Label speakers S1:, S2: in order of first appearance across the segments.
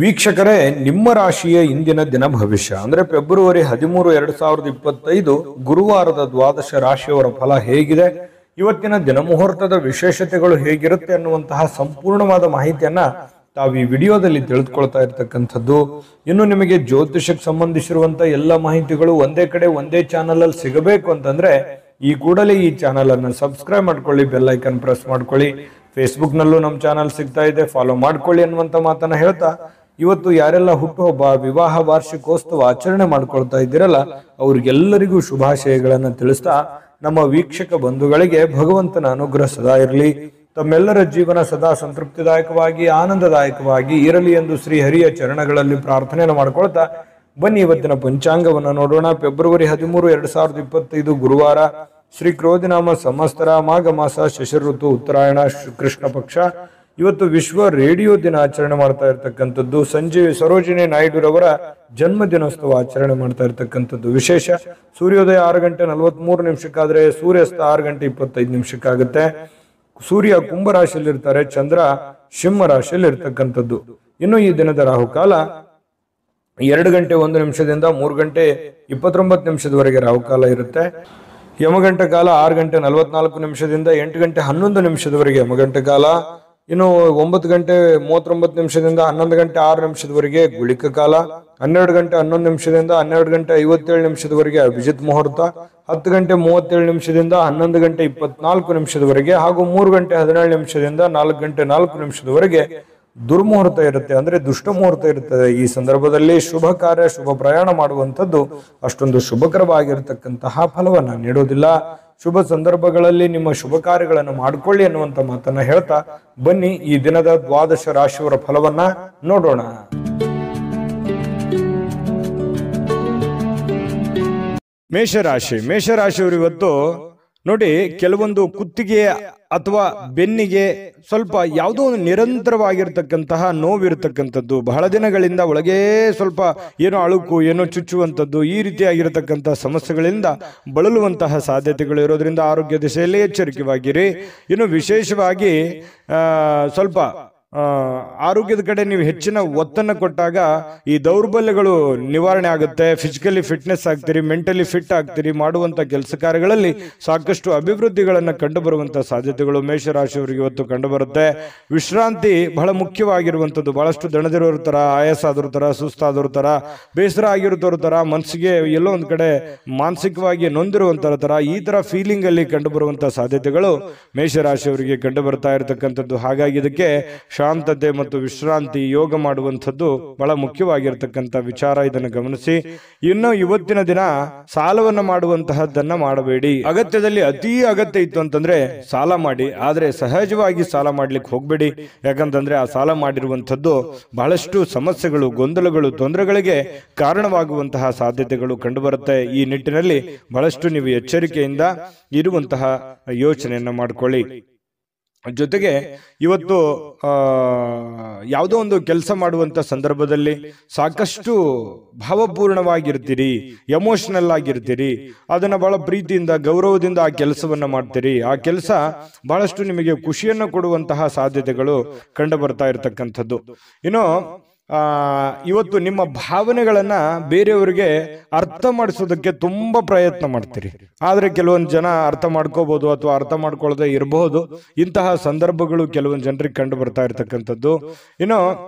S1: ವೀಕ್ಷಕರೇ, ನಿಮ್ಮ ರಾಶಿಯ ಇಂದಿನ ದಿನ ಭವಿಷ್ಯ ಅಂದ್ರೆ ಫೆಬ್ರವರಿ 13, 2025 ಗುರುವಾರದ ದ್ವಾದಶ ರಾಶಿಯವರ ಫಲ ಹೇಗಿದೆ, ಇವತ್ತಿನ ದಿನ ಮುಹೂರ್ತದ ವಿಶೇಷತೆಗಳು ಹೇಗಿರುತ್ತೆ ಅನ್ನುವಂತಹ ಸಂಪೂರ್ಣವಾದ ಮಾಹಿತಿಯನ್ನ ತಾವು ಈ ವಿಡಿಯೋದಲ್ಲಿ ತಿಳಿದುಕೊಳ್ತಾ ಇರ್ತಕ್ಕಂಥದ್ದು. ಇನ್ನು ನಿಮಗೆ ಜ್ಯೋತಿಷಕ್ಕೆ ಸಂಬಂಧಿಸಿರುವಂತ ಎಲ್ಲ ಮಾಹಿತಿಗಳು ಒಂದೇ ಕಡೆ ಒಂದೇ ಚಾನಲ್ ಅಲ್ಲಿ ಸಿಗಬೇಕು ಅಂತಂದ್ರೆ ಈ ಕೂಡಲೇ ಈ ಚಾನಲ್ ಅನ್ನು ಸಬ್ಸ್ಕ್ರೈಬ್ ಮಾಡ್ಕೊಳ್ಳಿ, ಬೆಲ್ ಐಕನ್ ಪ್ರೆಸ್ ಮಾಡ್ಕೊಳ್ಳಿ. ಫೇಸ್ಬುಕ್ ನಲ್ಲೂ ನಮ್ಮ ಚಾನಲ್ ಸಿಗ್ತಾ ಇದೆ, ಫಾಲೋ ಮಾಡ್ಕೊಳ್ಳಿ ಅನ್ನುವಂತ ಮಾತನ್ನ ಹೇಳ್ತಾ, ಇವತ್ತು ಯಾರೆಲ್ಲ ಹುಟ್ಟುಹಬ್ಬ, ವಿವಾಹ ವಾರ್ಷಿಕೋತ್ಸವ ಆಚರಣೆ ಮಾಡ್ಕೊಳ್ತಾ ಇದ್ದೀರಲ್ಲ ಅವ್ರಿಗೆಲ್ಲರಿಗೂ ಶುಭಾಶಯಗಳನ್ನ ತಿಳಿಸ್ತಾ, ನಮ್ಮ ವೀಕ್ಷಕ ಬಂಧುಗಳಿಗೆ ಭಗವಂತನ ಅನುಗ್ರಹ ಸದಾ ಇರಲಿ, ತಮ್ಮೆಲ್ಲರ ಜೀವನ ಸದಾ ಸಂತೃಪ್ತಿದಾಯಕವಾಗಿ ಆನಂದದಾಯಕವಾಗಿ ಇರಲಿ ಎಂದು ಶ್ರೀ ಹರಿಯ ಚರಣಗಳಲ್ಲಿ ಪ್ರಾರ್ಥನೆಯನ್ನು ಮಾಡ್ಕೊಳ್ತಾ ಬನ್ನಿ ಇವತ್ತಿನ ಪಂಚಾಂಗವನ್ನ ನೋಡೋಣ. ಫೆಬ್ರವರಿ 13, 2025 ಗುರುವಾರ, ಶ್ರೀ ಕ್ರೋಧಿನಾಮ ಸಂವತ್ಸರ, ಮಾಘ ಮಾಸ, ಶಿಶಿರ ಋತು, ಉತ್ತರಾಯಣ, ಕೃಷ್ಣ ಪಕ್ಷ. ಇವತ್ತು ವಿಶ್ವ ರೇಡಿಯೋ ದಿನ ಆಚರಣೆ ಮಾಡ್ತಾ ಇರ್ತಕ್ಕಂಥದ್ದು. ಸಂಜೆ ಸರೋಜಿನಿ ನಾಯ್ಡುರವರ ಜನ್ಮ ದಿನೋತ್ಸವ ಆಚರಣೆ ಮಾಡ್ತಾ ಇರ್ತಕ್ಕಂಥದ್ದು. ವಿಶೇಷ ಸೂರ್ಯೋದಯ 6 ಗಂಟೆ 43 ನಿಮಿಷಕ್ಕಾದ್ರೆ ಸೂರ್ಯಾಸ್ತ 6 ಗಂಟೆ 25 ನಿಮಿಷಕ್ಕಾಗುತ್ತೆ. ಸೂರ್ಯ ಕುಂಭ ರಾಶಿಯಲ್ಲಿ ಇರ್ತಾರೆ, ಚಂದ್ರ ಸಿಂಹ ರಾಶಿಯಲ್ಲಿ ಇರ್ತಕ್ಕಂಥದ್ದು. ಇನ್ನು ಈ ದಿನದ ರಾಹುಕಾಲ 2 ಗಂಟೆ 1 ನಿಮಿಷದಿಂದ 3 ಗಂಟೆ 29 ನಿಮಿಷದವರೆಗೆ ರಾಹುಕಾಲ ಇರುತ್ತೆ. ಯಮಗಂಟ ಕಾಲ 6 ಗಂಟೆ 44 ನಿಮಿಷದಿಂದ 8 ಗಂಟೆ 11 ನಿಮಿಷದವರೆಗೆ ಯಮಗಂಟ ಕಾಲ. ಇನ್ನು 9 ಗಂಟೆ 39 ನಿಮಿಷದಿಂದ 11 ಗಂಟೆ 6 ನಿಮಿಷದವರೆಗೆ ಗುಳಿಕ ಕಾಲ. 12 ಗಂಟೆ 11 ನಿಮಿಷದಿಂದ 12 ಗಂಟೆ 57 ನಿಮಿಷದವರೆಗೆ ಅಭಿಜಿತ್ ಮುಹೂರ್ತ. 10 ಗಂಟೆ 37 ನಿಮಿಷದಿಂದ 11 ಗಂಟೆ 24 ನಿಮಿಷದವರೆಗೆ ಹಾಗೂ 3 ಗಂಟೆ 17 ನಿಮಿಷದಿಂದ 4 ಗಂಟೆ 4 ನಿಮಿಷದವರೆಗೆ ದುರ್ಮುಹೂರ್ತ ಇರುತ್ತೆ, ಅಂದ್ರೆ ದುಷ್ಟ ಮುಹೂರ್ತ ಇರುತ್ತದೆ. ಈ ಸಂದರ್ಭದಲ್ಲಿ ಶುಭ ಕಾರ್ಯ, ಶುಭ ಪ್ರಯಾಣ ಮಾಡುವಂಥದ್ದು ಅಷ್ಟೊಂದು ಶುಭಕರವಾಗಿರತಕ್ಕಂತಹ ಫಲವನ್ನ ನೀಡೋದಿಲ್ಲ. ಶುಭ ಸಂದರ್ಭಗಳಲ್ಲಿ ನಿಮ್ಮ ಶುಭ ಕಾರ್ಯಗಳನ್ನು ಮಾಡಿಕೊಳ್ಳಿ ಅನ್ನುವಂತ ಮಾತನ್ನ ಹೇಳ್ತಾ ಬನ್ನಿ ಈ ದಿನದ ದ್ವಾದಶ ರಾಶಿಯವರ ಫಲವನ್ನ ನೋಡೋಣ. ಮೇಷರಾಶಿಯವರು ಇವತ್ತು ನೋಡಿ, ಕೆಲವೊಂದು ಕುತ್ತಿಗೆ ಅಥವಾ ಬೆನ್ನಿಗೆ ಸ್ವಲ್ಪ ಯಾವುದೋ ಒಂದು ನಿರಂತರವಾಗಿರ್ತಕ್ಕಂತಹ ನೋವಿರ್ತಕ್ಕಂಥದ್ದು, ಬಹಳ ದಿನಗಳಿಂದ ಒಳಗೇ ಸ್ವಲ್ಪ ಏನೋ ಅಳುಕು, ಏನೋ ಚುಚ್ಚುವಂಥದ್ದು, ಈ ರೀತಿಯಾಗಿರತಕ್ಕಂತಹ ಸಮಸ್ಯೆಗಳಿಂದ ಬಳಲುವಂತಹ ಸಾಧ್ಯತೆಗಳು ಇರೋದ್ರಿಂದ ಆರೋಗ್ಯ ದಿಶೆಯಲ್ಲಿ ಎಚ್ಚರಿಕೆವಾಗಿರಿ. ಇನ್ನು ವಿಶೇಷವಾಗಿ ಸ್ವಲ್ಪ ಆರೋಗ್ಯದ ಕಡೆ ನೀವು ಹೆಚ್ಚಿನ ಒತ್ತನ್ನು ಕೊಟ್ಟಾಗ ಈ ದೌರ್ಬಲ್ಯಗಳು ನಿವಾರಣೆ ಆಗುತ್ತೆ. ಫಿಸಿಕಲಿ ಫಿಟ್ನೆಸ್ ಆಗ್ತೀರಿ, ಮೆಂಟಲಿ ಫಿಟ್ ಆಗ್ತೀರಿ. ಮಾಡುವಂತ ಕೆಲಸ ಕಾರ್ಯಗಳಲ್ಲಿ ಸಾಕಷ್ಟು ಅಭಿವೃದ್ಧಿಗಳನ್ನು ಕಂಡು ಬರುವಂತಹ ಸಾಧ್ಯತೆಗಳು ಮೇಷರಾಶಿಯವರಿಗೆ ಇವತ್ತು ಕಂಡು ಬರುತ್ತೆ. ವಿಶ್ರಾಂತಿ ಬಹಳ ಮುಖ್ಯವಾಗಿರುವಂಥದ್ದು. ಬಹಳಷ್ಟು ದಣದಿರೋರ ತರ, ಆಯಾಸ ಆದರ ತರ, ಸುಸ್ತಾದವ್ರ ತರ, ಬೇಸರ ಆಗಿರೋದ್ರ ತರ, ಮನಸ್ಸಿಗೆ ಎಲ್ಲೋ ಒಂದ್ ಕಡೆ ಮಾನಸಿಕವಾಗಿ ನೊಂದಿರುವಂತರ ತರ, ಈ ತರ ಫೀಲಿಂಗ್ ಅಲ್ಲಿ ಕಂಡು ಬರುವಂತಹ ಸಾಧ್ಯತೆಗಳು ಮೇಷರಾಶಿಯವರಿಗೆ ಕಂಡು ಬರ್ತಾ ಇರತಕ್ಕಂಥದ್ದು. ಹಾಗಾಗಿ ಇದಕ್ಕೆ ಶಾಂತತೆ ಮತ್ತು ವಿಶ್ರಾಂತಿ, ಯೋಗ ಮಾಡುವಂಥದ್ದು ಬಹಳ ಮುಖ್ಯವಾಗಿರ್ತಕ್ಕಂಥ ವಿಚಾರ. ಇದನ್ನು ಗಮನಿಸಿ. ಇನ್ನು ಇವತ್ತಿನ ದಿನ ಸಾಲವನ್ನು ಮಾಡುವಂತಹದ್ದನ್ನ ಮಾಡಬೇಡಿ. ಅಗತ್ಯದಲ್ಲಿ ಅತಿ ಅಗತ್ಯ ಇತ್ತು ಅಂತಂದ್ರೆ ಸಾಲ ಮಾಡಿ, ಆದ್ರೆ ಸಹಜವಾಗಿ ಸಾಲ ಮಾಡ್ಲಿಕ್ಕೆ ಹೋಗ್ಬೇಡಿ. ಯಾಕಂತಂದ್ರೆ ಆ ಸಾಲ ಮಾಡಿರುವಂಥದ್ದು ಬಹಳಷ್ಟು ಸಮಸ್ಯೆಗಳು, ಗೊಂದಲಗಳು, ತೊಂದರೆಗಳಿಗೆ ಕಾರಣವಾಗುವಂತಹ ಸಾಧ್ಯತೆಗಳು ಕಂಡುಬರುತ್ತೆ. ಈ ನಿಟ್ಟಿನಲ್ಲಿ ಬಹಳಷ್ಟು ನೀವು ಎಚ್ಚರಿಕೆಯಿಂದ ಇರುವಂತಹ ಯೋಚನೆಯನ್ನ ಮಾಡಿಕೊಳ್ಳಿ. ಜೊತೆಗೆ ಇವತ್ತು ಯಾವುದೋ ಒಂದು ಕೆಲಸ ಮಾಡುವಂತ ಸಂದರ್ಭದಲ್ಲಿ ಸಾಕಷ್ಟು ಭಾವಪೂರ್ಣವಾಗಿರ್ತೀರಿ, ಎಮೋಷನಲ್ ಆಗಿರ್ತೀರಿ. ಅದನ್ನ ಬಹಳ ಪ್ರೀತಿಯಿಂದ, ಗೌರವದಿಂದ ಆ ಕೆಲಸವನ್ನ ಮಾಡ್ತೀರಿ. ಆ ಕೆಲಸ ಬಹಳಷ್ಟು ನಿಮಗೆ ಖುಷಿಯನ್ನು ಕೊಡುವಂತಹ ಸಾಧ್ಯತೆಗಳು ಕಂಡು ಬರ್ತಾ ಇರತಕ್ಕಂಥದ್ದು. ಇನ್ನು ಇವತ್ತು ನಿಮ್ಮ ಭಾವನೆಗಳನ್ನ ಬೇರೆಯವರಿಗೆ ಅರ್ಥ ಮಾಡಿಸೋದಕ್ಕೆ ತುಂಬಾ ಪ್ರಯತ್ನ ಮಾಡ್ತೀರಿ. ಆದ್ರೆ ಕೆಲವೊಂದು ಜನ ಅರ್ಥ ಮಾಡ್ಕೋಬಹುದು ಅಥವಾ ಅರ್ಥ ಮಾಡ್ಕೊಳ್ಳದೆ ಇರಬಹುದು. ಇಂತಹ ಸಂದರ್ಭಗಳು ಕೆಲವೊಂದು ಜನರಿಗೆ ಕಂಡು ಬರ್ತಾ ಇರತಕ್ಕಂಥದ್ದು. ಇನ್ನು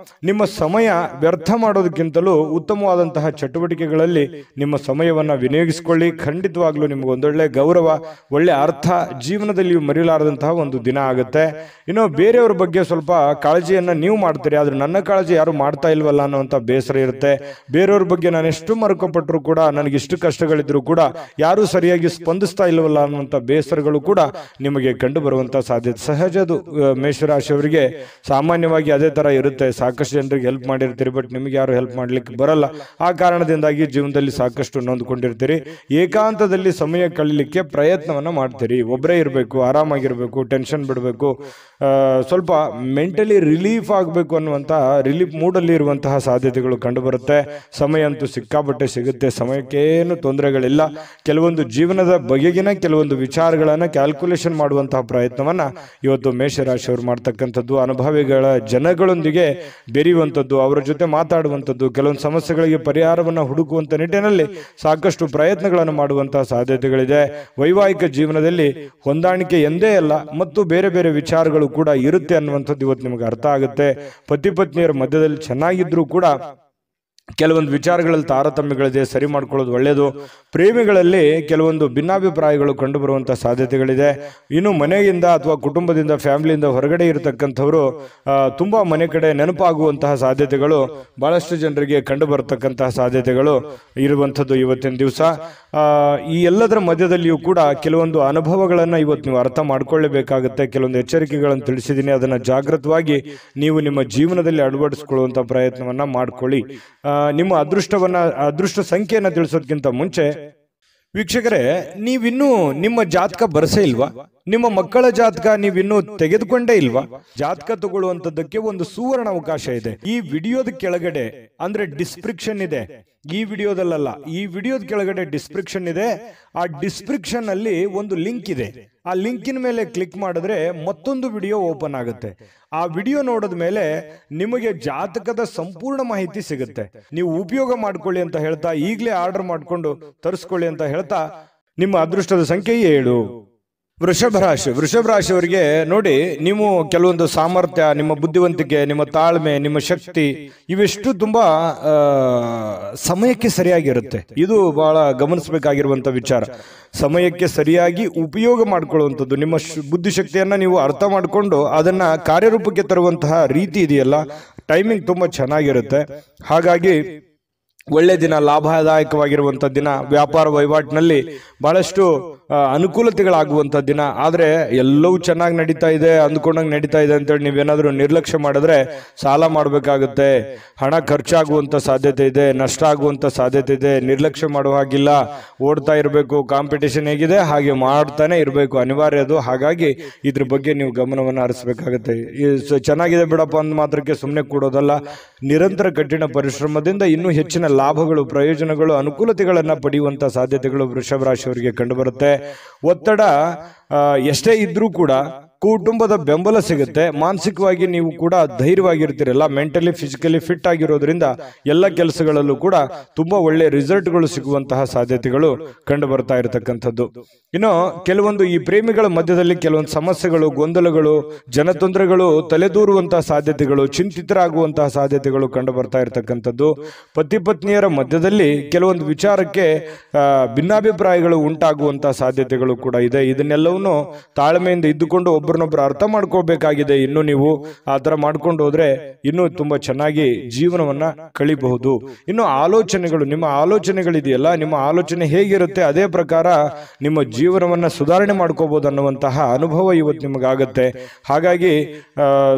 S1: ನಿಮ್ಮ ಸಮಯ ವ್ಯರ್ಥ ಮಾಡೋದಕ್ಕಿಂತಲೂ ಉತ್ತಮವಾದಂತಹ ಚಟುವಟಿಕೆಗಳಲ್ಲಿ ನಿಮ್ಮ ಸಮಯವನ್ನ ವಿನಿಯೋಗಿಸಿಕೊಳ್ಳಿ. ಖಂಡಿತವಾಗ್ಲೂ ನಿಮ್ಗೆ ಒಂದೊಳ್ಳೆ ಗೌರವ, ಒಳ್ಳೆ ಅರ್ಥ ಜೀವನದಲ್ಲಿ ಮರೆಯಲಾರದಂತಹ ಒಂದು ದಿನ ಆಗುತ್ತೆ. ಇನ್ನು ಬೇರೆಯವ್ರ ಬಗ್ಗೆ ಸ್ವಲ್ಪ ಕಾಳಜಿಯನ್ನ ನೀವು ಮಾಡ್ತೀರಿ, ಆದ್ರೆ ನನ್ನ ಕಾಳಜಿ ಯಾರು ಮಾಡ್ತಾ ಇಲ್ವಲ್ಲ ಅನ್ನುವಂತ ಬೇಸರ ಇರುತ್ತೆ. ಬೇರೆಯವ್ರ ಬಗ್ಗೆ ನಾನು ಎಷ್ಟು ಮರುಕಪಟ್ಟರು ಕೂಡ, ನನಗೆ ಇಷ್ಟು ಕಷ್ಟಗಳಿದ್ರು ಕೂಡ ಯಾರು ಸರಿಯಾಗಿ ಸ್ಪಂದಿಸ್ತಾ ಇಲ್ವಲ್ಲ ಅನ್ನುವಂತ ಬೇಸರಗಳು ಕೂಡ ನಿಮಗೆ ಕಂಡು ಬರುವಂತ ಸಾಧ್ಯತೆ ಸಹಜ. ಅದು ಮೇಷರಾಶಿಯವರಿಗೆ ಸಾಮಾನ್ಯವಾಗಿ ಅದೇ ತರ ಇರುತ್ತೆ. ಸಾಕಷ್ಟು ಜನರಿಗೆ ಹೆಲ್ಪ್ ಮಾಡಿರ್ತೀರಿ, ಬಟ್ ನಿಮಗೆ ಯಾರು ಹೆಲ್ಪ್ ಮಾಡ್ಲಿಕ್ಕೆ ಬರಲ್ಲ. ಆ ಕಾರಣದಿಂದಾಗಿ ಜೀವನದಲ್ಲಿ ಸಾಕಷ್ಟು ನೊಂದ್ಕೊಂಡಿರ್ತೀರಿ. ಏಕಾಂತದಲ್ಲಿ ಸಮಯ ಕಳೀಲಿಕ್ಕೆ ಪ್ರಯತ್ನವನ್ನ ಮಾಡ್ತೀರಿ. ಒಬ್ಬರೇ ಇರಬೇಕು, ಆರಾಮಾಗಿರ್ಬೇಕು, ಟೆನ್ಷನ್ ಬಿಡಬೇಕು, ಸ್ವಲ್ಪ ಮೆಂಟಲಿ ರಿಲೀಫ್ ಆಗಬೇಕು ಅನ್ನುವಂತ ರಿಲೀಫ್ ಮೂಡಲ್ಲಿ ಇರುವಂತಹ ಸಾಧ್ಯತೆಗಳು ಕಂಡುಬರುತ್ತೆ. ಸಮಯ ಅಂತೂ ಸಿಕ್ಕಾಪಟ್ಟೆ ಸಿಗುತ್ತೆ, ಸಮಯಕ್ಕೇನು ತೊಂದರೆಗಳಿಲ್ಲ. ಕೆಲವೊಂದು ಜೀವನದ ಬಗೆಗಿನ ಕೆಲವೊಂದು ವಿಚಾರಗಳನ್ನು ಕ್ಯಾಲ್ಕುಲೇಷನ್ ಮಾಡುವಂತಹ ಪ್ರಯತ್ನವನ್ನ ಇವತ್ತು ಮೇಷರಾಶಿಯವರು ಮಾಡ್ತಕ್ಕಂಥದ್ದು. ಅನುಭವಿಗಳ ಜನಗಳೊಂದಿಗೆ ಬೆರೆಯುವಂಥದ್ದು, ಅವರ ಜೊತೆ ಮಾತಾಡುವಂಥದ್ದು, ಕೆಲವೊಂದು ಸಮಸ್ಯೆಗಳಿಗೆ ಪರಿಹಾರವನ್ನು ಹುಡುಕುವಂತ ನಿಟ್ಟಿನಲ್ಲಿ ಸಾಕಷ್ಟು ಪ್ರಯತ್ನಗಳನ್ನು ಮಾಡುವಂತಹ ಸಾಧ್ಯತೆಗಳಿದೆ. ವೈವಾಹಿಕ ಜೀವನದಲ್ಲಿ ಹೊಂದಾಣಿಕೆ ಎಂದೇ ಅಲ್ಲ ಮತ್ತು ಬೇರೆ ಬೇರೆ ವಿಚಾರಗಳು ಕೂಡ ಇರುತ್ತೆ ಅನ್ನುವಂಥದ್ದು ಇವತ್ತು ನಿಮಗೆ ಅರ್ಥ ಆಗುತ್ತೆ. ಪತಿ ಪತ್ನಿಯರ ಮಧ್ಯದಲ್ಲಿ ಚೆನ್ನಾಗಿದ್ರೂ ಕೂಡ ಕೆಲವೊಂದು ವಿಚಾರಗಳಲ್ಲಿ ತಾರತಮ್ಯಗಳಿದೆ, ಸರಿ ಮಾಡ್ಕೊಳ್ಳೋದು ಒಳ್ಳೆಯದು. ಪ್ರೇಮಿಗಳಲ್ಲಿ ಕೆಲವೊಂದು ಭಿನ್ನಾಭಿಪ್ರಾಯಗಳು ಕಂಡು ಬರುವಂತಹ ಸಾಧ್ಯತೆಗಳಿದೆ. ಇನ್ನು ಮನೆಯಿಂದ ಅಥವಾ ಕುಟುಂಬದಿಂದ, ಫ್ಯಾಮಿಲಿಯಿಂದ ಹೊರಗಡೆ ಇರತಕ್ಕಂಥವರು ತುಂಬಾ ಮನೆ ಕಡೆ ನೆನಪಾಗುವಂತಹ ಸಾಧ್ಯತೆಗಳು ಬಹಳಷ್ಟು ಜನರಿಗೆ ಕಂಡು ಬರತಕ್ಕಂತಹ ಸಾಧ್ಯತೆಗಳು ಇರುವಂಥದ್ದು ಇವತ್ತಿನ ದಿವಸ. ಈ ಎಲ್ಲದರ ಮಧ್ಯದಲ್ಲಿಯೂ ಕೂಡ ಕೆಲವೊಂದು ಅನುಭವಗಳನ್ನು ಇವತ್ತು ನೀವು ಅರ್ಥ ಮಾಡ್ಕೊಳ್ಳೇಬೇಕಾಗುತ್ತೆ. ಕೆಲವೊಂದು ಎಚ್ಚರಿಕೆಗಳನ್ನು ತಿಳಿಸಿದ್ದೀನಿ, ಅದನ್ನು ಜಾಗೃತವಾಗಿ ನೀವು ನಿಮ್ಮ ಜೀವನದಲ್ಲಿ ಅಳವಡಿಸಿಕೊಳ್ಳುವಂಥ ಪ್ರಯತ್ನವನ್ನ ಮಾಡ್ಕೊಳ್ಳಿ. ನಿಮ್ಮ ಅದೃಷ್ಟ ಸಂಖ್ಯೆಯನ್ನು ತಿಳಿಸೋದಕ್ಕಿಂತ ಮುಂಚೆ ವೀಕ್ಷಕರೇ, ನೀವಿನ್ನೂ ನಿಮ್ಮ ಜಾತಕ ಬರಸೇ ಇಲ್ವಾ? ನಿಮ್ಮ ಮಕ್ಕಳ ಜಾತಕ ನೀವಿನ್ನೂ ತೆಗೆದುಕೊಂಡೇ ಇಲ್ವಾ? ಜಾತಕ ತಗೊಳ್ಳುವಂತದ್ದಕ್ಕೆ ಒಂದು ಸುವರ್ಣ ಅವಕಾಶ ಇದೆ. ಈ ವಿಡಿಯೋದ ಕೆಳಗಡೆ ಅಂದ್ರೆ ಡಿಸ್ಕ್ರಿಪ್ಷನ್ ಇದೆ, ಈ ವಿಡಿಯೋದಲ್ಲ, ಈ ವಿಡಿಯೋದ ಕೆಳಗಡೆ ಡಿಸ್ಕ್ರಿಪ್ಷನ್ ಇದೆ. ಆ ಡಿಸ್ಕ್ರಿಪ್ಷನ್ ಅಲ್ಲಿ ಒಂದು ಲಿಂಕ್ ಇದೆ. ಆ ಲಿಂಕಿನ ಮೇಲೆ ಕ್ಲಿಕ್ ಮಾಡಿದ್ರೆ ಮತ್ತೊಂದು ವಿಡಿಯೋ ಓಪನ್ ಆಗುತ್ತೆ. ಆ ವಿಡಿಯೋ ನೋಡಿದ ಮೇಲೆ ನಿಮಗೆ ಜಾತಕದ ಸಂಪೂರ್ಣ ಮಾಹಿತಿ ಸಿಗುತ್ತೆ. ನೀವು ಉಪಯೋಗ ಮಾಡ್ಕೊಳ್ಳಿ ಅಂತ ಹೇಳ್ತಾ, ಈಗಲೇ ಆರ್ಡರ್ ಮಾಡ್ಕೊಂಡು ತರಿಸ್ಕೊಳ್ಳಿ ಅಂತ ಹೇಳ್ತಾ, ನಿಮ್ಮ ಅದೃಷ್ಟದ ಸಂಖ್ಯೆ 7. ವೃಷಭ ರಾಶಿಯವರಿಗೆ ನೋಡಿ, ನೀವು ಕೆಲವೊಂದು ಸಾಮರ್ಥ್ಯ, ನಿಮ್ಮ ಬುದ್ಧಿವಂತಿಕೆ, ನಿಮ್ಮ ತಾಳ್ಮೆ, ನಿಮ್ಮ ಶಕ್ತಿ ಇವೆಷ್ಟು ತುಂಬಾ ಸಮಯಕ್ಕೆ ಸರಿಯಾಗಿರುತ್ತೆ. ಇದು ಬಹಳ ಗಮನಿಸಬೇಕಾಗಿರುವಂತ ವಿಚಾರ. ಸಮಯಕ್ಕೆ ಸರಿಯಾಗಿ ಉಪಯೋಗ ಮಾಡಿಕೊಳ್ಳುವಂಥದ್ದು, ನಿಮ್ಮ ಬುದ್ಧಿಶಕ್ತಿಯನ್ನ ನೀವು ಅರ್ಥ ಮಾಡಿಕೊಂಡು ಅದನ್ನ ಕಾರ್ಯರೂಪಕ್ಕೆ ತರುವಂತಹ ರೀತಿ ಇದೆಯಲ್ಲ, ಟೈಮಿಂಗ್ ತುಂಬಾ ಚೆನ್ನಾಗಿರುತ್ತೆ. ಹಾಗಾಗಿ ಒಳ್ಳೆ ದಿನ, ಲಾಭದಾಯಕವಾಗಿರುವಂಥ ದಿನ, ವ್ಯಾಪಾರ ವಹಿವಾಟಿನಲ್ಲಿ ಬಹಳಷ್ಟು ಅನುಕೂಲತೆಗಳಾಗುವಂಥ ದಿನ. ಆದರೆ ಎಲ್ಲವೂ ಚೆನ್ನಾಗಿ ನಡೀತಾ ಇದೆ, ಅಂದ್ಕೊಂಡಂಗೆ ನಡೀತಾ ಇದೆ ಅಂತೇಳಿ ನೀವೇನಾದರೂ ನಿರ್ಲಕ್ಷ್ಯ ಮಾಡಿದ್ರೆ ಸಾಲ ಮಾಡಬೇಕಾಗುತ್ತೆ, ಹಣ ಖರ್ಚಾಗುವಂಥ ಸಾಧ್ಯತೆ ಇದೆ, ನಷ್ಟ ಆಗುವಂಥ ಸಾಧ್ಯತೆ ಇದೆ. ನಿರ್ಲಕ್ಷ್ಯ ಮಾಡುವ ಹಾಗಿಲ್ಲ, ಓಡ್ತಾ ಇರಬೇಕು. ಕಾಂಪಿಟೇಷನ್ ಹೇಗಿದೆ ಹಾಗೆ ಮಾಡ್ತಾನೆ ಇರಬೇಕು, ಅನಿವಾರ್ಯ ಅದು. ಹಾಗಾಗಿ ಇದ್ರ ಬಗ್ಗೆ ನೀವು ಗಮನವನ್ನು ಹರಿಸಬೇಕಾಗುತ್ತೆ. ಚೆನ್ನಾಗಿದೆ ಬಿಡಪ್ಪ ಅಂದ ಮಾತ್ರಕ್ಕೆ ಸುಮ್ಮನೆ ಕೂಡೋದಲ್ಲ, ನಿರಂತರ ಕಠಿಣ ಪರಿಶ್ರಮದಿಂದ ಇನ್ನೂ ಹೆಚ್ಚಿನ ಲಾಭಗಳು, ಪ್ರಯೋಜನಗಳು, ಅನುಕೂಲತೆಗಳನ್ನ ಪಡೆಯುವಂತ ಸಾಧ್ಯತೆಗಳು ವೃಷಭ ರಾಶಿಯವರಿಗೆ ಕಂಡುಬರುತ್ತೆ. ಒತ್ತಡ ಎಷ್ಟೇ ಇದ್ರೂ ಕೂಡ ಕುಟುಂಬದ ಬೆಂಬಲ ಸಿಗುತ್ತೆ. ಮಾನಸಿಕವಾಗಿ ನೀವು ಕೂಡ ಧೈರ್ಯವಾಗಿರ್ತೀರಲ್ಲ, ಮೆಂಟಲಿ ಫಿಸಿಕಲಿ ಫಿಟ್ ಆಗಿರೋದ್ರಿಂದ ಎಲ್ಲ ಕೆಲಸಗಳಲ್ಲೂ ಕೂಡ ತುಂಬಾ ಒಳ್ಳೆ ರಿಸಲ್ಟ್ಗಳು ಸಿಗುವಂತಹ ಸಾಧ್ಯತೆಗಳು ಕಂಡು ಬರ್ತಾ ಇರತಕ್ಕಂಥದ್ದು. ಇನ್ನು ಕೆಲವೊಂದು ಈ ಪ್ರೇಮಿಗಳ ಮಧ್ಯದಲ್ಲಿ ಕೆಲವೊಂದು ಸಮಸ್ಯೆಗಳು, ಗೊಂದಲಗಳು, ಜನತೊಂದರೆಗಳು ತಲೆದೂರುವಂತಹ ಸಾಧ್ಯತೆಗಳು, ಚಿಂತಿತರಾಗುವಂತಹ ಸಾಧ್ಯತೆಗಳು ಕಂಡು ಬರ್ತಾ ಇರತಕ್ಕಂಥದ್ದು. ಪತಿ ಪತ್ನಿಯರ ಮಧ್ಯದಲ್ಲಿ ಕೆಲವೊಂದು ವಿಚಾರಕ್ಕೆ ಭಿನ್ನಾಭಿಪ್ರಾಯಗಳು ಉಂಟಾಗುವಂತಹ ಸಾಧ್ಯತೆಗಳು ಕೂಡ ಇದೆ. ಇದನ್ನೆಲ್ಲವನ್ನು ತಾಳ್ಮೆಯಿಂದ ಇದ್ದುಕೊಂಡು ಒಬ್ಬರನ್ನೊಬ್ಬರು ಅರ್ಥ ಮಾಡ್ಕೋಬೇಕಾಗಿದೆ. ಇನ್ನು ನೀವು ಆ ತರ ಮಾಡ್ಕೊಂಡು ಹೋದ್ರೆ ಇನ್ನೂ ತುಂಬಾ ಚೆನ್ನಾಗಿ ಜೀವನವನ್ನ ಕಳಿಬಹುದು. ಇನ್ನು ಆಲೋಚನೆಗಳು, ನಿಮ್ಮ ಆಲೋಚನೆಗಳಿದೆಯಲ್ಲ, ನಿಮ್ಮ ಆಲೋಚನೆ ಹೇಗಿರುತ್ತೆ ಅದೇ ಪ್ರಕಾರ ನಿಮ್ಮ ಜೀವನವನ್ನ ಸುಧಾರಣೆ ಮಾಡ್ಕೋಬಹುದು ಅನ್ನುವಂತಹ ಅನುಭವ ಇವತ್ತು ನಿಮಗಾಗತ್ತೆ. ಹಾಗಾಗಿ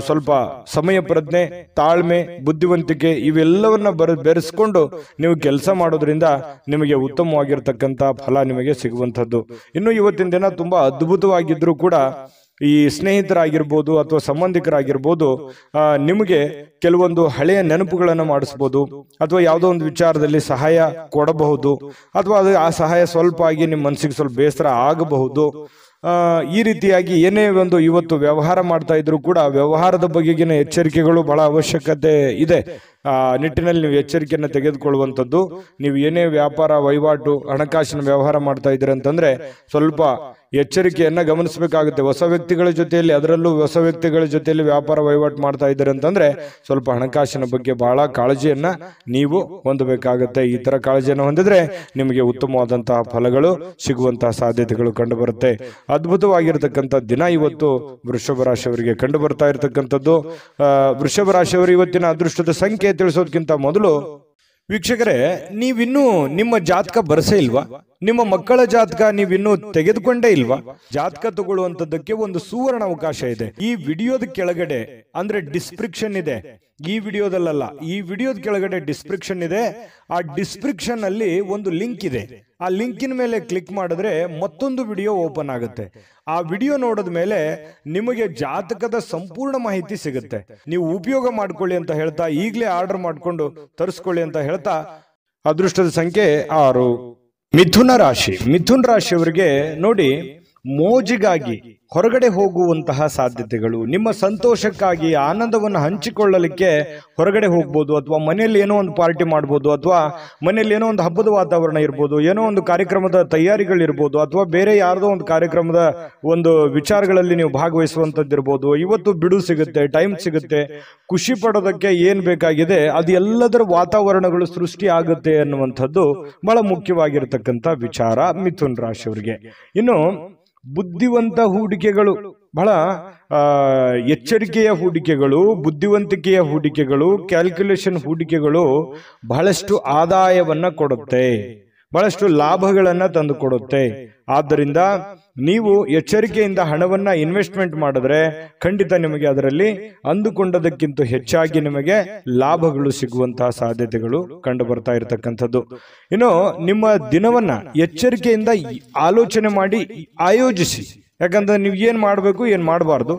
S1: ಸ್ವಲ್ಪ ಸಮಯ ಪ್ರಜ್ಞೆ, ತಾಳ್ಮೆ, ಬುದ್ಧಿವಂತಿಕೆ ಇವೆಲ್ಲವನ್ನ ಬೆರೆಸ್ಕೊಂಡು ನೀವು ಕೆಲಸ ಮಾಡೋದ್ರಿಂದ ನಿಮಗೆ ಉತ್ತಮವಾಗಿರ್ತಕ್ಕಂಥ ಫಲ ನಿಮಗೆ ಸಿಗುವಂಥದ್ದು. ಇನ್ನು ಇವತ್ತಿನ ದಿನ ತುಂಬಾ ಅದ್ಭುತವಾಗಿದ್ರು ಕೂಡ ಈ ಸ್ನೇಹಿತರಾಗಿರ್ಬೋದು ಅಥವಾ ಸಂಬಂಧಿಕರಾಗಿರ್ಬೋದು ನಿಮಗೆ ಕೆಲವೊಂದು ಹಳೆಯ ನೆನಪುಗಳನ್ನು ಮಾಡಿಸ್ಬೋದು, ಅಥವಾ ಯಾವುದೋ ಒಂದು ವಿಚಾರದಲ್ಲಿ ಸಹಾಯ ಕೊಡಬಹುದು, ಅಥವಾ ಅದು ಆ ಸಹಾಯ ಸ್ವಲ್ಪ ಆಗಿ ನಿಮ್ಮ ಮನಸ್ಸಿಗೆ ಸ್ವಲ್ಪ ಬೇಸರ ಆಗಬಹುದು. ಈ ರೀತಿಯಾಗಿ ಏನೇ ಒಂದು ಇವತ್ತು ವ್ಯವಹಾರ ಮಾಡ್ತಾ ಇದ್ರು ಕೂಡ ವ್ಯವಹಾರದ ಬಗೆಗಿನ ಎಚ್ಚರಿಕೆಗಳು ಬಹಳ ಅವಶ್ಯಕತೆ ಇದೆ. ನಿಟ್ಟಿನಲ್ಲಿ ನೀವು ಎಚ್ಚರಿಕೆಯನ್ನು ತೆಗೆದುಕೊಳ್ಳುವಂಥದ್ದು. ನೀವು ಏನೇ ವ್ಯಾಪಾರ ವಹಿವಾಟು, ಹಣಕಾಸಿನ ವ್ಯವಹಾರ ಮಾಡ್ತಾ ಇದ್ದೀರಿ ಅಂತಂದ್ರೆ ಸ್ವಲ್ಪ ಎಚ್ಚರಿಕೆಯನ್ನ ಗಮನಿಸಬೇಕಾಗುತ್ತೆ. ಹೊಸ ವ್ಯಕ್ತಿಗಳ ಜೊತೆಯಲ್ಲಿ, ಅದರಲ್ಲೂ ಹೊಸ ವ್ಯಕ್ತಿಗಳ ಜೊತೆಯಲ್ಲಿ ವ್ಯಾಪಾರ ವಹಿವಾಟು ಮಾಡ್ತಾ ಇದ್ದೀರಿ ಅಂತಂದ್ರೆ ಸ್ವಲ್ಪ ಹಣಕಾಸಿನ ಬಗ್ಗೆ ಬಹಳ ಕಾಳಜಿಯನ್ನ ನೀವು ಹೊಂದಬೇಕಾಗುತ್ತೆ. ಈ ತರ ಕಾಳಜಿಯನ್ನು ಹೊಂದಿದ್ರೆ ನಿಮಗೆ ಉತ್ತಮವಾದಂತಹ ಫಲಗಳು ಸಿಗುವಂತಹ ಸಾಧ್ಯತೆಗಳು ಕಂಡು ಬರುತ್ತೆ. ಅದ್ಭುತವಾಗಿರತಕ್ಕಂಥ ದಿನ ಇವತ್ತು ವೃಷಭ ರಾಶಿಯವರಿಗೆ ಕಂಡು ಬರ್ತಾ ಇರತಕ್ಕಂಥದ್ದು. ವೃಷಭ ರಾಶಿಯವರು ಇವತ್ತಿನ ಅದೃಷ್ಟದ ಸಂಖ್ಯೆ ತಿಳಿಸೋದಕ್ಕಿಂತ ಮೊದಲು ವೀಕ್ಷಕರೇ, ನೀವಿನ್ನೂ ನಿಮ್ಮ ಜಾತಕ ಬರಸೇ ಇಲ್ವಾ? ನಿಮ್ಮ ಮಕ್ಕಳ ಜಾತಕ ನೀವಿನ್ನೂ ತೆಗೆದುಕೊಂಡೇ ಇಲ್ವಾ? ಜಾತಕ ತಗೊಳ್ಳುವಂತದ್ದಕ್ಕೆ ಒಂದು ಸುವರ್ಣ ಅವಕಾಶ ಇದೆ. ಈ ವಿಡಿಯೋದ ಕೆಳಗಡೆ ಅಂದ್ರೆ ಡಿಸ್ಕ್ರಿಪ್ಷನ್ ಇದೆ, ಈ ವಿಡಿಯೋದಲ್ಲ, ಈ ವಿಡಿಯೋದ ಕೆಳಗಡೆ ಡಿಸ್ಕ್ರಿಪ್ಷನ್ ಇದೆ. ಆ ಡಿಸ್ಕ್ರಿಪ್ಷನ್ ಅಲ್ಲಿ ಒಂದು ಲಿಂಕ್ ಇದೆ. ಆ ಲಿಂಕಿನ ಮೇಲೆ ಕ್ಲಿಕ್ ಮಾಡಿದ್ರೆ ಮತ್ತೊಂದು ವಿಡಿಯೋ ಓಪನ್ ಆಗುತ್ತೆ. ಆ ವಿಡಿಯೋ ನೋಡಿದ ಮೇಲೆ ನಿಮಗೆ ಜಾತಕದ ಸಂಪೂರ್ಣ ಮಾಹಿತಿ ಸಿಗುತ್ತೆ. ನೀವು ಉಪಯೋಗ ಮಾಡ್ಕೊಳ್ಳಿ ಅಂತ ಹೇಳ್ತಾ, ಈಗಲೇ ಆರ್ಡರ್ ಮಾಡ್ಕೊಂಡು ತರಿಸ್ಕೊಳ್ಳಿ ಅಂತ ಹೇಳ್ತಾ, ಅದೃಷ್ಟದ ಸಂಖ್ಯೆ 6. ಮಿಥುನ ರಾಶಿ. ಮಿಥುನ ರಾಶಿಯವರಿಗೆ ನೋಡಿ, ಮೋಜಿಗಾಗಿ ಹೊರಗಡೆ ಹೋಗುವಂತಹ ಸಾಧ್ಯತೆಗಳು, ನಿಮ್ಮ ಸಂತೋಷಕ್ಕಾಗಿ ಆನಂದವನ್ನು ಹಂಚಿಕೊಳ್ಳಲಿಕ್ಕೆ ಹೊರಗಡೆ ಹೋಗ್ಬೋದು, ಅಥವಾ ಮನೆಯಲ್ಲಿ ಏನೋ ಒಂದು ಪಾರ್ಟಿ ಮಾಡ್ಬೋದು, ಅಥವಾ ಮನೆಯಲ್ಲಿ ಏನೋ ಒಂದು ಹಬ್ಬದ ವಾತಾವರಣ ಇರ್ಬೋದು, ಏನೋ ಒಂದು ಕಾರ್ಯಕ್ರಮದ ತಯಾರಿಗಳಿರ್ಬೋದು, ಅಥವಾ ಬೇರೆ ಯಾರ್ದೋ ಒಂದು ಕಾರ್ಯಕ್ರಮದ ಒಂದು ವಿಚಾರಗಳಲ್ಲಿ ನೀವು ಭಾಗವಹಿಸುವಂತದ್ದಿರ್ಬೋದು. ಇವತ್ತು ಬಿಡು ಸಿಗುತ್ತೆ, ಟೈಮ್ ಸಿಗುತ್ತೆ, ಖುಷಿ ಪಡೋದಕ್ಕೆ ಏನ್ ಬೇಕಾಗಿದೆ ಅದು ಎಲ್ಲದರ ವಾತಾವರಣಗಳು ಸೃಷ್ಟಿ ಆಗುತ್ತೆ ಅನ್ನುವಂಥದ್ದು ಬಹಳ ಮುಖ್ಯವಾಗಿರತಕ್ಕಂಥ ವಿಚಾರ ಮಿಥುನ್ ರಾಶಿಯವರಿಗೆ. ಇನ್ನು ಬುದ್ಧಿವಂತ ಹೂಡಿಕೆಗಳು, ಬಹಳ ಎಚ್ಚರಿಕೆಯ ಹೂಡಿಕೆಗಳು, ಬುದ್ಧಿವಂತಿಕೆಯ ಹೂಡಿಕೆಗಳು, ಕ್ಯಾಲ್ಕುಲೇಷನ್ ಹೂಡಿಕೆಗಳು ಬಹಳಷ್ಟು ಆದಾಯವನ್ನ ಕೊಡುತ್ತೆ, ಬಹಳಷ್ಟು ಲಾಭಗಳನ್ನ ತಂದು ಕೊಡುತ್ತೆ. ಆದ್ದರಿಂದ ನೀವು ಎಚ್ಚರಿಕೆಯಿಂದ ಹಣವನ್ನ ಇನ್ವೆಸ್ಟ್ಮೆಂಟ್ ಮಾಡಿದ್ರೆ ಖಂಡಿತ ನಿಮಗೆ ಅದರಲ್ಲಿ ಅಂದುಕೊಂಡದಕ್ಕಿಂತ ಹೆಚ್ಚಾಗಿ ನಿಮಗೆ ಲಾಭಗಳು ಸಿಗುವಂತಹ ಸಾಧ್ಯತೆಗಳು ಕಂಡು ಬರ್ತಾ ಇರತಕ್ಕಂಥದ್ದು. ಇನ್ನು ನಿಮ್ಮ ದಿನವನ್ನ ಎಚ್ಚರಿಕೆಯಿಂದ ಆಲೋಚನೆ ಮಾಡಿ ಆಯೋಜಿಸಿ. ಯಾಕಂದ್ರೆ ನೀವು ಏನ್ ಮಾಡಬೇಕು, ಏನ್ ಮಾಡಬಾರ್ದು,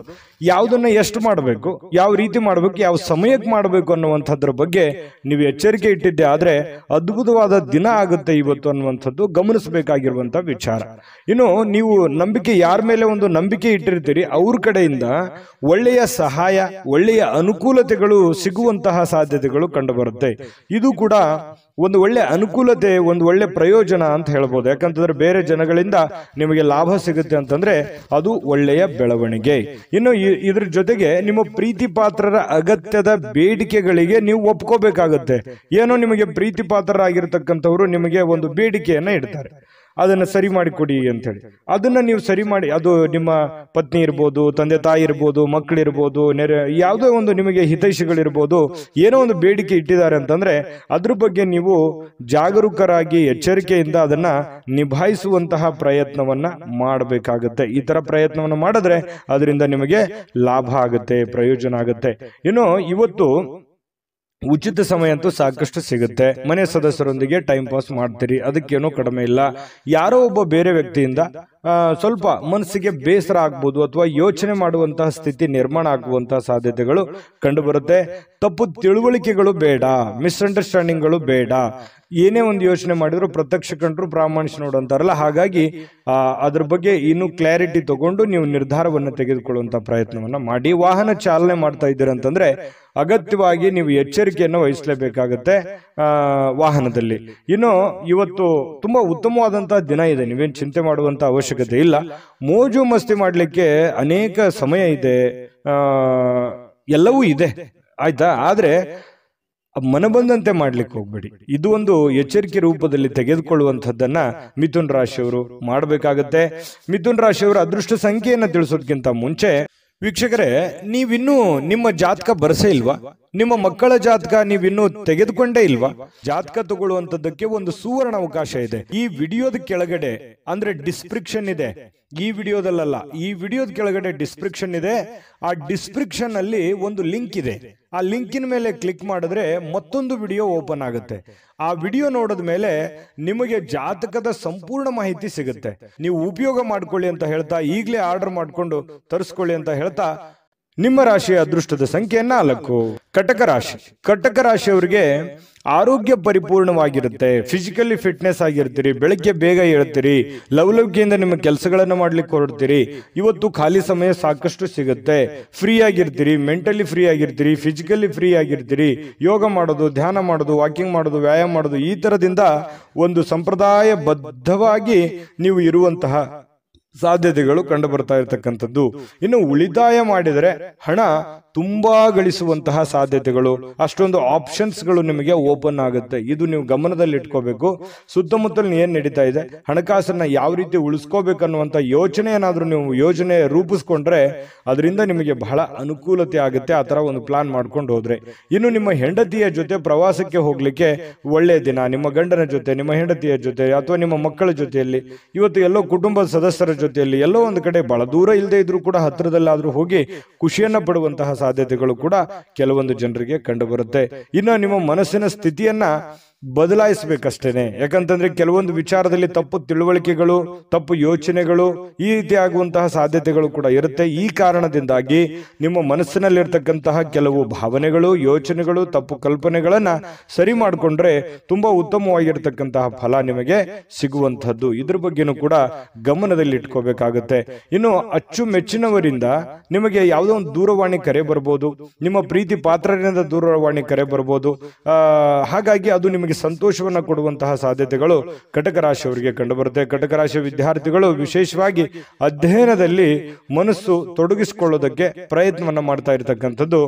S1: ಯಾವುದನ್ನ ಎಷ್ಟು ಮಾಡಬೇಕು, ಯಾವ ರೀತಿ ಮಾಡಬೇಕು, ಯಾವ ಸಮಯಕ್ಕೆ ಮಾಡಬೇಕು ಅನ್ನುವಂಥದ್ರ ಬಗ್ಗೆ ನೀವು ಎಚ್ಚರಿಕೆ ಇಟ್ಟಿದ್ದೆ ಆದ್ರೆ ಅದ್ಭುತವಾದ ದಿನ ಆಗುತ್ತೆ ಇವತ್ತು ಅನ್ನುವಂಥದ್ದು ಗಮನಿಸಬೇಕಾಗಿರುವಂತ ವಿಚಾರ. ಇನ್ನು ನೀವು ನಂಬಿಕೆ, ಯಾರ ಮೇಲೆ ಒಂದು ನಂಬಿಕೆ ಇಟ್ಟಿರ್ತೀರಿ ಅವ್ರ ಕಡೆಯಿಂದ ಒಳ್ಳೆಯ ಸಹಾಯ, ಒಳ್ಳೆಯ ಅನುಕೂಲತೆಗಳು ಸಿಗುವಂತಹ ಸಾಧ್ಯತೆಗಳು ಕಂಡು ಬರುತ್ತೆ. ಇದು ಕೂಡ ಒಂದು ಒಳ್ಳೆ ಅನುಕೂಲತೆ, ಒಂದು ಒಳ್ಳೆ ಪ್ರಯೋಜನ ಅಂತ ಹೇಳ್ಬೋದು. ಯಾಕಂತಂದ್ರೆ ಬೇರೆ ಜನಗಳಿಂದ ನಿಮಗೆ ಲಾಭ ಸಿಗುತ್ತೆ ಅಂತಂದ್ರೆ ಅದು ಒಳ್ಳೆಯ ಬೆಳವಣಿಗೆ. ಇನ್ನು ಇದ್ರ ಜೊತೆಗೆ ನಿಮ್ಮ ಪ್ರೀತಿ ಪಾತ್ರರ ಅಗತ್ಯದ ಬೇಡಿಕೆಗಳಿಗೆ ನೀವು ಒಪ್ಕೋಬೇಕಾಗತ್ತೆ. ಏನೋ ನಿಮಗೆ ಪ್ರೀತಿ ಪಾತ್ರರಾಗಿರ್ತಕ್ಕಂಥವ್ರು ನಿಮಗೆ ಒಂದು ಬೇಡಿಕೆಯನ್ನ ಇಡ್ತಾರೆ, ಅದನ್ನ ಸರಿ ಮಾಡಿಕೊಡಿ ಅಂತ ಹೇಳಿ. ಅದನ್ನ ನೀವು ಸರಿ ಮಾಡಿ, ಅದು ನಿಮ್ಮ ಪತ್ನಿ ಇರ್ಬೋದು, ತಂದೆ ತಾಯಿ ಇರ್ಬೋದು, ಮಕ್ಕಳಿರ್ಬೋದು, ಯಾವುದೋ ಒಂದು ನಿಮಗೆ ಹಿತೈಷಿಗಳಿರ್ಬೋದು, ಏನೋ ಒಂದು ಬೇಡಿಕೆ ಇಟ್ಟಿದ್ದಾರೆ ಅಂತಂದ್ರೆ ಅದ್ರ ಬಗ್ಗೆ ನೀವು ಜಾಗರೂಕರಾಗಿ ಎಚ್ಚರಿಕೆಯಿಂದ ಅದನ್ನ ನಿಭಾಯಿಸುವಂತಹ ಪ್ರಯತ್ನವನ್ನ ಮಾಡಬೇಕಾಗತ್ತೆ. ಈ ತರ ಪ್ರಯತ್ನವನ್ನು ಮಾಡಿದ್ರೆ ಅದರಿಂದ ನಿಮಗೆ ಲಾಭ ಆಗುತ್ತೆ, ಪ್ರಯೋಜನ ಆಗುತ್ತೆ. ಇನ್ನು ಇವತ್ತು ಉಚಿತ ಸಮಯ ಅಂತೂ ಸಾಕಷ್ಟು ಸಿಗುತ್ತೆ. ಮನೆ ಸದಸ್ಯರೊಂದಿಗೆ ಟೈಮ್ ಪಾಸ್ ಮಾಡ್ತೀರಿ, ಅದಕ್ಕೇನೋ ಕಡಿಮೆ ಇಲ್ಲ. ಯಾರೋ ಒಬ್ಬ ಬೇರೆ ವ್ಯಕ್ತಿಯಿಂದ ಸ್ವಲ್ಪ ಮನಸ್ಸಿಗೆ ಬೇಸರ ಆಗ್ಬೋದು, ಅಥವಾ ಯೋಚನೆ ಮಾಡುವಂತಹ ಸ್ಥಿತಿ ನಿರ್ಮಾಣ ಆಗುವಂತಹ ಸಾಧ್ಯತೆಗಳು ಕಂಡು ಬರುತ್ತೆ. ತಪ್ಪು ತಿಳುವಳಿಕೆಗಳು ಬೇಡ, ಮಿಸ್ಅಂಡರ್ಸ್ಟ್ಯಾಂಡಿಂಗ್ಗಳು ಬೇಡ. ಏನೇ ಒಂದು ಯೋಚನೆ ಮಾಡಿದ್ರು ಪ್ರತ್ಯಕ್ಷ ಕಂಡ್ರು ಪ್ರಾಮಾಣಿಕ ನೋಡು ಅಂತಾರಲ್ಲ, ಹಾಗಾಗಿ ಅದ್ರ ಬಗ್ಗೆ ಇನ್ನು ಕ್ಲಾರಿಟಿ ತಗೊಂಡು ನೀವು ನಿರ್ಧಾರವನ್ನು ತೆಗೆದುಕೊಳ್ಳುವಂತ ಪ್ರಯತ್ನವನ್ನ ಮಾಡಿ. ವಾಹನ ಚಾಲನೆ ಮಾಡ್ತಾ ಇದ್ದೀರ ಅಂತಂದ್ರೆ ಅಗತ್ಯವಾಗಿ ನೀವು ಎಚ್ಚರಿಕೆಯನ್ನು ವಹಿಸಲೇಬೇಕಾಗತ್ತೆ ವಾಹನದಲ್ಲಿ. ಇನ್ನು ಇವತ್ತು ತುಂಬಾ ಉತ್ತಮವಾದಂತಹ ದಿನ ಇದೆ, ನೀವೇನು ಚಿಂತೆ ಮಾಡುವಂತ ಅವಶ್ಯಕತೆ ಇಲ್ಲ. ಮೋಜು ಮಸ್ತಿ ಮಾಡ್ಲಿಕ್ಕೆ ಅನೇಕ ಸಮಯ ಇದೆ, ಎಲ್ಲವೂ ಇದೆ, ಆಯ್ತಾ. ಆದ್ರೆ ಮನಬಂದಂತೆ ಮಾಡ್ಲಿಕ್ಕೆ ಹೋಗ್ಬೇಡಿ. ಇದು ಒಂದು ಎಚ್ಚರಿಕೆ ರೂಪದಲ್ಲಿ ತೆಗೆದುಕೊಳ್ಳುವಂಥದ್ದನ್ನ ಮಿಥುನ್ ರಾಶಿಯವರು ಮಾಡಬೇಕಾಗತ್ತೆ. ಮಿಥುನ್ ರಾಶಿಯವರ ಅದೃಷ್ಟ ಸಂಖ್ಯೆಯನ್ನ ತಿಳಿಸೋದಕ್ಕಿಂತ ಮುಂಚೆ ವೀಕ್ಷಕರೇ, ನೀವಿನ್ನೂ ನಿಮ್ಮ ಜಾತಕ ಬರಸೇ ಇಲ್ವಾ? ನಿಮ್ಮ ಮಕ್ಕಳ ಜಾತಕ ನೀವಿನ್ನೂ ತೆಗೆದುಕೊಂಡೇ ಇಲ್ವಾ? ಜಾತಕ ತಗೊಳ್ಳುವಂತದ್ದಕ್ಕೆ ಒಂದು ಸುವರ್ಣ ಅವಕಾಶ ಇದೆ. ಈ ವಿಡಿಯೋದ ಕೆಳಗಡೆ ಅಂದ್ರೆ ಡಿಸ್ಕ್ರಿಪ್ಷನ್ ಇದೆ, ಈ ವಿಡಿಯೋದಲ್ಲ, ಈ ವಿಡಿಯೋದ ಕೆಳಗಡೆ ಡಿಸ್ಕ್ರಿಪ್ಷನ್ ಇದೆ. ಆ ಡಿಸ್ಕ್ರಿಪ್ಷನ್ ಅಲ್ಲಿ ಒಂದು ಲಿಂಕ್ ಇದೆ. ಆ ಲಿಂಕಿನ ಮೇಲೆ ಕ್ಲಿಕ್ ಮಾಡಿದ್ರೆ ಮತ್ತೊಂದು ವಿಡಿಯೋ ಓಪನ್ ಆಗುತ್ತೆ. ಆ ವಿಡಿಯೋ ನೋಡಿದ ಮೇಲೆ ನಿಮಗೆ ಜಾತಕದ ಸಂಪೂರ್ಣ ಮಾಹಿತಿ ಸಿಗುತ್ತೆ. ನೀವು ಉಪಯೋಗ ಮಾಡ್ಕೊಳ್ಳಿ ಅಂತ ಹೇಳ್ತಾ, ಈಗಲೇ ಆರ್ಡರ್ ಮಾಡ್ಕೊಂಡು ತರಿಸ್ಕೊಳ್ಳಿ ಅಂತ ಹೇಳ್ತಾ, ನಿಮ್ಮ ರಾಶಿಯ ಅದೃಷ್ಟದ ಸಂಖ್ಯೆ 4. ಕಟಕ ರಾಶಿ. ಕಟಕ ರಾಶಿಯವರಿಗೆ ಆರೋಗ್ಯ ಪರಿಪೂರ್ಣವಾಗಿರುತ್ತೆ, ಫಿಸಿಕಲಿ ಫಿಟ್ನೆಸ್ ಆಗಿರ್ತೀರಿ, ಬೆಳಗ್ಗೆ ಬೇಗ ಏಳ್ತೀರಿ, ಲವಲವಿಕೆಯಿಂದ ನಿಮ್ಮ ಕೆಲಸಗಳನ್ನ ಮಾಡ್ಲಿಕ್ಕೆ ಹೊರಡ್ತೀರಿ. ಇವತ್ತು ಖಾಲಿ ಸಮಯ ಸಾಕಷ್ಟು ಸಿಗುತ್ತೆ, ಫ್ರೀ ಆಗಿರ್ತೀರಿ, ಮೆಂಟಲಿ ಫ್ರೀ ಆಗಿರ್ತೀರಿ, ಫಿಸಿಕಲಿ ಫ್ರೀ ಆಗಿರ್ತೀರಿ. ಯೋಗ ಮಾಡೋದು, ಧ್ಯಾನ ಮಾಡೋದು, ವಾಕಿಂಗ್ ಮಾಡೋದು, ವ್ಯಾಯಾಮ ಮಾಡೋದು, ಈ ತರದಿಂದ ಒಂದು ಸಂಪ್ರದಾಯ ಬದ್ಧವಾಗಿ ನೀವು ಇರುವಂತಹ ಸಾಧ್ಯತೆಗಳು ಕಂಡು ಬರ್ತಾ ಇರತಕ್ಕಂಥದ್ದು. ಇನ್ನು ಉಳಿತಾಯ ಮಾಡಿದರೆ ಹಣ ತುಂಬಾ ಗಳಿಸುವಂತಹ ಸಾಧ್ಯತೆಗಳು, ಅಷ್ಟೊಂದು ಆಪ್ಷನ್ಸ್ಗಳು ನಿಮಗೆ ಓಪನ್ ಆಗುತ್ತೆ. ಇದು ನೀವು ಗಮನದಲ್ಲಿ ಇಟ್ಕೋಬೇಕು. ಸುತ್ತಮುತ್ತಲು ಏನ್ ನಡೀತಾ ಇದೆ, ಹಣಕಾಸನ್ನ ಯಾವ ರೀತಿ ಉಳಿಸ್ಕೋಬೇಕನ್ನುವಂತ ಯೋಚನೆ ಏನಾದ್ರೂ ನೀವು ಯೋಜನೆ ರೂಪಿಸ್ಕೊಂಡ್ರೆ ಅದರಿಂದ ನಿಮಗೆ ಬಹಳ ಅನುಕೂಲತೆ ಆಗುತ್ತೆ. ಆ ತರ ಒಂದು ಪ್ಲಾನ್ ಮಾಡ್ಕೊಂಡು ಹೋದ್ರೆ. ಇನ್ನು ನಿಮ್ಮ ಹೆಂಡತಿಯ ಜೊತೆ ಪ್ರವಾಸಕ್ಕೆ ಹೋಗ್ಲಿಕ್ಕೆ ಒಳ್ಳೆಯ ದಿನ. ನಿಮ್ಮ ಗಂಡನ ಜೊತೆ, ನಿಮ್ಮ ಹೆಂಡತಿಯ ಜೊತೆ ಅಥವಾ ನಿಮ್ಮ ಮಕ್ಕಳ ಜೊತೆಯಲ್ಲಿ, ಇವತ್ತು ಎಲ್ಲೋ ಕುಟುಂಬದ ಸದಸ್ಯರ ಜೊತೆಯಲ್ಲಿ ಎಲ್ಲೋ ಒಂದು ಕಡೆ ಬಹಳ ದೂರ ಇಲ್ಲದೆ ಇದ್ರೂ ಕೂಡ ಹತ್ತಿರದಲ್ಲಾದ್ರೂ ಹೋಗಿ ಖುಷಿಯನ್ನ ಪಡುವಂತಹ ಸಾಧ್ಯತೆಗಳು ಕೂಡ ಕೆಲವೊಂದು ಜನರಿಗೆ ಕಂಡು ಬರುತ್ತೆ. ಇನ್ನು ನಿಮ್ಮ ಮನಸ್ಸಿನ ಸ್ಥಿತಿಯನ್ನ ಬದಲಾಯಿಸಬೇಕಷ್ಟೇನೆ. ಯಾಕಂತಂದ್ರೆ ಕೆಲವೊಂದು ವಿಚಾರದಲ್ಲಿ ತಪ್ಪು ತಿಳುವಳಿಕೆಗಳು, ತಪ್ಪು ಯೋಚನೆಗಳು ಈ ರೀತಿ ಆಗುವಂತಹ ಸಾಧ್ಯತೆಗಳು ಕೂಡ ಇರುತ್ತೆ. ಈ ಕಾರಣದಿಂದಾಗಿ ನಿಮ್ಮ ಮನಸ್ಸಿನಲ್ಲಿರ್ತಕ್ಕಂತಹ ಕೆಲವು ಭಾವನೆಗಳು, ಯೋಚನೆಗಳು, ತಪ್ಪು ಕಲ್ಪನೆಗಳನ್ನ ಸರಿ ಮಾಡಿಕೊಂಡ್ರೆ ತುಂಬಾ ಉತ್ತಮವಾಗಿರ್ತಕ್ಕಂತಹ ಫಲ ನಿಮಗೆ ಸಿಗುವಂತಹದ್ದು. ಇದ್ರ ಬಗ್ಗೆನೂ ಕೂಡ ಗಮನದಲ್ಲಿ ಇಟ್ಕೋಬೇಕಾಗುತ್ತೆ. ಇನ್ನು ಅಚ್ಚುಮೆಚ್ಚಿನವರಿಂದ ನಿಮಗೆ ಯಾವುದೋ ಒಂದು ದೂರವಾಣಿ ಕರೆ ಬರ್ಬೋದು, ನಿಮ್ಮ ಪ್ರೀತಿ ಪಾತ್ರರಿಂದ ದೂರವಾಣಿ ಕರೆ ಬರ್ಬೋದು. ಹಾಗಾಗಿ ಅದು ನಿಮಗೆ ಸಂತೋಷವನ್ನ ಕೊಡುವಂತಹ ಸಾಧ್ಯತೆಗಳು ಕಟಕ ರಾಶಿಯವರಿಗೆ ಕಂಡುಬರುತ್ತೆ. ಕಟಕ ರಾಶಿಯ ವಿದ್ಯಾರ್ಥಿಗಳು ವಿಶೇಷವಾಗಿ ಅಧ್ಯಯನದಲ್ಲಿ ಮನಸ್ಸು ತೊಡಗಿಸಿಕೊಳ್ಳೋದಕ್ಕೆ ಪ್ರಯತ್ನವನ್ನ ಮಾಡ್ತಾ ಇರತಕ್ಕಂಥದ್ದು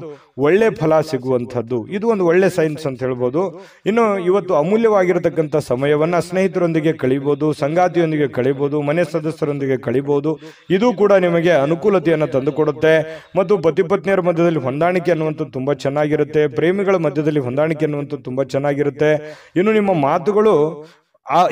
S1: ಒಳ್ಳೆ ಫಲ ಸಿಗುವಂತಹದ್ದು. ಇದು ಒಂದು ಒಳ್ಳೆ ಸೈನ್ಸ್ ಅಂತ ಹೇಳ್ಬೋದು. ಇನ್ನು ಇವತ್ತು ಅಮೂಲ್ಯವಾಗಿರತಕ್ಕಂಥ ಸಮಯವನ್ನ ಸ್ನೇಹಿತರೊಂದಿಗೆ ಕಳಿಬಹುದು, ಸಂಗಾತಿಯೊಂದಿಗೆ ಕಳಿಬಹುದು, ಮನೆ ಸದಸ್ಯರೊಂದಿಗೆ ಕಳಿಬಹುದು. ಇದು ಕೂಡ ನಿಮಗೆ ಅನುಕೂಲತೆಯನ್ನು ತಂದುಕೊಡುತ್ತೆ. ಮತ್ತು ಪತಿ ಪತ್ನಿಯರ ಮಧ್ಯದಲ್ಲಿ ಹೊಂದಾಣಿಕೆ ಅನ್ನುವಂಥದ್ದು ತುಂಬಾ ಚೆನ್ನಾಗಿರುತ್ತೆ. ಪ್ರೇಮಿಗಳ ಮಧ್ಯದಲ್ಲಿ ಹೊಂದಾಣಿಕೆ ಅನ್ನುವಂಥದ್ದು ತುಂಬಾ ಚೆನ್ನಾಗಿರುತ್ತೆ. ಇನ್ನು ನಿಮ್ಮ ಮಾತುಗಳು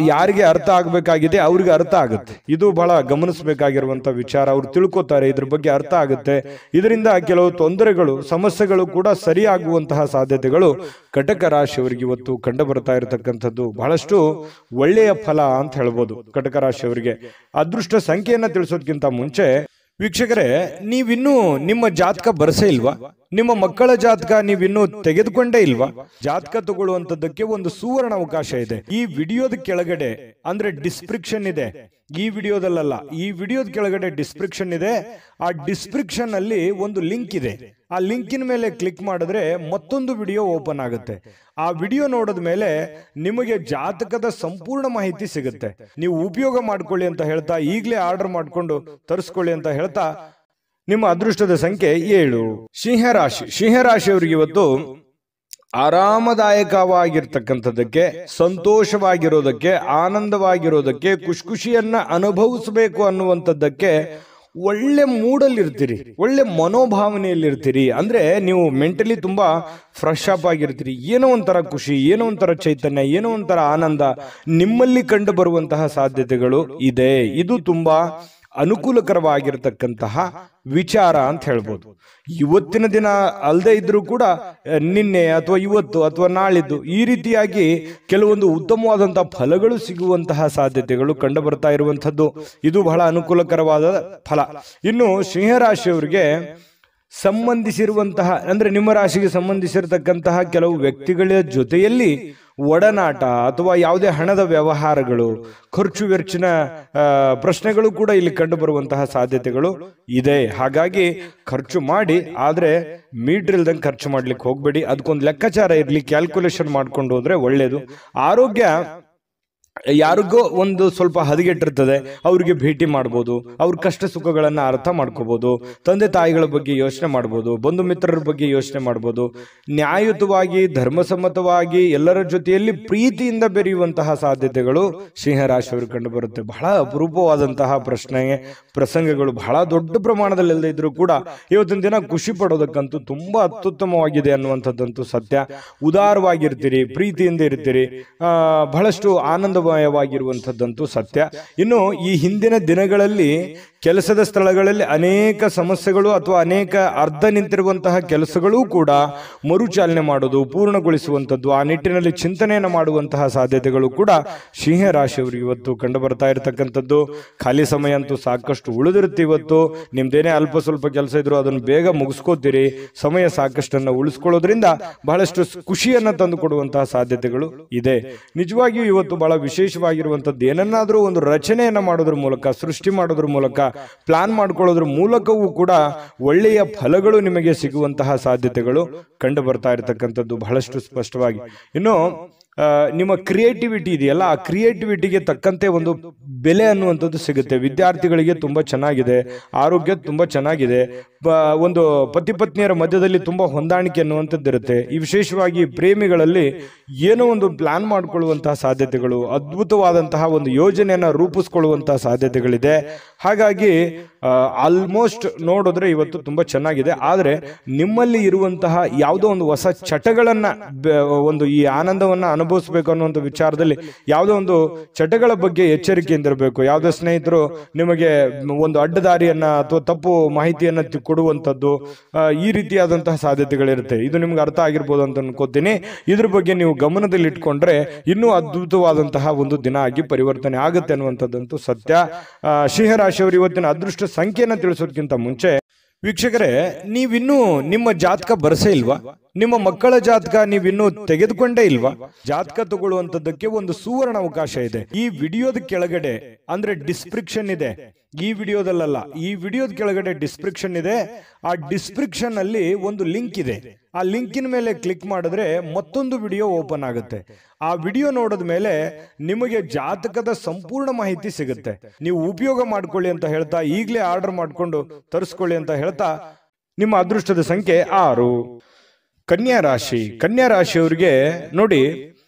S1: ಯಾರಿಗೆ ಅರ್ಥ ಆಗಬೇಕಾಗಿದೆ ಅವ್ರಿಗೆ ಅರ್ಥ ಆಗುತ್ತೆ. ಇದು ಬಹಳ ಗಮನಿಸಬೇಕಾಗಿರುವಂತ ವಿಚಾರ. ಅವ್ರು ತಿಳ್ಕೊತಾರೆ, ಇದ್ರ ಬಗ್ಗೆ ಅರ್ಥ ಆಗುತ್ತೆ. ಇದರಿಂದ ಕೆಲವು ತೊಂದರೆಗಳು, ಸಮಸ್ಯೆಗಳು ಕೂಡ ಸರಿಯಾಗುವಂತಹ ಸಾಧ್ಯತೆಗಳು ಕಟಕ ರಾಶಿಯವರಿಗೆ ಇವತ್ತು ಕಂಡು ಬರ್ತಾ ಇರತಕ್ಕಂಥದ್ದು ಬಹಳಷ್ಟು ಒಳ್ಳೆಯ ಫಲ ಅಂತ ಹೇಳ್ಬೋದು. ಕಟಕ ರಾಶಿಯವರಿಗೆ ಅದೃಷ್ಟ ಸಂಖ್ಯೆಯನ್ನ ತಿಳಿಸೋದಕ್ಕಿಂತ ಮುಂಚೆ ವೀಕ್ಷಕರೇ, ನೀವಿನ್ನೂ ನಿಮ್ಮ ಜಾತಕ ಬರಸೇ ಇಲ್ವಾ? ನಿಮ್ಮ ಮಕ್ಕಳ ಜಾತಕ ನೀವಿನ್ನೂ ತೆಗೆದುಕೊಂಡೇ ಇಲ್ವಾ? ಜಾತಕ ತಗೊಳ್ಳುವಂತದ್ದಕ್ಕೆ ಒಂದು ಸುವರ್ಣ ಅವಕಾಶ ಇದೆ. ಈ ವಿಡಿಯೋದ ಕೆಳಗಡೆ ಅಂದ್ರೆ ಡಿಸ್ಕ್ರಿಪ್ಷನ್ ಇದೆ. ಈ ವಿಡಿಯೋದಲ್ಲ, ಈ ವಿಡಿಯೋದ ಕೆಳಗಡೆ ಡಿಸ್ಕ್ರಿಪ್ಷನ್ ಇದೆ. ಆ ಡಿಸ್ಕ್ರಿಪ್ಷನ್ ಅಲ್ಲಿ ಒಂದು ಲಿಂಕ್ ಇದೆ. ಆ ಲಿಂಕಿನ ಮೇಲೆ ಕ್ಲಿಕ್ ಮಾಡಿದ್ರೆ ಮತ್ತೊಂದು ವಿಡಿಯೋ ಓಪನ್ ಆಗುತ್ತೆ. ಆ ವಿಡಿಯೋ ನೋಡಿದ ಮೇಲೆ ನಿಮಗೆ ಜಾತಕದ ಸಂಪೂರ್ಣ ಮಾಹಿತಿ ಸಿಗುತ್ತೆ. ನೀವು ಉಪಯೋಗ ಮಾಡ್ಕೊಳ್ಳಿ ಅಂತ ಹೇಳ್ತಾ, ಈಗಲೇ ಆರ್ಡರ್ ಮಾಡ್ಕೊಂಡು ತರಿಸ್ಕೊಳ್ಳಿ ಅಂತ ಹೇಳ್ತಾ, ನಿಮ್ಮ ಅದೃಷ್ಟದ ಸಂಖ್ಯೆ 7. ಸಿಂಹರಾಶಿ. ಸಿಂಹರಾಶಿಯವರಿಗೆ ಇವತ್ತು ಆರಾಮದಾಯಕವಾಗಿರ್ತಕ್ಕಂಥದ್ದಕ್ಕೆ, ಸಂತೋಷವಾಗಿರೋದಕ್ಕೆ, ಆನಂದವಾಗಿರೋದಕ್ಕೆ, ಖುಷಿಯನ್ನ ಅನುಭವಿಸಬೇಕು ಅನ್ನುವಂಥದ್ದಕ್ಕೆ ಒಳ್ಳೆ ಮೂಡಲ್ಲಿ ಇರ್ತೀರಿ, ಒಳ್ಳೆ ಮನೋಭಾವನೆಯಲ್ಲಿರ್ತೀರಿ. ಅಂದ್ರೆ ನೀವು ಮೆಂಟಲಿ ತುಂಬಾ ಫ್ರೆಶ್ ಅಪ್ ಆಗಿರ್ತೀರಿ. ಏನೋ ಒಂಥರ ಖುಷಿ, ಏನೋ ಒಂಥರ ಚೈತನ್ಯ, ಏನೋ ಒಂಥರ ಆನಂದ ನಿಮ್ಮಲ್ಲಿ ಕಂಡು ಬರುವಂತಹ ಸಾಧ್ಯತೆಗಳು ಇದೆ. ಇದು ತುಂಬಾ ಅನುಕೂಲಕರವಾಗಿರತಕ್ಕಂತಹ ವಿಚಾರ ಅಂತ ಹೇಳ್ಬೋದು. ಇವತ್ತಿನ ದಿನ ಅಲ್ಲದೆ ಇದ್ರೂ ಕೂಡ ನಿನ್ನೆ ಅಥವಾ ಇವತ್ತು ಅಥವಾ ನಾಳಿದ್ದು ಈ ರೀತಿಯಾಗಿ ಕೆಲವೊಂದು ಉತ್ತಮವಾದಂತಹ ಫಲಗಳು ಸಿಗುವಂತಹ ಸಾಧ್ಯತೆಗಳು ಕಂಡು ಬರ್ತಾ ಇರುವಂತದ್ದು. ಇದು ಬಹಳ ಅನುಕೂಲಕರವಾದ ಫಲ. ಇನ್ನು ಸಿಂಹರಾಶಿಯವರಿಗೆ ಸಂಬಂಧಿಸಿರುವಂತಹ ಅಂದ್ರೆ ನಿಮ್ಮ ರಾಶಿಗೆ ಸಂಬಂಧಿಸಿರತಕ್ಕಂತಹ ಕೆಲವು ವ್ಯಕ್ತಿಗಳ ಜೊತೆಯಲ್ಲಿ ಒಡನಾಟ ಅಥವಾ ಯಾವುದೇ ಹಣದ ವ್ಯವಹಾರಗಳು, ಖರ್ಚು ವೆಚ್ಚಿನ ಪ್ರಶ್ನೆಗಳು ಕೂಡ ಇಲ್ಲಿ ಕಂಡು ಬರುವಂತಹ ಸಾಧ್ಯತೆಗಳು ಇದೆ. ಹಾಗಾಗಿ ಖರ್ಚು ಮಾಡಿ, ಆದ್ರೆ ಮೀಟರ್ ಇಲ್ದಂಗೆ ಖರ್ಚು ಮಾಡ್ಲಿಕ್ಕೆ ಹೋಗ್ಬೇಡಿ. ಅದಕ್ಕೊಂದು ಲೆಕ್ಕಾಚಾರ ಇರ್ಲಿ, ಕ್ಯಾಲ್ಕುಲೇಷನ್ ಮಾಡ್ಕೊಂಡು ಹೋದ್ರೆ ಒಳ್ಳೇದು. ಆರೋಗ್ಯ ಯಾರಿಗೋ ಒಂದು ಸ್ವಲ್ಪ ಹದಗೆಟ್ಟಿರ್ತದೆ, ಅವ್ರಿಗೆ ಭೇಟಿ ಮಾಡ್ಬೋದು, ಅವ್ರ ಕಷ್ಟ ಸುಖಗಳನ್ನ ಅರ್ಥ ಮಾಡ್ಕೋಬಹುದು, ತಂದೆ ತಾಯಿಗಳ ಬಗ್ಗೆ ಯೋಚನೆ ಮಾಡ್ಬೋದು, ಬಂಧು ಮಿತ್ರರ ಬಗ್ಗೆ ಯೋಚನೆ ಮಾಡ್ಬೋದು. ನ್ಯಾಯಯುತವಾಗಿ, ಧರ್ಮಸಮ್ಮತವಾಗಿ ಎಲ್ಲರ ಜೊತೆಯಲ್ಲಿ ಪ್ರೀತಿಯಿಂದ ಬೆರೆಯುವಂತಹ ಸಾಧ್ಯತೆಗಳು ಸಿಂಹರಾಶಿಯವರು ಕಂಡು ಬರುತ್ತೆ. ಬಹಳ ಅಪರೂಪವಾದಂತಹ ಪ್ರಸಂಗಗಳು ಬಹಳ ದೊಡ್ಡ ಪ್ರಮಾಣದಲ್ಲಿ ಇಲ್ಲದೆ ಇದ್ರೂ ಕೂಡ ಇವತ್ತಿನ ದಿನ ಖುಷಿ ಪಡೋದಕ್ಕಂತೂ ತುಂಬಾ ಅತ್ಯುತ್ತಮವಾಗಿದೆ ಅನ್ನುವಂಥದ್ದಂತೂ ಸತ್ಯ. ಉದಾರವಾಗಿರ್ತೀರಿ, ಪ್ರೀತಿಯಿಂದ ಇರ್ತೀರಿ, ಬಹಳಷ್ಟು ಆನಂದಮಯವಾಗಿರುವಂಥದ್ದಂತೂ ಸತ್ಯ. ಇನ್ನು ಈ ಹಿಂದಿನ ದಿನಗಳಲ್ಲಿ ಕೆಲಸದ ಸ್ಥಳಗಳಲ್ಲಿ ಅನೇಕ ಸಮಸ್ಯೆಗಳು ಅಥವಾ ಅನೇಕ ಅರ್ಧ ನಿಂತಿರುವಂತಹ ಕೆಲಸಗಳೂ ಕೂಡ ಮರುಚಾಲನೆ ಮಾಡೋದು, ಪೂರ್ಣಗೊಳಿಸುವಂಥದ್ದು, ಆ ನಿಟ್ಟಿನಲ್ಲಿ ಚಿಂತನೆಯನ್ನು ಮಾಡುವಂತಹ ಸಾಧ್ಯತೆಗಳು ಕೂಡ ಸಿಂಹರಾಶಿಯವರಿಗೆ ಇವತ್ತು ಕಂಡು ಬರ್ತಾ ಇರತಕ್ಕಂಥದ್ದು. ಖಾಲಿ ಸಮಯ ಅಂತೂ ಸಾಕಷ್ಟು ಉಳಿದಿರುತ್ತೆ. ಇವತ್ತು ನಿಮ್ದೇನೇ ಅಲ್ಪ ಸ್ವಲ್ಪ ಕೆಲಸ ಇದ್ರು ಅದನ್ನು ಬೇಗ ಮುಗಿಸ್ಕೋತೀರಿ. ಸಮಯ ಸಾಕಷ್ಟನ್ನು ಉಳಿಸ್ಕೊಳ್ಳೋದ್ರಿಂದ ಬಹಳಷ್ಟು ಖುಷಿಯನ್ನ ತಂದು ಕೊಡುವಂತಹ ಸಾಧ್ಯತೆಗಳು ಇದೆ. ನಿಜವಾಗಿಯೂ ಇವತ್ತು ಬಹಳ ವಿಶೇಷವಾಗಿರುವಂಥದ್ದು, ಏನನ್ನಾದ್ರೂ ಒಂದು ರಚನೆಯನ್ನ ಮಾಡೋದ್ರ ಮೂಲಕ, ಸೃಷ್ಟಿ ಮಾಡೋದ್ರ ಮೂಲಕ, ಪ್ಲಾನ್ ಮಾಡ್ಕೊಳ್ಳೋದ್ರ ಮೂಲಕವೂ ಕೂಡ ಒಳ್ಳೆಯ ಫಲಗಳು ನಿಮಗೆ ಸಿಗುವಂತಹ ಸಾಧ್ಯತೆಗಳು ಕಂಡು ಬರ್ತಾ ಇರತಕ್ಕಂಥದ್ದು ಬಹಳಷ್ಟು ಸ್ಪಷ್ಟವಾಗಿ. ಇನ್ನು ನಿಮ್ಮ ಕ್ರಿಯೇಟಿವಿಟಿ ಇದೆಯಲ್ಲ, ಆ ಕ್ರಿಯೇಟಿವಿಟಿಗೆ ತಕ್ಕಂತೆ ಒಂದು ಬೆಲೆ ಅನ್ನುವಂಥದ್ದು ಸಿಗುತ್ತೆ. ವಿದ್ಯಾರ್ಥಿಗಳಿಗೆ ತುಂಬಾ ಚೆನ್ನಾಗಿದೆ, ಆರೋಗ್ಯ ತುಂಬಾ ಚೆನ್ನಾಗಿದೆ, ಒಂದು ಪತಿ ಪತ್ನಿಯರ ಮಧ್ಯದಲ್ಲಿ ತುಂಬಾ ಹೊಂದಾಣಿಕೆ ಅನ್ನುವಂಥದ್ದು ಇರುತ್ತೆ. ಈ ವಿಶೇಷವಾಗಿ ಪ್ರೇಮಿಗಳಲ್ಲಿ ಏನೋ ಒಂದು ಪ್ಲಾನ್ ಮಾಡಿಕೊಳ್ಳುವಂತಹ ಸಾಧ್ಯತೆಗಳು, ಅದ್ಭುತವಾದಂತಹ ಒಂದು ಯೋಜನೆಯನ್ನ ರೂಪಿಸ್ಕೊಳ್ಳುವಂತಹ ಸಾಧ್ಯತೆಗಳಿದೆ. ಹಾಗಾಗಿ ಆಲ್ಮೋಸ್ಟ್ ನೋಡಿದ್ರೆ ಇವತ್ತು ತುಂಬಾ ಚೆನ್ನಾಗಿದೆ. ಆದರೆ ನಿಮ್ಮಲ್ಲಿ ಇರುವಂತಹ ಯಾವುದೋ ಒಂದು ಹೊಸ ಚಟಗಳನ್ನ, ಒಂದು ಈ ಆನಂದವನ್ನ ಅನುಭವಿಸಬೇಕು ಅನ್ನುವಂಥ ವಿಚಾರದಲ್ಲಿ ಯಾವುದೋ ಒಂದು ಚಟಗಳ ಬಗ್ಗೆ ಎಚ್ಚರಿಕೆಯಿಂದ ಇರಬೇಕು. ಯಾವುದೇ ಸ್ನೇಹಿತರು ನಿಮಗೆ ಒಂದು ಅಡ್ಡದಾರಿಯನ್ನ ಅಥವಾ ತಪ್ಪು ಮಾಹಿತಿಯನ್ನ ಕೊಡುವಂಥದ್ದು, ಈ ರೀತಿಯಾದಂತಹ ಸಾಧ್ಯತೆಗಳಿರುತ್ತೆ. ಇದು ನಿಮ್ಗೆ ಅರ್ಥ ಆಗಿರ್ಬೋದು ಅಂತ ಅನ್ಕೋತೀನಿ. ಇದ್ರ ಬಗ್ಗೆ ನೀವು ಗಮನದಲ್ಲಿ ಇಟ್ಕೊಂಡ್ರೆ ಇನ್ನೂ ಅದ್ಭುತವಾದಂತಹ ಒಂದು ದಿನ ಆಗಿ ಪರಿವರ್ತನೆ ಆಗುತ್ತೆ ಅನ್ನುವಂಥದ್ದಂತೂ ಸತ್ಯ. ಸಿಂಹರಾಶಿಯವರು ಇವತ್ತಿನ ಅದೃಷ್ಟ ಸಂಖ್ಯೆಯನ್ನು ತಿಳಿಸೋದಕ್ಕಿಂತ ಮುಂಚೆ ವೀಕ್ಷಕರೇ, ನೀವಿನ್ನೂ ನಿಮ್ಮ ಜಾತಕ ಬರಸೇ ಇಲ್ವಾ? ನಿಮ್ಮ ಮಕ್ಕಳ ಜಾತಕ ನೀವಿನ್ನೂ ತೆಗೆದುಕೊಂಡೇ ಇಲ್ವಾ? ಜಾತಕ ತಗೊಳ್ಳುವಂತದ್ದಕ್ಕೆ ಒಂದು ಸುವರ್ಣ ಅವಕಾಶ ಇದೆ. ಈ ವಿಡಿಯೋದ ಕೆಳಗಡೆ ಅಂದ್ರೆ ಡಿಸ್ಕ್ರಿಪ್ಷನ್ ಇದೆ, ಈ ವಿಡಿಯೋದಲ್ಲ, ಈ ವಿಡಿಯೋದ ಕೆಳಗಡೆ ಡಿಸ್ಕ್ರಿಪ್ಷನ್ ಇದೆ. ಆ ಡಿಸ್ಕ್ರಿಪ್ಷನ್ ಅಲ್ಲಿ ಒಂದು ಲಿಂಕ್ ಇದೆ. ಆ ಲಿಂಕಿನ ಮೇಲೆ ಕ್ಲಿಕ್ ಮಾಡಿದ್ರೆ ಮತ್ತೊಂದು ವಿಡಿಯೋ ಓಪನ್ ಆಗುತ್ತೆ. ಆ ವಿಡಿಯೋ ನೋಡಿದ ಮೇಲೆ ನಿಮಗೆ ಜಾತಕದ ಸಂಪೂರ್ಣ ಮಾಹಿತಿ ಸಿಗುತ್ತೆ. ನೀವು ಉಪಯೋಗ ಮಾಡ್ಕೊಳ್ಳಿ ಅಂತ ಹೇಳ್ತಾ, ಈಗಲೇ ಆರ್ಡರ್ ಮಾಡಿಕೊಂಡು ತರಿಸ್ಕೊಳ್ಳಿ ಅಂತ ಹೇಳ್ತಾ, ನಿಮ್ಮ ಅದೃಷ್ಟದ ಸಂಖ್ಯೆ 6. ಕನ್ಯಾ ರಾಶಿ. ಕನ್ಯಾ ರಾಶಿಯವರಿಗೆ ನೋಡಿ,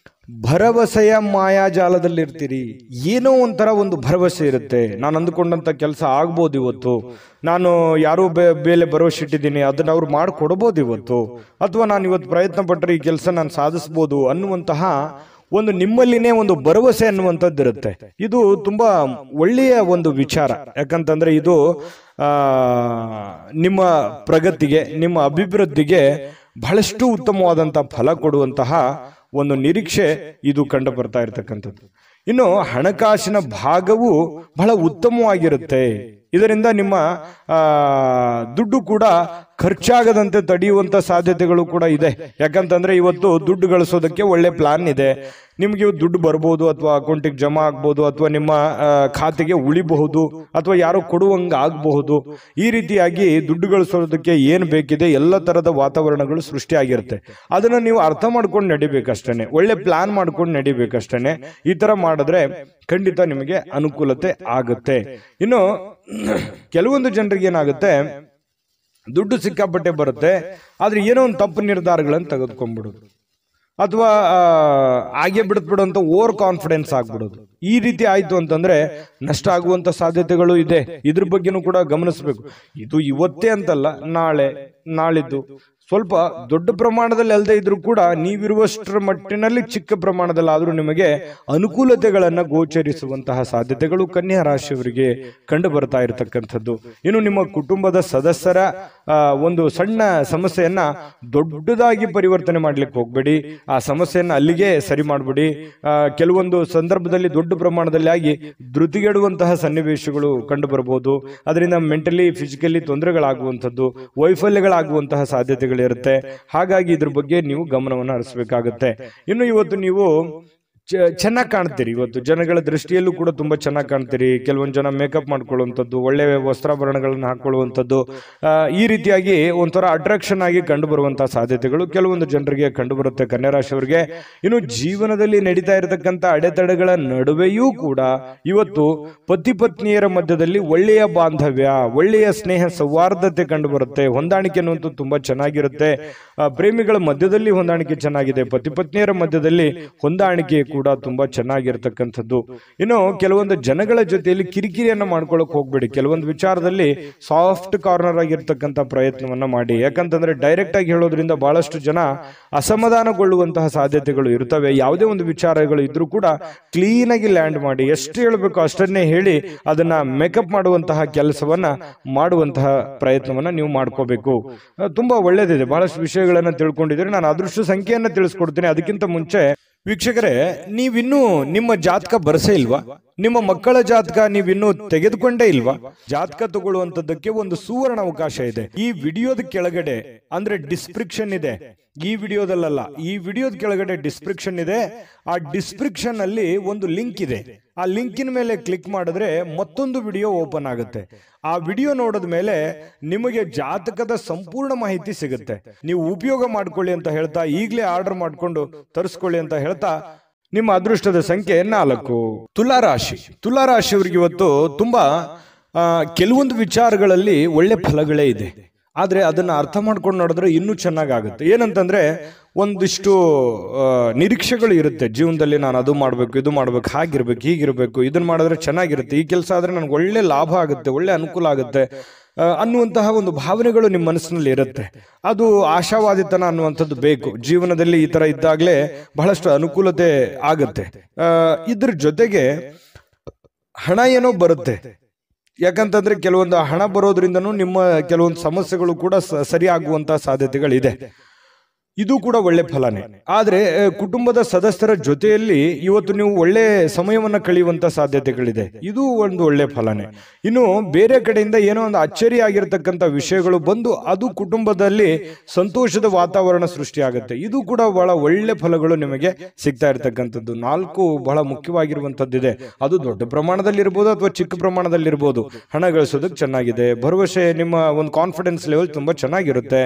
S1: ಭರವಸೆಯ ಮಾಯಾಜಾಲದಲ್ಲಿ ಇರ್ತೀರಿ. ಏನೋ ಒಂಥರ ಒಂದು ಭರವಸೆ ಇರುತ್ತೆ. ನಾನು ಅಂದುಕೊಂಡಂತ ಕೆಲಸ ಆಗ್ಬೋದು ಇವತ್ತು, ನಾನು ಯಾರೋ ಬೇಲೆ ಭರವಸೆ ಇಟ್ಟಿದ್ದೀನಿ, ಅದನ್ನ ಅವ್ರು ಮಾಡಿಕೊಡ್ಬೋದು ಇವತ್ತು, ಅಥವಾ ನಾನು ಇವತ್ತು ಪ್ರಯತ್ನ ಪಟ್ಟರೆ ಈ ಕೆಲಸ ನಾನು ಸಾಧಿಸ್ಬೋದು ಅನ್ನುವಂತಹ ಒಂದು ನಿಮ್ಮಲ್ಲಿನೇ ಒಂದು ಭರವಸೆ ಅನ್ನುವಂಥದ್ದು ಇರುತ್ತೆ. ಇದು ತುಂಬಾ ಒಳ್ಳೆಯ ಒಂದು ವಿಚಾರ. ಯಾಕಂತಂದ್ರೆ ಇದು ನಿಮ್ಮ ಪ್ರಗತಿಗೆ, ನಿಮ್ಮ ಅಭಿವೃದ್ಧಿಗೆ ಬಹಳಷ್ಟು ಉತ್ತಮವಾದಂತಹ ಫಲ ಕೊಡುವಂತಹ ಒಂದು ನಿರೀಕ್ಷೆ ಇದು ಕಂಡು ಬರ್ತಾ ಇರತಕ್ಕಂಥದ್ದು. ಇನ್ನು ಹಣಕಾಸಿನ ಭಾಗವು ಬಹಳ ಉತ್ತಮವಾಗಿರುತ್ತೆ. ಇದರಿಂದ ನಿಮ್ಮ ದುಡ್ಡು ಕೂಡ ಖರ್ಚಾಗದಂತೆ ತಡೆಯುವಂತ ಸಾಧ್ಯತೆಗಳು ಕೂಡ ಇದೆ. ಯಾಕಂತಂದ್ರೆ ಇವತ್ತು ದುಡ್ಡು ಗಳಿಸೋದಕ್ಕೆ ಒಳ್ಳೆ ಪ್ಲಾನ್ ಇದೆ. ನಿಮ್ಗೆ ದುಡ್ಡು ಬರ್ಬೋದು, ಅಥವಾ ಅಕೌಂಟಿಗೆ ಜಮಾ ಆಗ್ಬಹುದು, ಅಥವಾ ನಿಮ್ಮ ಖಾತೆಗೆ ಉಳಿಬಹುದು, ಅಥವಾ ಯಾರೋ ಕೊಡುವಂಗ ಆಗಬಹುದು. ಈ ರೀತಿಯಾಗಿ ದುಡ್ಡು ಗಳಿಸೋದಕ್ಕೆ ಏನು ಬೇಕಿದೆ ಎಲ್ಲ ತರದ ವಾತಾವರಣಗಳು ಸೃಷ್ಟಿಯಾಗಿರುತ್ತೆ. ಅದನ್ನ ನೀವು ಅರ್ಥ ಮಾಡ್ಕೊಂಡು ನಡಿಬೇಕಷ್ಟೇನೆ, ಒಳ್ಳೆ ಪ್ಲಾನ್ ಮಾಡ್ಕೊಂಡು ನಡಿಬೇಕಷ್ಟೇನೆ. ಈ ತರ ಮಾಡಿದ್ರೆ ಖಂಡಿತ ನಿಮಗೆ ಅನುಕೂಲತೆ ಆಗುತ್ತೆ. ಇನ್ನು ಕೆಲವೊಂದು ಜನರಿಗೆ ಏನಾಗುತ್ತೆ, ದುಡ್ಡು ಸಿಕ್ಕಾಪಟ್ಟೆ ಬರುತ್ತೆ, ಆದ್ರೆ ಏನೋ ಒಂದು ತಪ್ಪು ನಿರ್ಧಾರಗಳನ್ನು ತೆಗೆದುಕೊಂಡ್ಬಿಡೋದು, ಅಥವಾ ಹಾಗೆ ಬಿಡುತ್ತ ಓವರ್ ಕಾನ್ಫಿಡೆನ್ಸ್ ಆಗ್ಬಿಡೋದು. ಈ ರೀತಿ ಆಯ್ತು ಅಂತಂದ್ರೆ ನಷ್ಟ ಆಗುವಂತ ಸಾಧ್ಯತೆಗಳು ಇದೆ. ಇದ್ರ ಬಗ್ಗೆನೂ ಕೂಡ ಗಮನಿಸಬೇಕು. ಇದು ಇವತ್ತೇ ಅಂತಲ್ಲ, ನಾಳೆ ನಾಳಿದ್ದು ಸ್ವಲ್ಪ ದೊಡ್ಡ ಪ್ರಮಾಣದಲ್ಲಿ ಅಲ್ಲದೆ ಇದ್ರೂ ಕೂಡ ನೀವಿರುವಷ್ಟರ ಮಟ್ಟಿನಲ್ಲಿ ಚಿಕ್ಕ ಪ್ರಮಾಣದಲ್ಲಿ ಆದ್ರೂ ನಿಮಗೆ ಅನುಕೂಲತೆಗಳನ್ನ ಗೋಚರಿಸುವಂತಹ ಸಾಧ್ಯತೆಗಳು ಕನ್ಯಾ ರಾಶಿಯವರಿಗೆ ಕಂಡು ಬರ್ತಾ ಇರತಕ್ಕಂಥದ್ದು. ಇನ್ನು ನಿಮ್ಮ ಕುಟುಂಬದ ಸದಸ್ಯರ ಒಂದು ಸಣ್ಣ ಸಮಸ್ಯೆಯನ್ನ ದೊಡ್ಡದಾಗಿ ಪರಿವರ್ತನೆ ಮಾಡ್ಲಿಕ್ಕೆ ಹೋಗ್ಬೇಡಿ. ಆ ಸಮಸ್ಯೆಯನ್ನ ಅಲ್ಲಿಗೆ ಸರಿ ಮಾಡ್ಬಿಡಿ. ಕೆಲವೊಂದು ಸಂದರ್ಭದಲ್ಲಿ ದೊಡ್ಡ ಪ್ರಮಾಣದಲ್ಲಿ ಆಗಿ ಧೃತಿಗೆಡುವಂತಹ ಸನ್ನಿವೇಶಗಳು ಕಂಡು ಬರಬಹುದು. ಅದರಿಂದ ಮೆಂಟಲಿ ಫಿಸಿಕಲಿ ತೊಂದರೆಗಳಾಗುವಂಥದ್ದು, ವೈಫಲ್ಯಗಳಾಗುವಂತಹ ಸಾಧ್ಯತೆಗಳು ಇರುತ್ತೆ. ಹಾಗಾಗಿ ಇದ್ರ ಬಗ್ಗೆ ನೀವು ಗಮನವನ್ನು ಹರಿಸಬೇಕಾಗುತ್ತೆ. ಇನ್ನು ಇವತ್ತು ನೀವು ಚೆನ್ನಾಗಿ ಕಾಣ್ತೀರಿ. ಇವತ್ತು ಜನಗಳ ದೃಷ್ಟಿಯಲ್ಲೂ ಕೂಡ ತುಂಬಾ ಚೆನ್ನಾಗಿ ಕಾಣ್ತೀರಿ. ಕೆಲವೊಂದು ಜನ ಮೇಕಪ್ ಮಾಡ್ಕೊಳ್ಳುವಂಥದ್ದು, ಒಳ್ಳೆಯ ವಸ್ತ್ರಾಭರಣಗಳನ್ನು ಹಾಕೊಳ್ಳುವಂಥದ್ದು, ಈ ರೀತಿಯಾಗಿ ಒಂಥರ ಅಟ್ರಾಕ್ಷನ್ ಆಗಿ ಕಂಡು ಬರುವಂತಹ ಸಾಧ್ಯತೆಗಳು ಕೆಲವೊಂದು ಜನರಿಗೆ ಕಂಡು ಬರುತ್ತೆ ಕನ್ಯಾ ರಾಶಿಯವರಿಗೆ. ಇನ್ನು ಜೀವನದಲ್ಲಿ ನಡೀತಾ ಇರತಕ್ಕಂಥ ಅಡೆತಡೆಗಳ ನಡುವೆಯೂ ಕೂಡ ಇವತ್ತು ಪತಿ ಪತ್ನಿಯರ ಮಧ್ಯದಲ್ಲಿ ಒಳ್ಳೆಯ ಬಾಂಧವ್ಯ, ಒಳ್ಳೆಯ ಸ್ನೇಹ ಸೌಹಾರ್ದತೆ ಕಂಡು ಬರುತ್ತೆ. ಹೊಂದಾಣಿಕೆ ಅನ್ನುವಂಥದ್ದು ತುಂಬಾ ಚೆನ್ನಾಗಿರುತ್ತೆ. ಪ್ರೇಮಿಗಳ ಮಧ್ಯದಲ್ಲಿ ಹೊಂದಾಣಿಕೆ ಚೆನ್ನಾಗಿದೆ, ಪತಿ ಪತ್ನಿಯರ ಮಧ್ಯದಲ್ಲಿ ಹೊಂದಾಣಿಕೆ ಕೂಡ ತುಂಬಾ ಚೆನ್ನಾಗಿರ್ತಕ್ಕಂಥದ್ದು. ಇನ್ನು ಕೆಲವೊಂದು ಜನಗಳ ಜೊತೆಯಲ್ಲಿ ಕಿರಿಕಿರಿಯನ್ನ ಮಾಡ್ಕೊಳ್ಳೋಕೆ ಹೋಗ್ಬೇಡಿ. ಕೆಲವೊಂದು ವಿಚಾರದಲ್ಲಿ ಸಾಫ್ಟ್ ಕಾರ್ನರ್ ಆಗಿರ್ತಕ್ಕಂಥ ಪ್ರಯತ್ನವನ್ನ ಮಾಡಿ. ಯಾಕಂತಂದ್ರೆ ಡೈರೆಕ್ಟ್ ಆಗಿ ಹೇಳೋದ್ರಿಂದ ಬಹಳಷ್ಟು ಜನ ಅಸಮಾಧಾನಗೊಳ್ಳುವಂತಹ ಸಾಧ್ಯತೆಗಳು ಇರ್ತವೆ. ಯಾವುದೇ ಒಂದು ವಿಚಾರಗಳು ಇದ್ರೂ ಕೂಡ ಕ್ಲೀನ್ ಆಗಿ ಲ್ಯಾಂಡ್ ಮಾಡಿ, ಎಷ್ಟು ಹೇಳಬೇಕು ಅಷ್ಟನ್ನೇ ಹೇಳಿ ಅದನ್ನ ಮೇಕಪ್ ಮಾಡುವಂತಹ ಕೆಲಸವನ್ನ ಮಾಡುವಂತಹ ಪ್ರಯತ್ನವನ್ನ ನೀವು ಮಾಡ್ಕೋಬೇಕು. ತುಂಬಾ ಒಳ್ಳೇದಿದೆ. ಬಹಳಷ್ಟು ವಿಷಯಗಳನ್ನ ತಿಳ್ಕೊಂಡಿದ್ರೆ ನಾನು ಅದೃಷ್ಟ ಸಂಖ್ಯೆಯನ್ನ ತಿಳಿಸ್ಕೊಡ್ತೀನಿ. ಅದಕ್ಕಿಂತ ಮುಂಚೆ ವೀಕ್ಷಕರೇ, ನೀವಿನ್ನೂ ನಿಮ್ಮ ಜಾತಕ ಬರಸೇ ಇಲ್ವಾ? ನಿಮ್ಮ ಮಕ್ಕಳ ಜಾತಕ ನೀವಿನ್ನೂ ತೆಗೆದುಕೊಂಡೇ ಇಲ್ವಾ? ಜಾತಕ ತಗೊಳ್ಳುವಂತದ್ದಕ್ಕೆ ಒಂದು ಸುವರ್ಣ ಅವಕಾಶ ಇದೆ. ಈ ವಿಡಿಯೋದ ಕೆಳಗಡೆ ಅಂದ್ರೆ ಡಿಸ್ಕ್ರಿಪ್ಷನ್ ಇದೆ, ಈ ವಿಡಿಯೋದಲ್ಲ, ಈ ವಿಡಿಯೋದ ಕೆಳಗಡೆ ಡಿಸ್ಕ್ರಿಪ್ಷನ್ ಇದೆ. ಆ ಡಿಸ್ಕ್ರಿಪ್ಷನ್ ಅಲ್ಲಿ ಒಂದು ಲಿಂಕ್ ಇದೆ. ಆ ಲಿಂಕಿನ ಮೇಲೆ ಕ್ಲಿಕ್ ಮಾಡಿದ್ರೆ ಮತ್ತೊಂದು ವಿಡಿಯೋ ಓಪನ್ ಆಗುತ್ತೆ. ಆ ವಿಡಿಯೋ ನೋಡಿದ ಮೇಲೆ ನಿಮಗೆ ಜಾತಕದ ಸಂಪೂರ್ಣ ಮಾಹಿತಿ ಸಿಗುತ್ತೆ. ನೀವು ಉಪಯೋಗ ಮಾಡ್ಕೊಳ್ಳಿ ಅಂತ ಹೇಳ್ತಾ, ಈಗಲೇ ಆರ್ಡರ್ ಮಾಡಿಕೊಂಡು ತರಿಸ್ಕೊಳ್ಳಿ ಅಂತ ಹೇಳ್ತಾ, ನಿಮ್ಮ ಅದೃಷ್ಟದ ಸಂಖ್ಯೆ 4. ತುಲಾರಾಶಿ. ತುಲಾರಾಶಿಯವರಿಗೆ ಇವತ್ತು ತುಂಬಾ ಕೆಲವೊಂದು ವಿಚಾರಗಳಲ್ಲಿ ಒಳ್ಳೆ ಫಲಗಳೇ ಇದೆ. ಆದ್ರೆ ಅದನ್ನ ಅರ್ಥ ಮಾಡ್ಕೊಂಡು ನೋಡಿದ್ರೆ ಇನ್ನೂ ಚೆನ್ನಾಗಾಗುತ್ತೆ. ಏನಂತಂದ್ರೆ ಒಂದಿಷ್ಟು ನಿರೀಕ್ಷೆಗಳು ಇರುತ್ತೆ ಜೀವನದಲ್ಲಿ. ನಾನು ಅದು ಮಾಡ್ಬೇಕು, ಇದು ಮಾಡ್ಬೇಕು, ಹಾಗಿರ್ಬೇಕು, ಹೀಗಿರ್ಬೇಕು, ಇದನ್ನ ಮಾಡಿದ್ರೆ ಚೆನ್ನಾಗಿರುತ್ತೆ, ಈ ಕೆಲಸ ಆದ್ರೆ ನನಗೆ ಒಳ್ಳೆ ಲಾಭ ಆಗುತ್ತೆ, ಒಳ್ಳೆ ಅನುಕೂಲ ಆಗುತ್ತೆ ಅನ್ನುವಂತಹ ಒಂದು ಭಾವನೆಗಳು ನಿಮ್ಮ ಮನಸ್ಸಿನಲ್ಲಿ ಇರುತ್ತೆ. ಅದು ಆಶಾವಾದಿತನ ಅನ್ನುವಂಥದ್ದು ಬೇಕು ಜೀವನದಲ್ಲಿ. ಈ ತರ ಇದ್ದಾಗಲೇ ಬಹಳಷ್ಟು ಅನುಕೂಲತೆ ಆಗುತ್ತೆ. ಇದ್ರ ಜೊತೆಗೆ ಹಣ ಏನೋ ಬರುತ್ತೆ. ಯಾಕಂತಂದ್ರೆ ಕೆಲವೊಂದು ಹಣ ಬರೋದ್ರಿಂದನೂ ನಿಮ್ಮ ಕೆಲವೊಂದು ಸಮಸ್ಯೆಗಳು ಕೂಡ ಸರಿಯಾಗುವಂತಹ ಸಾಧ್ಯತೆಗಳಿದೆ. ಇದು ಕೂಡ ಒಳ್ಳೆ ಫಲನೇ. ಆದ್ರೆ ಕುಟುಂಬದ ಸದಸ್ಯರ ಜೊತೆಯಲ್ಲಿ ಇವತ್ತು ನೀವು ಒಳ್ಳೆ ಸಮಯವನ್ನ ಕಳೆಯುವಂತ ಸಾಧ್ಯತೆಗಳಿದೆ. ಇದು ಒಂದು ಒಳ್ಳೆ ಫಲನೇ. ಇನ್ನು ಬೇರೆ ಕಡೆಯಿಂದ ಏನೋ ಒಂದು ಅಚ್ಚರಿಯಾಗಿರ್ತಕ್ಕಂಥ ವಿಷಯಗಳು ಬಂದು ಅದು ಕುಟುಂಬದಲ್ಲಿ ಸಂತೋಷದ ವಾತಾವರಣ ಸೃಷ್ಟಿಯಾಗುತ್ತೆ. ಇದು ಕೂಡ ಬಹಳ ಒಳ್ಳೆ ಫಲಗಳು ನಿಮಗೆ ಸಿಗ್ತಾ ಇರ್ತಕ್ಕಂಥದ್ದು. 4 ಬಹಳ ಮುಖ್ಯವಾಗಿರುವಂತದ್ದಿದೆ. ಅದು ದೊಡ್ಡ ಪ್ರಮಾಣದಲ್ಲಿ ಇರ್ಬೋದು ಅಥವಾ ಚಿಕ್ಕ ಪ್ರಮಾಣದಲ್ಲಿ ಇರ್ಬೋದು. ಹಣ ಗಳಿಸೋದಕ್ಕೆ ಚೆನ್ನಾಗಿದೆ, ಭರವಸೆ, ನಿಮ್ಮ ಒಂದು ಕಾನ್ಫಿಡೆನ್ಸ್ ಲೆವೆಲ್ ತುಂಬಾ ಚೆನ್ನಾಗಿರುತ್ತೆ,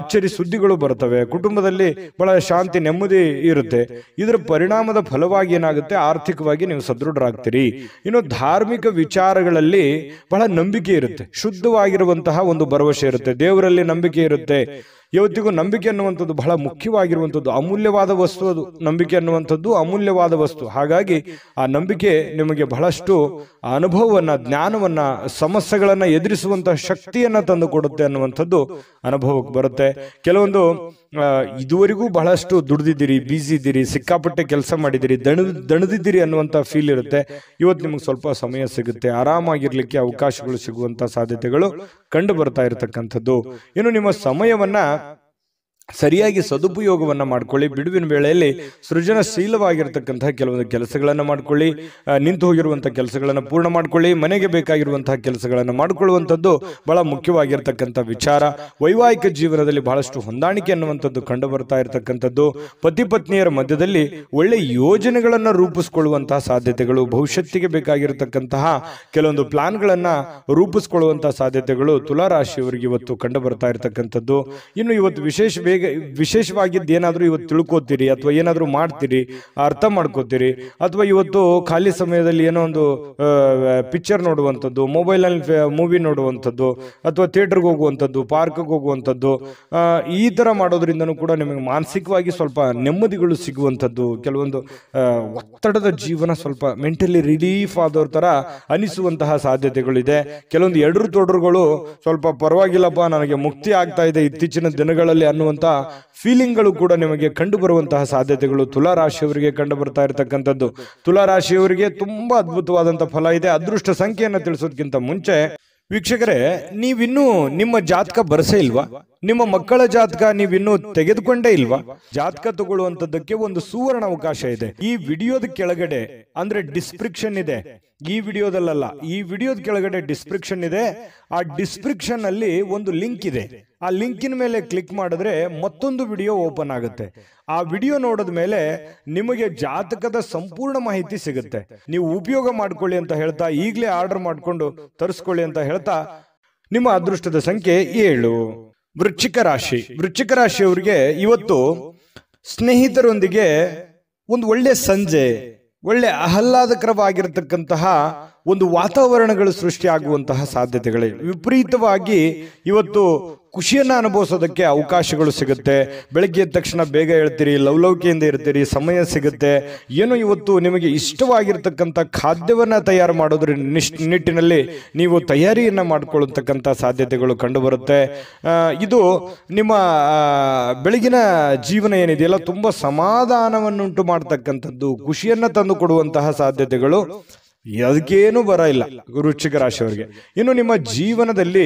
S1: ಅಚ್ಚರಿ ಸುದ್ದಿಗಳು ಬರ್ತವೆ, ಕುಟುಂಬದಲ್ಲಿ ಬಹಳ ಶಾಂತಿ ನೆಮ್ಮದಿ ಇರುತ್ತೆ. ಇದರ ಪರಿಣಾಮದ ಫಲವಾಗಿ ಏನಾಗುತ್ತೆ, ಆರ್ಥಿಕವಾಗಿ ನೀವು ಸದೃಢರಾಗ್ತೀರಿ. ಇನ್ನು ಧಾರ್ಮಿಕ ವಿಚಾರಗಳಲ್ಲಿ ಬಹಳ ನಂಬಿಕೆ ಇರುತ್ತೆ, ಶುದ್ಧವಾಗಿರುವಂತಹ ಒಂದು ಭರವಸೆ ಇರುತ್ತೆ, ದೇವರಲ್ಲಿ ನಂಬಿಕೆ ಇರುತ್ತೆ. ಇವತ್ತಿಗೂ ನಂಬಿಕೆ ಅನ್ನುವಂಥದ್ದು ಬಹಳ ಮುಖ್ಯವಾಗಿರುವಂಥದ್ದು, ಅಮೂಲ್ಯವಾದ ವಸ್ತು. ಅದು ನಂಬಿಕೆ ಅನ್ನುವಂಥದ್ದು ಅಮೂಲ್ಯವಾದ ವಸ್ತು. ಹಾಗಾಗಿ ಆ ನಂಬಿಕೆ ನಿಮಗೆ ಬಹಳಷ್ಟು ಅನುಭವವನ್ನ, ಜ್ಞಾನವನ್ನ, ಸಮಸ್ಯೆಗಳನ್ನ ಎದುರಿಸುವಂತಹ ಶಕ್ತಿಯನ್ನ ತಂದು ಕೊಡುತ್ತೆ ಅನ್ನುವಂಥದ್ದು ಅನುಭವಕ್ಕೆ ಬರುತ್ತೆ. ಕೆಲವೊಂದು ಇದುವರೆಗೂ ಬಹಳಷ್ಟು ದುಡ್ದಿದ್ದೀರಿ, ಬ್ಯುಸಿ ಇದ್ದೀರಿ, ಸಿಕ್ಕಾಪಟ್ಟೆ ಕೆಲಸ ಮಾಡಿದ್ದೀರಿ, ದಣದಿದ್ದೀರಿ ಅನ್ನುವಂಥ ಫೀಲ್ ಇರುತ್ತೆ. ಇವತ್ತು ನಿಮಗೆ ಸ್ವಲ್ಪ ಸಮಯ ಸಿಗುತ್ತೆ, ಆರಾಮಾಗಿರ್ಲಿಕ್ಕೆ ಅವಕಾಶಗಳು ಸಿಗುವಂತ ಸಾಧ್ಯತೆಗಳು ಕಂಡು ಬರ್ತಾ ಇರತಕ್ಕಂಥದ್ದು. ಇನ್ನು ನಿಮ್ಮ ಸಮಯವನ್ನ ಸರಿಯಾಗಿ ಸದುಪಯೋಗವನ್ನ ಮಾಡ್ಕೊಳ್ಳಿ. ಬಿಡುವಿನ ವೇಳೆಯಲ್ಲಿ ಸೃಜನಶೀಲವಾಗಿರ್ತಕ್ಕಂತಹ ಕೆಲವೊಂದು ಕೆಲಸಗಳನ್ನು ಮಾಡ್ಕೊಳ್ಳಿ. ನಿಂತು ಹೋಗಿರುವಂತಹ ಕೆಲಸಗಳನ್ನು ಪೂರ್ಣ ಮಾಡ್ಕೊಳ್ಳಿ. ಮನೆಗೆ ಬೇಕಾಗಿರುವಂತಹ ಕೆಲಸಗಳನ್ನು ಮಾಡಿಕೊಳ್ಳುವಂಥದ್ದು ಬಹಳ ಮುಖ್ಯವಾಗಿರ್ತಕ್ಕಂಥ ವಿಚಾರ. ವೈವಾಹಿಕ ಜೀವನದಲ್ಲಿ ಬಹಳಷ್ಟು ಹೊಂದಾಣಿಕೆ ಅನ್ನುವಂಥದ್ದು ಕಂಡು ಬರ್ತಾ ಇರತಕ್ಕಂಥದ್ದು. ಪತಿ ಪತ್ನಿಯರ ಮಧ್ಯದಲ್ಲಿ ಒಳ್ಳೆ ಯೋಜನೆಗಳನ್ನು ರೂಪಿಸಿಕೊಳ್ಳುವಂತಹ ಸಾಧ್ಯತೆಗಳು, ಭವಿಷ್ಯತ್ತಿಗೆ ಬೇಕಾಗಿರತಕ್ಕಂತಹ ಕೆಲವೊಂದು ಪ್ಲಾನ್ಗಳನ್ನ ರೂಪಿಸಿಕೊಳ್ಳುವಂತಹ ಸಾಧ್ಯತೆಗಳು ತುಲಾರಾಶಿಯವರಿಗೆ ಇವತ್ತು ಕಂಡು ಬರ್ತಾ ಇರತಕ್ಕಂಥದ್ದು. ಇನ್ನು ಇವತ್ತು ವಿಶೇಷವಾಗಿದ್ದು ಏನಾದರೂ ಇವತ್ತು ತಿಳ್ಕೋತೀರಿ ಅಥವಾ ಏನಾದರೂ ಮಾಡ್ತೀರಿ, ಅರ್ಥ ಮಾಡ್ಕೋತೀರಿ, ಅಥವಾ ಇವತ್ತು ಖಾಲಿ ಸಮಯದಲ್ಲಿ ಏನೋ ಒಂದು ಪಿಕ್ಚರ್ ನೋಡುವಂಥದ್ದು, ಮೊಬೈಲಲ್ಲಿ ಮೂವಿ ನೋಡುವಂಥದ್ದು, ಅಥವಾ ಥಿಯೇಟರ್ಗೆ ಹೋಗುವಂಥದ್ದು, ಪಾರ್ಕ್ಗೆ ಹೋಗುವಂಥದ್ದು, ಈ ಥರ ಮಾಡೋದ್ರಿಂದನೂ ಕೂಡ ನಿಮಗೆ ಮಾನಸಿಕವಾಗಿ ಸ್ವಲ್ಪ ನೆಮ್ಮದಿಗಳು ಸಿಗುವಂಥದ್ದು, ಕೆಲವೊಂದು ಒತ್ತಡದ ಜೀವನ ಸ್ವಲ್ಪ ಮೆಂಟಲಿ ರಿಲೀಫ್ ಆದವ್ರ ಥರ ಅನಿಸುವಂತಹ ಸಾಧ್ಯತೆಗಳಿದೆ. ಕೆಲವೊಂದು ಎಡರು ತೊಡರುಗಳು ಸ್ವಲ್ಪ ಪರವಾಗಿಲ್ಲಪ್ಪ, ನನಗೆ ಮುಕ್ತಿ ಆಗ್ತಾ ಇದೆ ಇತ್ತೀಚಿನ ದಿನಗಳಲ್ಲಿ ಅನ್ನುವಂಥ ಫೀಲಿಂಗ್ಗಳು ಕೂಡ ನಿಮಗೆ ಕಂಡು ಬರುವಂತಹ ಸಾಧ್ಯತೆಗಳು ತುಲಾರಾಶಿಯವರಿಗೆ ಕಂಡು ಬರ್ತಾ ಇರತಕ್ಕಂಥದ್ದು. ತುಲಾರಾಶಿಯವರಿಗೆ ತುಂಬಾ ಅದ್ಭುತವಾದಂತಹ ಫಲ ಇದೆ. ಅದೃಷ್ಟ ಸಂಖ್ಯೆಯನ್ನು ತಿಳಿಸೋದಕ್ಕಿಂತ ಮುಂಚೆ ವೀಕ್ಷಕರೇ, ನೀವಿನ್ನೂ ನಿಮ್ಮ ಜಾತಕ ಬರಸೇ ಇಲ್ವಾ? ನಿಮ್ಮ ಮಕ್ಕಳ ಜಾತಕ ನೀವಿನ್ನೂ ತೆಗೆದುಕೊಂಡೇ ಇಲ್ವಾ? ಜಾತಕ ತಗೊಳ್ಳುವಂತದ್ದಕ್ಕೆ ಒಂದು ಸುವರ್ಣ ಅವಕಾಶ ಇದೆ. ಈ ವಿಡಿಯೋದ ಕೆಳಗಡೆ ಅಂದ್ರೆ ಡಿಸ್ಕ್ರಿಪ್ಷನ್ ಇದೆ, ಈ ವಿಡಿಯೋದಲ್ಲ, ಈ ವಿಡಿಯೋದ ಕೆಳಗಡೆ ಡಿಸ್ಕ್ರಿಪ್ಷನ್ ಇದೆ. ಆ ಡಿಸ್ಕ್ರಿಪ್ಷನ್ ಅಲ್ಲಿ ಒಂದು ಲಿಂಕ್ ಇದೆ. ಆ ಲಿಂಕಿನ ಮೇಲೆ ಕ್ಲಿಕ್ ಮಾಡಿದ್ರೆ ಮತ್ತೊಂದು ವಿಡಿಯೋ ಓಪನ್ ಆಗುತ್ತೆ. ಆ ವಿಡಿಯೋ ನೋಡಿದ ಮೇಲೆ ನಿಮಗೆ ಜಾತಕದ ಸಂಪೂರ್ಣ ಮಾಹಿತಿ ಸಿಗುತ್ತೆ. ನೀವು ಉಪಯೋಗ ಮಾಡ್ಕೊಳ್ಳಿ ಅಂತ ಹೇಳ್ತಾ, ಈಗಲೇ ಆರ್ಡರ್ ಮಾಡ್ಕೊಂಡು ತರಿಸ್ಕೊಳ್ಳಿ ಅಂತ ಹೇಳ್ತಾ, ನಿಮ್ಮ ಅದೃಷ್ಟದ ಸಂಖ್ಯೆ 7. ವೃಶ್ಚಿಕ ರಾಶಿ. ವೃಶ್ಚಿಕ ರಾಶಿಯವರಿಗೆ ಇವತ್ತು ಸ್ನೇಹಿತರೊಂದಿಗೆ ಒಂದು ಒಳ್ಳೆ ಸಂಜೆ, ಒಳ್ಳೆ ಆಹ್ಲಾದಕರವಾಗಿರತಕ್ಕಂತಹ ಒಂದು ವಾತಾವರಣಗಳು ಸೃಷ್ಟಿಯಾಗುವಂತಹ ಸಾಧ್ಯತೆಗಳಿವೆ. ವಿಪರೀತವಾಗಿ ಇವತ್ತು ಖುಷಿಯನ್ನ ಅನುಭವಿಸೋದಕ್ಕೆ ಅವಕಾಶಗಳು ಸಿಗುತ್ತೆ. ಬೆಳಗ್ಗೆ ಎದ್ದ ತಕ್ಷಣ ಬೇಗ ಹೇಳ್ತೀರಿ, ಲವಲವಿಕೆಯಿಂದ ಇರ್ತೀರಿ, ಸಮಯ ಸಿಗುತ್ತೆ. ಏನೋ ಇವತ್ತು ನಿಮಗೆ ಇಷ್ಟವಾಗಿರ್ತಕ್ಕಂಥ ಖಾದ್ಯವನ್ನ ತಯಾರು ಮಾಡೋದ್ರ ನಿಟ್ಟಿನಲ್ಲಿ ನೀವು ತಯಾರಿಯನ್ನ ಮಾಡಿಕೊಳ್ಳತಕ್ಕಂಥ ಸಾಧ್ಯತೆಗಳು ಕಂಡು ಬರುತ್ತೆ. ಇದು ನಿಮ್ಮ ಬೆಳಗಿನ ಜೀವನ ಏನಿದೆಯಲ್ಲ ತುಂಬಾ ಸಮಾಧಾನವನ್ನುಂಟು ಮಾಡ್ತಕ್ಕಂಥದ್ದು, ಖುಷಿಯನ್ನ ತಂದು ಕೊಡುವಂತಹ ಸಾಧ್ಯತೆಗಳು ಅದಕ್ಕೇನು ಬರ ಇಲ್ಲ ವೃಶ್ಚಿಕ ರಾಶಿಯವರಿಗೆ. ಇನ್ನು ನಿಮ್ಮ ಜೀವನದಲ್ಲಿ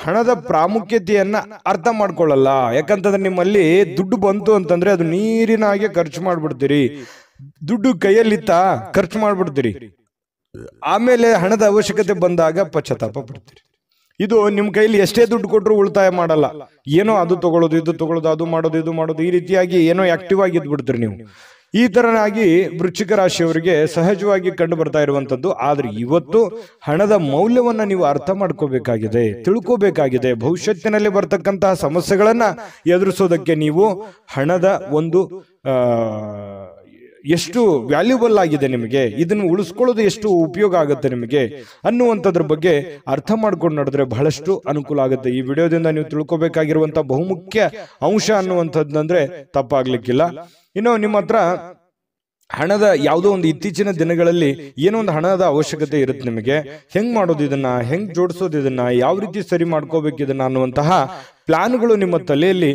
S1: ಹಣದ ಪ್ರಾಮುಖ್ಯತೆಯನ್ನ ಅರ್ಥ ಮಾಡ್ಕೊಳ್ಳಲ್ಲ. ಯಾಕಂತಂದ್ರೆ ನಿಮ್ಮಲ್ಲಿ ದುಡ್ಡು ಬಂತು ಅಂತಂದ್ರೆ ಅದು ನೀರಿನ ಹಾಗೆ ಖರ್ಚು ಮಾಡ್ಬಿಡ್ತೀರಿ. ದುಡ್ಡು ಕೈಯಲ್ಲಿತ್ತ ಖರ್ಚು ಮಾಡ್ಬಿಡ್ತೀರಿ, ಆಮೇಲೆ ಹಣದ ಅವಶ್ಯಕತೆ ಬಂದಾಗ ಪಶ್ಚಾತ್ತಾಪ ಪಡ್ತೀರಿ. ಇದು ನಿಮ್ಮ ಕೈಲಿ ಎಷ್ಟೇ ದುಡ್ಡು ಕೊಟ್ಟರು ಉಳಿತಾಯ ಮಾಡಲ್ಲ. ಏನೋ ಅದು ತಗೊಳ್ಳೋದು, ಇದು ತಗೊಳ್ಳೋದು, ಅದು ಮಾಡೋದು, ಇದು ಮಾಡೋದು, ಈ ರೀತಿಯಾಗಿ ಏನೋ ಆಕ್ಟಿವ್ ಆಗಿ ಇದ್ಬಿಡ್ತೀರಿ ನೀವು. ಈ ತರನಾಗಿ ವೃಶ್ಚಿಕ ರಾಶಿಯವರಿಗೆ ಸಹಜವಾಗಿ ಕಂಡು ಬರ್ತಾ ಇರುವಂತದ್ದು. ಆದ್ರೆ ಇವತ್ತು ಹಣದ ಮೌಲ್ಯವನ್ನ ನೀವು ಅರ್ಥ ಮಾಡ್ಕೋಬೇಕಾಗಿದೆ, ತಿಳ್ಕೋಬೇಕಾಗಿದೆ. ಭವಿಷ್ಯತ್ತಿನಲ್ಲಿ ಬರ್ತಕ್ಕಂತಹ ಸಮಸ್ಯೆಗಳನ್ನ ಎದುರಿಸೋದಕ್ಕೆ ನೀವು ಹಣದ ಒಂದು ಎಷ್ಟು ವ್ಯಾಲ್ಯೂಬಲ್ ಆಗಿದೆ ನಿಮಗೆ, ಇದನ್ನು ಉಳಿಸ್ಕೊಳ್ಳೋದು ಎಷ್ಟು ಉಪಯೋಗ ಆಗುತ್ತೆ ನಿಮಗೆ ಅನ್ನುವಂಥದ್ರ ಬಗ್ಗೆ ಅರ್ಥ ಮಾಡ್ಕೊಂಡು ನಡೆದ್ರೆ ಬಹಳಷ್ಟು ಅನುಕೂಲ ಆಗುತ್ತೆ. ಈ ವಿಡಿಯೋದಿಂದ ನೀವು ತಿಳ್ಕೊಬೇಕಾಗಿರುವಂತಹ ಬಹುಮುಖ್ಯ ಅಂಶ ಅನ್ನುವಂಥದ್ದಂದ್ರೆ ತಪ್ಪಾಗ್ಲಿಕ್ಕಿಲ್ಲ. ಇನ್ನು ನಿಮ್ಮ ಹತ್ರ ಹಣದ ಯಾವುದೋ ಒಂದು ಇತ್ತೀಚಿನ ದಿನಗಳಲ್ಲಿ ಏನೋ ಒಂದು ಹಣದ ಅವಶ್ಯಕತೆ ಇರುತ್ತೆ ನಿಮಗೆ. ಹೆಂಗ್ ಮಾಡೋದು ಇದನ್ನ, ಹೆಂಗ್ ಜೋಡಿಸೋದು ಇದನ್ನ, ಯಾವ ರೀತಿ ಸರಿ ಮಾಡ್ಕೋಬೇಕು ಇದನ್ನ ಅನ್ನುವಂತಹ ಪ್ಲಾನ್ಗಳು ನಿಮ್ಮ ತಲೆಯಲ್ಲಿ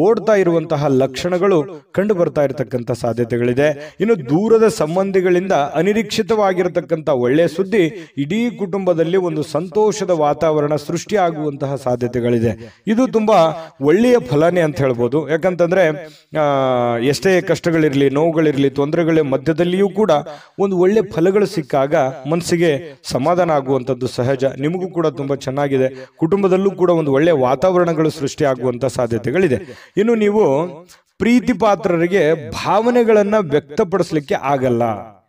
S1: ಓಡ್ತಾ ಇರುವಂತಹ ಲಕ್ಷಣಗಳು ಕಂಡು ಬರ್ತಾ ಇರತಕ್ಕಂಥ ಸಾಧ್ಯತೆಗಳಿದೆ. ಇನ್ನು ದೂರದ ಸಂಬಂಧಿಗಳಿಂದ ಅನಿರೀಕ್ಷಿತವಾಗಿರತಕ್ಕಂಥ ಒಳ್ಳೆಯ ಸುದ್ದಿ ಇಡೀ ಕುಟುಂಬದಲ್ಲಿ ಒಂದು ಸಂತೋಷದ ವಾತಾವರಣ ಸೃಷ್ಟಿಯಾಗುವಂತಹ ಸಾಧ್ಯತೆಗಳಿದೆ. ಇದು ತುಂಬಾ ಒಳ್ಳೆಯ ಫಲನೇ ಅಂತ ಹೇಳ್ಬೋದು. ಯಾಕಂತಂದ್ರೆ ಎಷ್ಟೇ ಕಷ್ಟಗಳಿರ್ಲಿ, ನೋವುಗಳಿರ್ಲಿ, ತೊಂದರೆಗಳ ಮಧ್ಯದಲ್ಲಿಯೂ ಕೂಡ ಒಂದು ಒಳ್ಳೆ ಫಲಗಳು ಸಿಕ್ಕಾಗ ಮನಸ್ಸಿಗೆ ಸಮಾಧಾನ ಆಗುವಂಥದ್ದು ಸಹಜ. ನಿಮಗೂ ಕೂಡ ತುಂಬಾ ಚೆನ್ನಾಗಿದೆ. ಕುಟುಂಬದಲ್ಲೂ ಕೂಡ ಒಂದು ಒಳ್ಳೆ ವಾತಾವರಣಗಳು ಸೃಷ್ಟಿಯಾಗುವಂತ ಸಾಧ್ಯತೆಗಳಿದೆ. ಇನ್ನು ನೀವು ಪ್ರೀತಿ ಪಾತ್ರರಿಗೆ ಭಾವನೆಗಳನ್ನ ವ್ಯಕ್ತಪಡಿಸ್ಲಿಕ್ಕೆ ಆಗಲ್ಲ.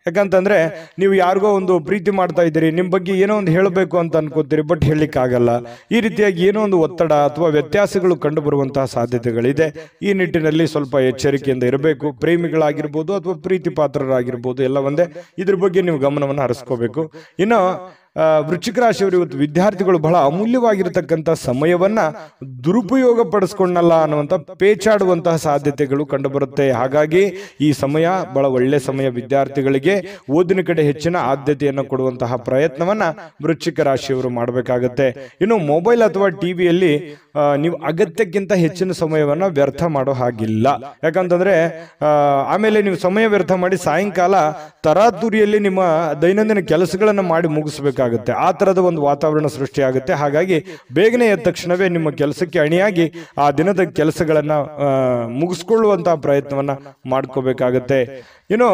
S1: ಯಾಕಂತಂದ್ರೆ ನೀವು ಯಾರಿಗೋ ಒಂದು ಪ್ರೀತಿ ಮಾಡ್ತಾ ಇದ್ದೀರಿ, ನಿಮ್ ಬಗ್ಗೆ ಏನೋ ಒಂದು ಹೇಳಬೇಕು ಅಂತ ಅನ್ಕೋತೀರಿ, ಬಟ್ ಹೇಳಲಿಕ್ಕೆ ಆಗಲ್ಲ. ಈ ರೀತಿಯಾಗಿ ಏನೋ ಒಂದು ಒತ್ತಡ ಅಥವಾ ವ್ಯತ್ಯಾಸಗಳು ಕಂಡು ಬರುವಂತಹ ಸಾಧ್ಯತೆಗಳಿದೆ. ಈ ನಿಟ್ಟಿನಲ್ಲಿ ಸ್ವಲ್ಪ ಎಚ್ಚರಿಕೆಯಿಂದ ಇರಬೇಕು. ಪ್ರೇಮಿಗಳಾಗಿರ್ಬೋದು ಅಥವಾ ಪ್ರೀತಿ ಪಾತ್ರರಾಗಿರ್ಬೋದು, ಎಲ್ಲ ಒಂದೇ. ಇದ್ರ ಬಗ್ಗೆ ನೀವು ಗಮನವನ್ನು ಹರಿಸ್ಕೋಬೇಕು. ಇನ್ನು ವೃಶ್ಚಿಕ ರಾಶಿಯವರು ಇವತ್ತು ವಿದ್ಯಾರ್ಥಿಗಳು ಬಹಳ ಅಮೂಲ್ಯವಾಗಿರತಕ್ಕಂಥ ಸಮಯವನ್ನ ದುರುಪಯೋಗ ಪಡಿಸ್ಕೊಂಡಲ್ಲ ಅನ್ನುವಂಥ ಪೇಚಾಡುವಂತಹ ಸಾಧ್ಯತೆಗಳು ಕಂಡು ಬರುತ್ತೆ. ಹಾಗಾಗಿ ಈ ಸಮಯ ಬಹಳ ಒಳ್ಳೆ ಸಮಯ. ವಿದ್ಯಾರ್ಥಿಗಳಿಗೆ ಓದಿನ ಕಡೆ ಹೆಚ್ಚಿನ ಆದ್ಯತೆಯನ್ನು ಕೊಡುವಂತಹ ಪ್ರಯತ್ನವನ್ನ ವೃಶ್ಚಿಕ ರಾಶಿಯವರು ಮಾಡಬೇಕಾಗತ್ತೆ. ಇನ್ನು ಮೊಬೈಲ್ ಅಥವಾ ಟಿವಿಯಲ್ಲಿ ನೀವು ಅಗತ್ಯಕ್ಕಿಂತ ಹೆಚ್ಚಿನ ಸಮಯವನ್ನ ವ್ಯರ್ಥ ಮಾಡೋ ಹಾಗಿಲ್ಲ. ಯಾಕಂತಂದ್ರೆ ಆಮೇಲೆ ನೀವು ಸಮಯ ವ್ಯರ್ಥ ಮಾಡಿ ಸಾಯಂಕಾಲ ತರಾತುರಿಯಲ್ಲಿ ನಿಮ್ಮ ದೈನಂದಿನ ಕೆಲಸಗಳನ್ನ ಮಾಡಿ ಮುಗಿಸ್ಬೇಕಾಗುತ್ತೆ. ಆ ತರದ ಒಂದು ವಾತಾವರಣ ಸೃಷ್ಟಿಯಾಗುತ್ತೆ. ಹಾಗಾಗಿ ಬೇಗನೆ ಎದ್ದ ತಕ್ಷಣವೇ ನಿಮ್ಮ ಕೆಲಸಕ್ಕೆ ಅಣಿಯಾಗಿ ಆ ದಿನದ ಕೆಲಸಗಳನ್ನ ಮುಗಿಸ್ಕೊಳ್ಳುವಂತಹ ಪ್ರಯತ್ನವನ್ನ ಮಾಡ್ಕೋಬೇಕಾಗತ್ತೆ. ಇನ್ನು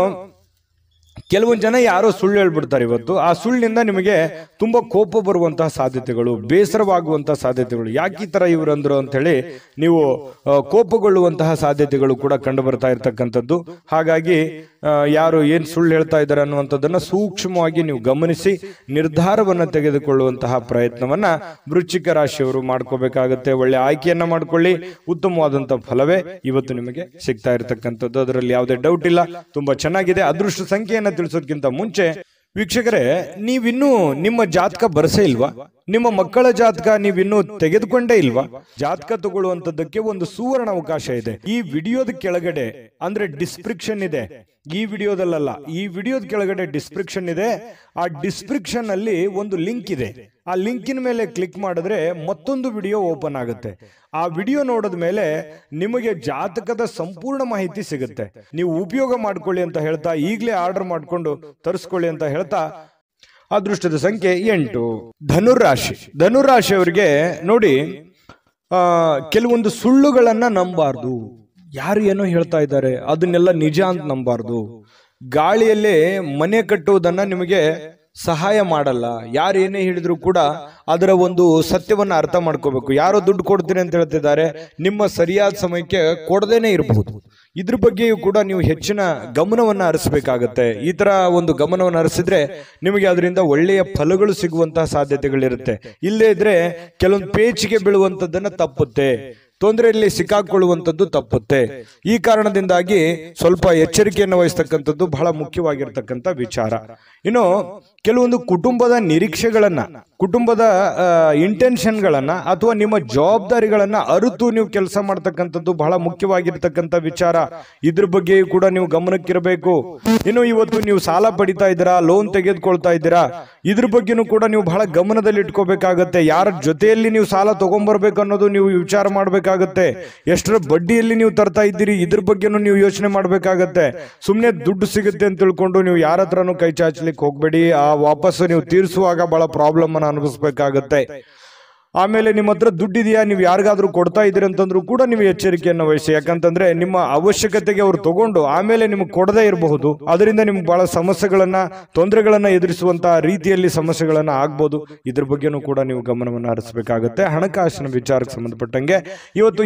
S1: ಕೆಲವೊಂದು ಜನ ಯಾರೋ ಸುಳ್ಳು ಹೇಳ್ಬಿಡ್ತಾರೆ ಇವತ್ತು. ಆ ಸುಳ್ಳಿನಿಂದ ನಿಮಗೆ ತುಂಬಾ ಕೋಪ ಬರುವಂತಹ ಸಾಧ್ಯತೆಗಳು, ಬೇಸರವಾಗುವಂತಹ ಸಾಧ್ಯತೆಗಳು, ಯಾಕೆ ಈ ತರ ಇವರು ಅಂದ್ರು ಅಂತ ಹೇಳಿ ನೀವು ಕೋಪಗೊಳ್ಳುವಂತಹ ಸಾಧ್ಯತೆಗಳು ಕೂಡ ಕಂಡು ಬರ್ತಾ ಇರ್ತಕ್ಕಂಥದ್ದು. ಹಾಗಾಗಿ ಯಾರು ಏನ್ ಸುಳ್ಳು ಹೇಳ್ತಾ ಇದ್ದಾರೆ ಅನ್ನುವಂಥದ್ದನ್ನ ಸೂಕ್ಷ್ಮವಾಗಿ ನೀವು ಗಮನಿಸಿ ನಿರ್ಧಾರವನ್ನ ತೆಗೆದುಕೊಳ್ಳುವಂತಹ ಪ್ರಯತ್ನವನ್ನ ವೃಶ್ಚಿಕ ರಾಶಿಯವರು ಮಾಡ್ಕೋಬೇಕಾಗುತ್ತೆ. ಒಳ್ಳೆ ಆಯ್ಕೆಯನ್ನ ಮಾಡ್ಕೊಳ್ಳಿ. ಉತ್ತಮವಾದಂತಹ ಫಲವೇ ಇವತ್ತು ನಿಮಗೆ ಸಿಗ್ತಾ ಇರತಕ್ಕಂಥದ್ದು, ಅದರಲ್ಲಿ ಯಾವುದೇ ಡೌಟ್ ಇಲ್ಲ. ತುಂಬಾ ಚೆನ್ನಾಗಿದೆ. ಅದೃಷ್ಟ ಸಂಖ್ಯೆಯನ್ನ ತಿಳಿಸೋದಕ್ಕಿಂತ ಮುಂಚೆ ವೀಕ್ಷಕರೇ, ನೀವಿನ್ನೂ ನಿಮ್ಮ ಜಾತಕ ಬರಸೇ ಇಲ್ವಾ? ನಿಮ್ಮ ಮಕ್ಕಳ ಜಾತಕ ನೀವಿನ್ನೂ ತೆಗೆದುಕೊಂಡೇ ಇಲ್ವಾ? ಜಾತಕ ತಗೊಳ್ಳುವಂತದ್ದಕ್ಕೆ ಒಂದು ಸುವರ್ಣ ಅವಕಾಶ ಇದೆ. ಈ ವಿಡಿಯೋದ ಕೆಳಗಡೆ ಅಂದ್ರೆ ಡಿಸ್ಕ್ರಿಪ್ಷನ್ ಇದೆ. ಈ ವಿಡಿಯೋದಲ್ಲ, ಈ ವಿಡಿಯೋದ ಕೆಳಗಡೆ ಡಿಸ್ಕ್ರಿಪ್ಷನ್ ಇದೆ. ಆ ಡಿಸ್ಕ್ರಿಪ್ಷನ್ ಅಲ್ಲಿ ಒಂದು ಲಿಂಕ್ ಇದೆ. ಆ ಲಿಂಕಿನ ಮೇಲೆ ಕ್ಲಿಕ್ ಮಾಡಿದ್ರೆ ಮತ್ತೊಂದು ವಿಡಿಯೋ ಓಪನ್ ಆಗುತ್ತೆ. ಆ ವಿಡಿಯೋ ನೋಡಿದ ಮೇಲೆ ನಿಮಗೆ ಜಾತಕದ ಸಂಪೂರ್ಣ ಮಾಹಿತಿ ಸಿಗುತ್ತೆ. ನೀವು ಉಪಯೋಗ ಮಾಡ್ಕೊಳ್ಳಿ ಅಂತ ಹೇಳ್ತಾ, ಈಗಲೇ ಆರ್ಡರ್ ಮಾಡ್ಕೊಂಡು ತರಿಸ್ಕೊಳ್ಳಿ ಅಂತ ಹೇಳ್ತಾ, ಅದೃಷ್ಟದ ಸಂಖ್ಯೆ 8. ಧನುರಾಶಿ. ಧನುರಾಶಿಯವರಿಗೆ ನೋಡಿ, ಕೆಲವೊಂದು ಸುಳ್ಳುಗಳನ್ನ ನಂಬಾರ್ದು. ಯಾರು ಏನೋ ಹೇಳ್ತಾ ಇದ್ದಾರೆ ಅದನ್ನೆಲ್ಲ ನಿಜ ಅಂತ ನಂಬಾರ್ದು. ಗಾಳಿಯಲ್ಲೇ ಮನೆ ಕಟ್ಟುವುದನ್ನ ನಿಮಗೆ ಸಹಾಯ ಮಾಡಲ್ಲ. ಯಾರು ಏನೇ ಹೇಳಿದ್ರು ಕೂಡ ಅದರ ಒಂದು ಸತ್ಯವನ್ನ ಅರ್ಥ ಮಾಡ್ಕೋಬೇಕು. ಯಾರೋ ದುಡ್ಡು ಕೊಡ್ತೀನಿ ಅಂತ ಹೇಳ್ತಿದ್ದಾರೆ, ನಿಮ್ಮ ಸರಿಯಾದ ಸಮಯಕ್ಕೆ ಕೊಡದೇನೆ ಇರಬಹುದು. ಇದ್ರ ಬಗ್ಗೆಯೂ ಕೂಡ ನೀವು ಹೆಚ್ಚಿನ ಗಮನವನ್ನ ಹರಿಸಬೇಕಾಗತ್ತೆ. ಈ ತರ ಒಂದು ಗಮನವನ್ನು ಹರಿಸಿದ್ರೆ ನಿಮಗೆ ಅದರಿಂದ ಒಳ್ಳೆಯ ಫಲಗಳು ಸಿಗುವಂತಹ ಸಾಧ್ಯತೆಗಳಿರುತ್ತೆ. ಇಲ್ಲೇ ಇದ್ರೆ ಕೆಲವೊಂದು ಪೇಚಿಗೆ ಬೀಳುವಂತದ್ದನ್ನ ತಪ್ಪುತ್ತೆ, ತೊಂದರೆಯಲ್ಲಿ ಸಿಕ್ಕಾಕೊಳ್ಳುವಂಥದ್ದು ತಪ್ಪುತ್ತೆ. ಈ ಕಾರಣದಿಂದಾಗಿ ಸ್ವಲ್ಪ ಎಚ್ಚರಿಕೆಯನ್ನು ವಹಿಸ್ತಕ್ಕಂಥದ್ದು ಬಹಳ ಮುಖ್ಯವಾಗಿರ್ತಕ್ಕಂಥ ವಿಚಾರ. ಇನ್ನು ಕೆಲವೊಂದು ಕುಟುಂಬದ ನಿರೀಕ್ಷೆಗಳನ್ನ, ಕುಟುಂಬದ ಇಂಟೆನ್ಷನ್ಗಳನ್ನ ಅಥವಾ ನಿಮ್ಮ ಜವಾಬ್ದಾರಿಗಳನ್ನ ಅರಿತು ನೀವು ಕೆಲಸ ಮಾಡ್ತಕ್ಕಂಥದ್ದು ಬಹಳ ಮುಖ್ಯವಾಗಿರ್ತಕ್ಕಂಥ ವಿಚಾರ. ಇದ್ರ ಬಗ್ಗೆಯೂ ಕೂಡ ನೀವು ಗಮನಕ್ಕಿರಬೇಕು. ಇನ್ನು ಇವತ್ತು ನೀವು ಸಾಲ ಪಡಿತಾ ಇದ್ದೀರಾ, ಲೋನ್ ತೆಗೆದುಕೊಳ್ತಾ ಇದ್ದೀರಾ, ಇದ್ರ ಬಗ್ಗೆನೂ ಕೂಡ ನೀವು ಬಹಳ ಗಮನದಲ್ಲಿ ಇಟ್ಕೋಬೇಕಾಗತ್ತೆ. ಯಾರ ಜೊತೆಯಲ್ಲಿ ನೀವು ಸಾಲ ತಗೊಂಡ್ಬರ್ಬೇಕು ಅನ್ನೋದು ನೀವು ವಿಚಾರ ಮಾಡ್ಬೇಕಾಗತ್ತೆ. ಎಷ್ಟರ ಬಡ್ಡಿಯಲ್ಲಿ ನೀವು ತರ್ತಾ ಇದ್ದೀರಿ, ಇದ್ರ ಬಗ್ಗೆನೂ ನೀವು ಯೋಚನೆ ಮಾಡ್ಬೇಕಾಗತ್ತೆ. ಸುಮ್ಮನೆ ದುಡ್ಡು ಸಿಗುತ್ತೆ ಅಂತ ತಿಳ್ಕೊಂಡು ನೀವು ಯಾರ ಹತ್ರನೂ ಕೈ ಚಾಚಲಿಕ್ಕೆ ಹೋಗ್ಬೇಡಿ. ಆ ವಾಪಸ್ಸು ನೀವು ತೀರಿಸುವಾಗ ಬಹಳ ಪ್ರಾಬ್ಲಮ್ ಅನ್ನು ಅನುಭವಿಸಬೇಕಾಗತ್ತೆ. ಆಮೇಲೆ ನಿಮ್ಮ ಹತ್ರ ದುಡ್ಡಿದೆಯಾ, ನೀವು ಯಾರಿಗಾದ್ರೂ ಕೊಡ್ತಾ ಇದ್ದೀರಿ ಅಂತಂದ್ರೂ ಕೂಡ ನೀವು ಎಚ್ಚರಿಕೆಯನ್ನು ವಹಿಸಿ. ಯಾಕಂತಂದ್ರೆ ನಿಮ್ಮ ಅವಶ್ಯಕತೆಗೆ ಅವರು ತಗೊಂಡು ಆಮೇಲೆ ನಿಮಗೆ ಕೊಡದೇ ಇರಬಹುದು. ಅದರಿಂದ ನಿಮ್ಗೆ ಬಹಳ ಸಮಸ್ಯೆಗಳನ್ನ, ತೊಂದರೆಗಳನ್ನ ಎದುರಿಸುವಂತಹ ರೀತಿಯಲ್ಲಿ ಸಮಸ್ಯೆಗಳನ್ನ ಆಗ್ಬೋದು. ಇದ್ರ ಬಗ್ಗೆನೂ ಕೂಡ ನೀವು ಗಮನವನ್ನು ಹರಿಸಬೇಕಾಗುತ್ತೆ. ಹಣಕಾಸಿನ ವಿಚಾರಕ್ಕೆ ಸಂಬಂಧಪಟ್ಟಂಗೆ ಇವತ್ತು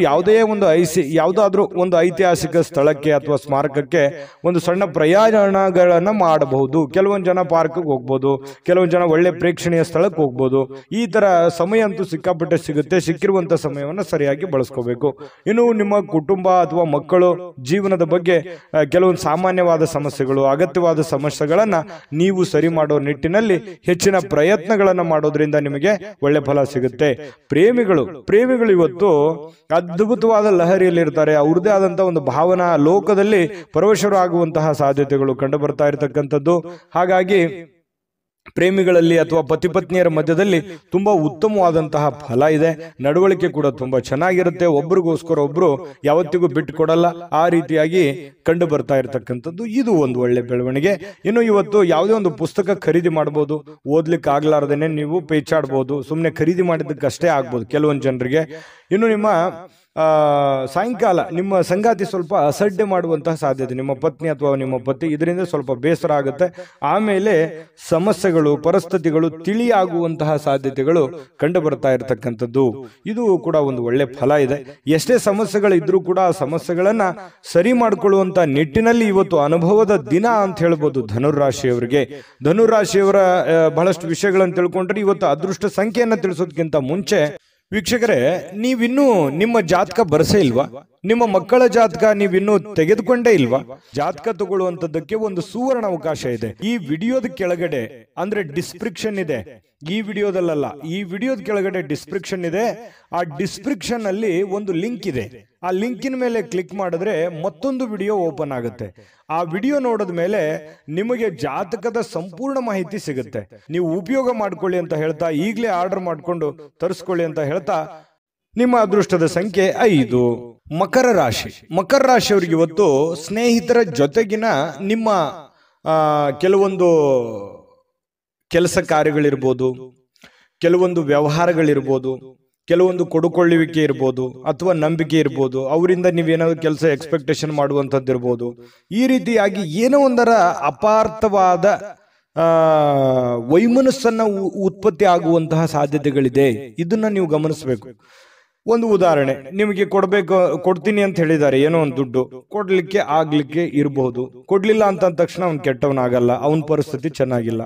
S1: ಯಾವುದಾದ್ರೂ ಒಂದು ಐತಿಹಾಸಿಕ ಸ್ಥಳಕ್ಕೆ ಅಥವಾ ಸ್ಮಾರಕಕ್ಕೆ ಒಂದು ಸಣ್ಣ ಪ್ರಯಾಣಗಳನ್ನ ಮಾಡಬಹುದು. ಕೆಲವೊಂದು ಜನ ಪಾರ್ಕ್ಗೆ ಹೋಗ್ಬೋದು, ಕೆಲವೊಂದು ಜನ ಒಳ್ಳೆ ಪ್ರೇಕ್ಷಣೀಯ ಸ್ಥಳಕ್ಕೆ ಹೋಗ್ಬೋದು. ಈ ತರ ಸಮಯ ಅಂತೂ ಸಿಕ್ಕಾಪಟ್ಟೆ ಸಿಗುತ್ತೆ. ಸಿಕ್ಕಿರುವಂತ ಸಮಯವನ್ನು ಸರಿಯಾಗಿ ಬಳಸ್ಕೋಬೇಕು. ಇನ್ನು ನಿಮ್ಮ ಕುಟುಂಬ ಅಥವಾ ಮಕ್ಕಳು ಜೀವನದ ಬಗ್ಗೆ ಕೆಲವೊಂದು ಸಾಮಾನ್ಯವಾದ ಸಮಸ್ಯೆಗಳು, ಅಗತ್ಯವಾದ ಸಮಸ್ಯೆಗಳನ್ನ ನೀವು ಸರಿ ಮಾಡೋ ನಿಟ್ಟಿನಲ್ಲಿ ಹೆಚ್ಚಿನ ಪ್ರಯತ್ನಗಳನ್ನ ಮಾಡೋದ್ರಿಂದ ನಿಮಗೆ ಒಳ್ಳೆ ಫಲ ಸಿಗುತ್ತೆ. ಪ್ರೇಮಿಗಳು ಇವತ್ತು ಅದ್ಭುತವಾದ ಲಹರಿಯಲ್ಲಿ ಇರ್ತಾರೆ. ಅವ್ರದೇ ಆದಂತಹ ಒಂದು ಭಾವನಾ ಲೋಕದಲ್ಲಿ ಪರವಶರಾಗುವಂತಹ ಸಾಧ್ಯತೆಗಳು ಕಂಡು ಬರ್ತಾ ಇರತಕ್ಕಂಥದ್ದು. ಹಾಗಾಗಿ ಪ್ರೇಮಿಗಳಲ್ಲಿ ಅಥವಾ ಪತಿ ಪತ್ನಿಯರ ಮಧ್ಯದಲ್ಲಿ ತುಂಬಾ ಉತ್ತಮವಾದಂತಹ ಫಲ ಇದೆ. ನಡವಳಿಕೆ ಕೂಡ ತುಂಬಾ ಚೆನ್ನಾಗಿರುತ್ತೆ. ಒಬ್ರಿಗೋಸ್ಕರ ಒಬ್ರು ಯಾವತ್ತಿಗೂ ಬಿಟ್ಟು ಕೊಡಲ್ಲ. ಆ ರೀತಿಯಾಗಿ ಕಂಡು ಬರ್ತಾ ಇರತಕ್ಕಂಥದ್ದು ಇದು ಒಂದು ಒಳ್ಳೆ ಬೆಳವಣಿಗೆ. ಇನ್ನು ಇವತ್ತು ಯಾವುದೇ ಒಂದು ಪುಸ್ತಕ ಖರೀದಿ ಮಾಡಬಹುದು. ಓದ್ಲಿಕ್ಕೆ ಆಗ್ಲಾರ್ದೇನೆ ನೀವು ಪೇಚಾಡ್ಬೋದು. ಸುಮ್ಮನೆ ಖರೀದಿ ಮಾಡಿದ್ದಕ್ಕಷ್ಟೇ ಆಗ್ಬೋದು ಕೆಲವೊಂದು ಜನರಿಗೆ. ಇನ್ನು ನಿಮ್ಮ ಸಾಯಂಕಾಲ ನಿಮ್ಮ ಸಂಗಾತಿ ಸ್ವಲ್ಪ ಅಸಡ್ಡೆ ಮಾಡುವಂತಹ ಸಾಧ್ಯತೆ, ನಿಮ್ಮ ಪತ್ನಿ ಅಥವಾ ನಿಮ್ಮ ಪತಿ, ಇದರಿಂದ ಸ್ವಲ್ಪ ಬೇಸರ ಆಗುತ್ತೆ. ಆಮೇಲೆ ಸಮಸ್ಯೆಗಳು, ಪರಿಸ್ಥಿತಿಗಳು ತಿಳಿಯಾಗುವಂತಹ ಸಾಧ್ಯತೆಗಳು ಕಂಡು ಬರ್ತಾ ಇರತಕ್ಕಂಥದ್ದು. ಇದು ಕೂಡ ಒಂದು ಒಳ್ಳೆ ಫಲ ಇದೆ. ಎಷ್ಟೇ ಸಮಸ್ಯೆಗಳಿದ್ರೂ ಕೂಡ ಆ ಸಮಸ್ಯೆಗಳನ್ನ ಸರಿ ಮಾಡಿಕೊಳ್ಳುವಂತ ನಿಟ್ಟಿನಲ್ಲಿ ಇವತ್ತು ಅನುಭವದ ದಿನ ಅಂತ ಹೇಳ್ಬೋದು ಧನುರಾಶಿಯವರಿಗೆ. ಧನುರಾಶಿಯವರ ಬಹಳಷ್ಟು ವಿಷಯಗಳನ್ನು ತಿಳ್ಕೊಂಡ್ರೆ ಇವತ್ತು ಅದೃಷ್ಟ ಸಂಖ್ಯೆಯನ್ನ ತಿಳಿಸೋದಕ್ಕಿಂತ ಮುಂಚೆ ವೀಕ್ಷಕರೇ, ನೀವಿನ್ನೂ ನಿಮ್ಮ ಜಾತಕ ಬರಸೇ ಇಲ್ವಾ? ನಿಮ್ಮ ಮಕ್ಕಳ ಜಾತಕ ನೀವಿನ್ನೂ ತೆಗೆದುಕೊಂಡೇ ಇಲ್ವಾ? ಜಾತಕ ತಗೊಳ್ಳುವಂತದ್ದಕ್ಕೆ ಒಂದು ಸುವರ್ಣ ಅವಕಾಶ ಇದೆ. ಈ ವಿಡಿಯೋದ ಕೆಳಗಡೆ ಅಂದ್ರೆ ಡಿಸ್ಕ್ರಿಪ್ಷನ್ ಇದೆ. ಈ ವಿಡಿಯೋದಲ್ಲ, ಈ ವಿಡಿಯೋದ ಕೆಳಗಡೆ ಡಿಸ್ಕ್ರಿಪ್ಷನ್ ಇದೆ. ಆ ಡಿಸ್ಕ್ರಿಪ್ಷನ್ ಅಲ್ಲಿ ಒಂದು ಲಿಂಕ್ ಇದೆ. ಆ ಲಿಂಕಿನ ಮೇಲೆ ಕ್ಲಿಕ್ ಮಾಡಿದ್ರೆ ಮತ್ತೊಂದು ವಿಡಿಯೋ ಓಪನ್ ಆಗುತ್ತೆ. ಆ ವಿಡಿಯೋ ನೋಡಿದ ಮೇಲೆ ನಿಮಗೆ ಜಾತಕದ ಸಂಪೂರ್ಣ ಮಾಹಿತಿ ಸಿಗುತ್ತೆ. ನೀವು ಉಪಯೋಗ ಮಾಡ್ಕೊಳ್ಳಿ ಅಂತ ಹೇಳ್ತಾ, ಈಗಲೇ ಆರ್ಡರ್ ಮಾಡಿಕೊಂಡು ತರಿಸ್ಕೊಳ್ಳಿ ಅಂತ ಹೇಳ್ತಾ, ನಿಮ್ಮ ಅದೃಷ್ಟದ ಸಂಖ್ಯೆ 5. ಮಕರ ರಾಶಿ. ಮಕರ ರಾಶಿಯವರಿಗೆ ಇವತ್ತು ಸ್ನೇಹಿತರ ಜೊತೆಗಿನ ನಿಮ್ಮ ಕೆಲವೊಂದು ಕೆಲಸ ಕಾರ್ಯಗಳಿರ್ಬೋದು, ಕೆಲವೊಂದು ವ್ಯವಹಾರಗಳಿರ್ಬೋದು, ಕೆಲವೊಂದು ಕೊಡುಕೊಳ್ಳುವಿಕೆ ಇರ್ಬೋದು, ಅಥವಾ ನಂಬಿಕೆ ಇರ್ಬೋದು. ಅವರಿಂದ ನೀವೇನಾದ್ರು ಕೆಲಸ ಎಕ್ಸ್ಪೆಕ್ಟೇಷನ್ ಮಾಡುವಂಥದ್ದು ಇರ್ಬೋದು. ಈ ರೀತಿಯಾಗಿ ಏನೋ ಒಂದರ ಅಪಾರ್ಥವಾದ ವೈಮನಸ್ಸನ್ನ ಉತ್ಪತ್ತಿ ಆಗುವಂತಹ ಸಾಧ್ಯತೆಗಳಿದೆ. ಇದನ್ನ ನೀವು ಗಮನಿಸಬೇಕು. ಒಂದು ಉದಾಹರಣೆ, ನಿಮಗೆ ಕೊಡ್ತೀನಿ ಅಂತ ಹೇಳಿದ್ದಾರೆ ಏನೋ ಒಂದು ದುಡ್ಡು, ಕೊಡ್ಲಿಕ್ಕೆ ಆಗ್ಲಿಕ್ಕೆ ಇರಬಹುದು. ಕೊಡ್ಲಿಲ್ಲ ಅಂತ ಅಂದ ತಕ್ಷಣ ಅವ್ನು ಕೆಟ್ಟವನಾಗಲ್ಲ, ಅವನ ಪರಿಸ್ಥಿತಿ ಚೆನ್ನಾಗಿಲ್ಲ.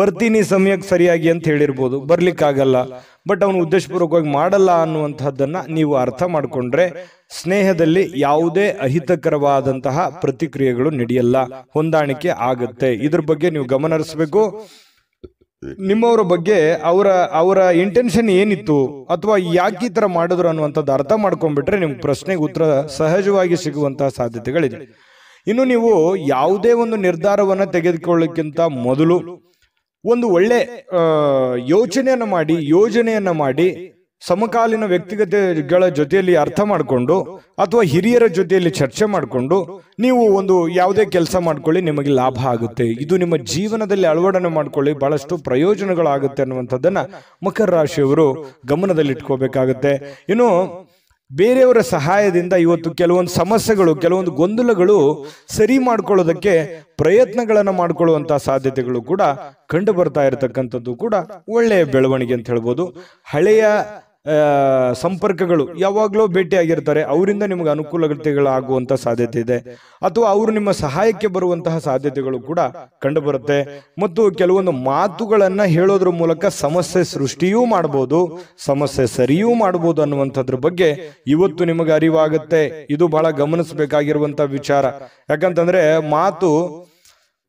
S1: ಬರ್ತೀನಿ ಸಮಯಕ್ಕೆ ಸರಿಯಾಗಿ ಅಂತ ಹೇಳಿರ್ಬೋದು, ಬರ್ಲಿಕ್ಕಾಗಲ್ಲ. ಬಟ್ ಅವನು ಉದ್ದೇಶಪೂರ್ವಕವಾಗಿ ಮಾಡಲ್ಲ ಅನ್ನುವಂಥದ್ದನ್ನ ನೀವು ಅರ್ಥ ಮಾಡಿಕೊಂಡ್ರೆ ಸ್ನೇಹದಲ್ಲಿ ಯಾವುದೇ ಅಹಿತಕರವಾದಂತಹ ಪ್ರತಿಕ್ರಿಯೆಗಳು ನಡೆಯಲ್ಲ, ಹೊಂದಾಣಿಕೆ ಆಗುತ್ತೆ. ಇದ್ರ ಬಗ್ಗೆ ನೀವು ಗಮನ ಹರಿಸಬೇಕು. ನಿಮ್ಮವರ ಬಗ್ಗೆ ಅವರ ಇಂಟೆನ್ಷನ್ ಏನಿತ್ತು ಅಥವಾ ಯಾಕೆ ಈ ತರ ಮಾಡಿದ್ರು ಅನ್ನುವಂಥದ್ದು ಅರ್ಥ ಮಾಡ್ಕೊಂಡ್ಬಿಟ್ರೆ ನಿಮ್ಗೆ ಪ್ರಶ್ನೆಗೆ ಉತ್ತರ ಸಹಜವಾಗಿ ಸಿಗುವಂತಹ ಸಾಧ್ಯತೆಗಳಿದೆ. ಇನ್ನು ನೀವು ಯಾವುದೇ ಒಂದು ನಿರ್ಧಾರವನ್ನ ತೆಗೆದುಕೊಳ್ಳೋಕ್ಕಿಂತ ಮೊದಲು ಒಂದು ಒಳ್ಳೆ ಯೋಜನೆಯನ್ನ ಮಾಡಿ ಸಮಕಾಲೀನ ವ್ಯಕ್ತಿಗತೆಗಳ ಜೊತೆಯಲ್ಲಿ ಅರ್ಥ ಮಾಡಿಕೊಂಡು ಅಥವಾ ಹಿರಿಯರ ಜೊತೆಯಲ್ಲಿ ಚರ್ಚೆ ಮಾಡಿಕೊಂಡು ನೀವು ಒಂದು ಯಾವುದೇ ಕೆಲಸ ಮಾಡ್ಕೊಳ್ಳಿ, ನಿಮಗೆ ಲಾಭ ಆಗುತ್ತೆ. ಇದು ನಿಮ್ಮ ಜೀವನದಲ್ಲಿ ಅಳವಡನೆ ಮಾಡ್ಕೊಳ್ಳಿ, ಬಹಳಷ್ಟು ಪ್ರಯೋಜನಗಳಾಗುತ್ತೆ ಅನ್ನುವಂಥದ್ದನ್ನ ಮಕರ ರಾಶಿಯವರು ಗಮನದಲ್ಲಿಟ್ಕೋಬೇಕಾಗುತ್ತೆ. ಇನ್ನು ಬೇರೆಯವರ ಸಹಾಯದಿಂದ ಇವತ್ತು ಕೆಲವೊಂದು ಸಮಸ್ಯೆಗಳು, ಕೆಲವೊಂದು ಗೊಂದಲಗಳು ಸರಿ ಮಾಡ್ಕೊಳ್ಳೋದಕ್ಕೆ ಪ್ರಯತ್ನಗಳನ್ನು ಮಾಡಿಕೊಳ್ಳುವಂತಹ ಸಾಧ್ಯತೆಗಳು ಕೂಡ ಕಂಡು ಬರ್ತಾ ಇರತಕ್ಕಂಥದ್ದು ಕೂಡ ಒಳ್ಳೆಯ ಬೆಳವಣಿಗೆ ಅಂತ ಹೇಳ್ಬೋದು. ಹಳೆಯ ಸಂಪರ್ಕಗಳು ಯಾವಾಗಲೂ ಭೇಟಿಯಾಗಿರ್ತಾರೆ, ಅವರಿಂದ ನಿಮಗೆ ಅನುಕೂಲತೆಗಳಾಗುವಂತಹ ಸಾಧ್ಯತೆ ಇದೆ. ಅಥವಾ ಅವರು ನಿಮ್ಮ ಸಹಾಯಕ್ಕೆ ಬರುವಂತಹ ಸಾಧ್ಯತೆಗಳು ಕೂಡ ಕಂಡು ಬರುತ್ತೆ. ಮತ್ತು ಕೆಲವೊಂದು ಮಾತುಗಳನ್ನ ಹೇಳೋದ್ರ ಮೂಲಕ ಸಮಸ್ಯೆ ಸೃಷ್ಟಿಯೂ ಮಾಡಬಹುದು, ಸಮಸ್ಯೆ ಸರಿಯೂ ಮಾಡಬಹುದು ಅನ್ನುವಂಥದ್ರ ಬಗ್ಗೆ ಇವತ್ತು ನಿಮಗೆ ಅರಿವಾಗುತ್ತೆ. ಇದು ಬಹಳ ಗಮನಿಸಬೇಕಾಗಿರುವಂತಹ ವಿಚಾರ. ಯಾಕಂತಂದ್ರೆ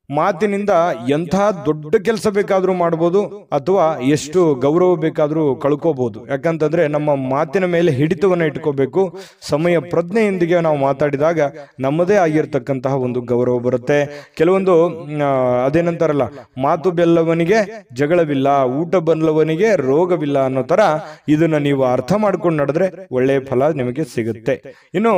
S1: ಮಾತಿನಿಂದ ಎಂಥ ದೊಡ್ಡ ಕೆಲಸ ಬೇಕಾದ್ರೂ ಮಾಡ್ಬೋದು, ಅಥವಾ ಎಷ್ಟು ಗೌರವ ಬೇಕಾದ್ರೂ ಕಳ್ಕೋಬಹುದು. ಯಾಕಂತಂದ್ರೆ ನಮ್ಮ ಮಾತಿನ ಮೇಲೆ ಹಿಡಿತವನ್ನ ಇಟ್ಕೋಬೇಕು. ಸಮಯ ಪ್ರಜ್ಞೆಯೊಂದಿಗೆ ನಾವು ಮಾತಾಡಿದಾಗ ನಮ್ಮದೇ ಆಗಿರ್ತಕ್ಕಂತಹ ಒಂದು ಗೌರವ ಬರುತ್ತೆ. ಕೆಲವೊಂದು ಅದೇನಂತಾರಲ್ಲ, ಮಾತು ಬೆಲ್ಲವನಿಗೆ ಜಗಳವಿಲ್ಲ, ಊಟ ಬಲ್ಲವನಿಗೆ ರೋಗವಿಲ್ಲ ಅನ್ನೋ ತರ ಇದನ್ನ ನೀವು ಅರ್ಥ ಮಾಡ್ಕೊಂಡು ನಡೆದ್ರೆ ಒಳ್ಳೆಯ ಫಲ ನಿಮಗೆ ಸಿಗುತ್ತೆ. ಇನ್ನು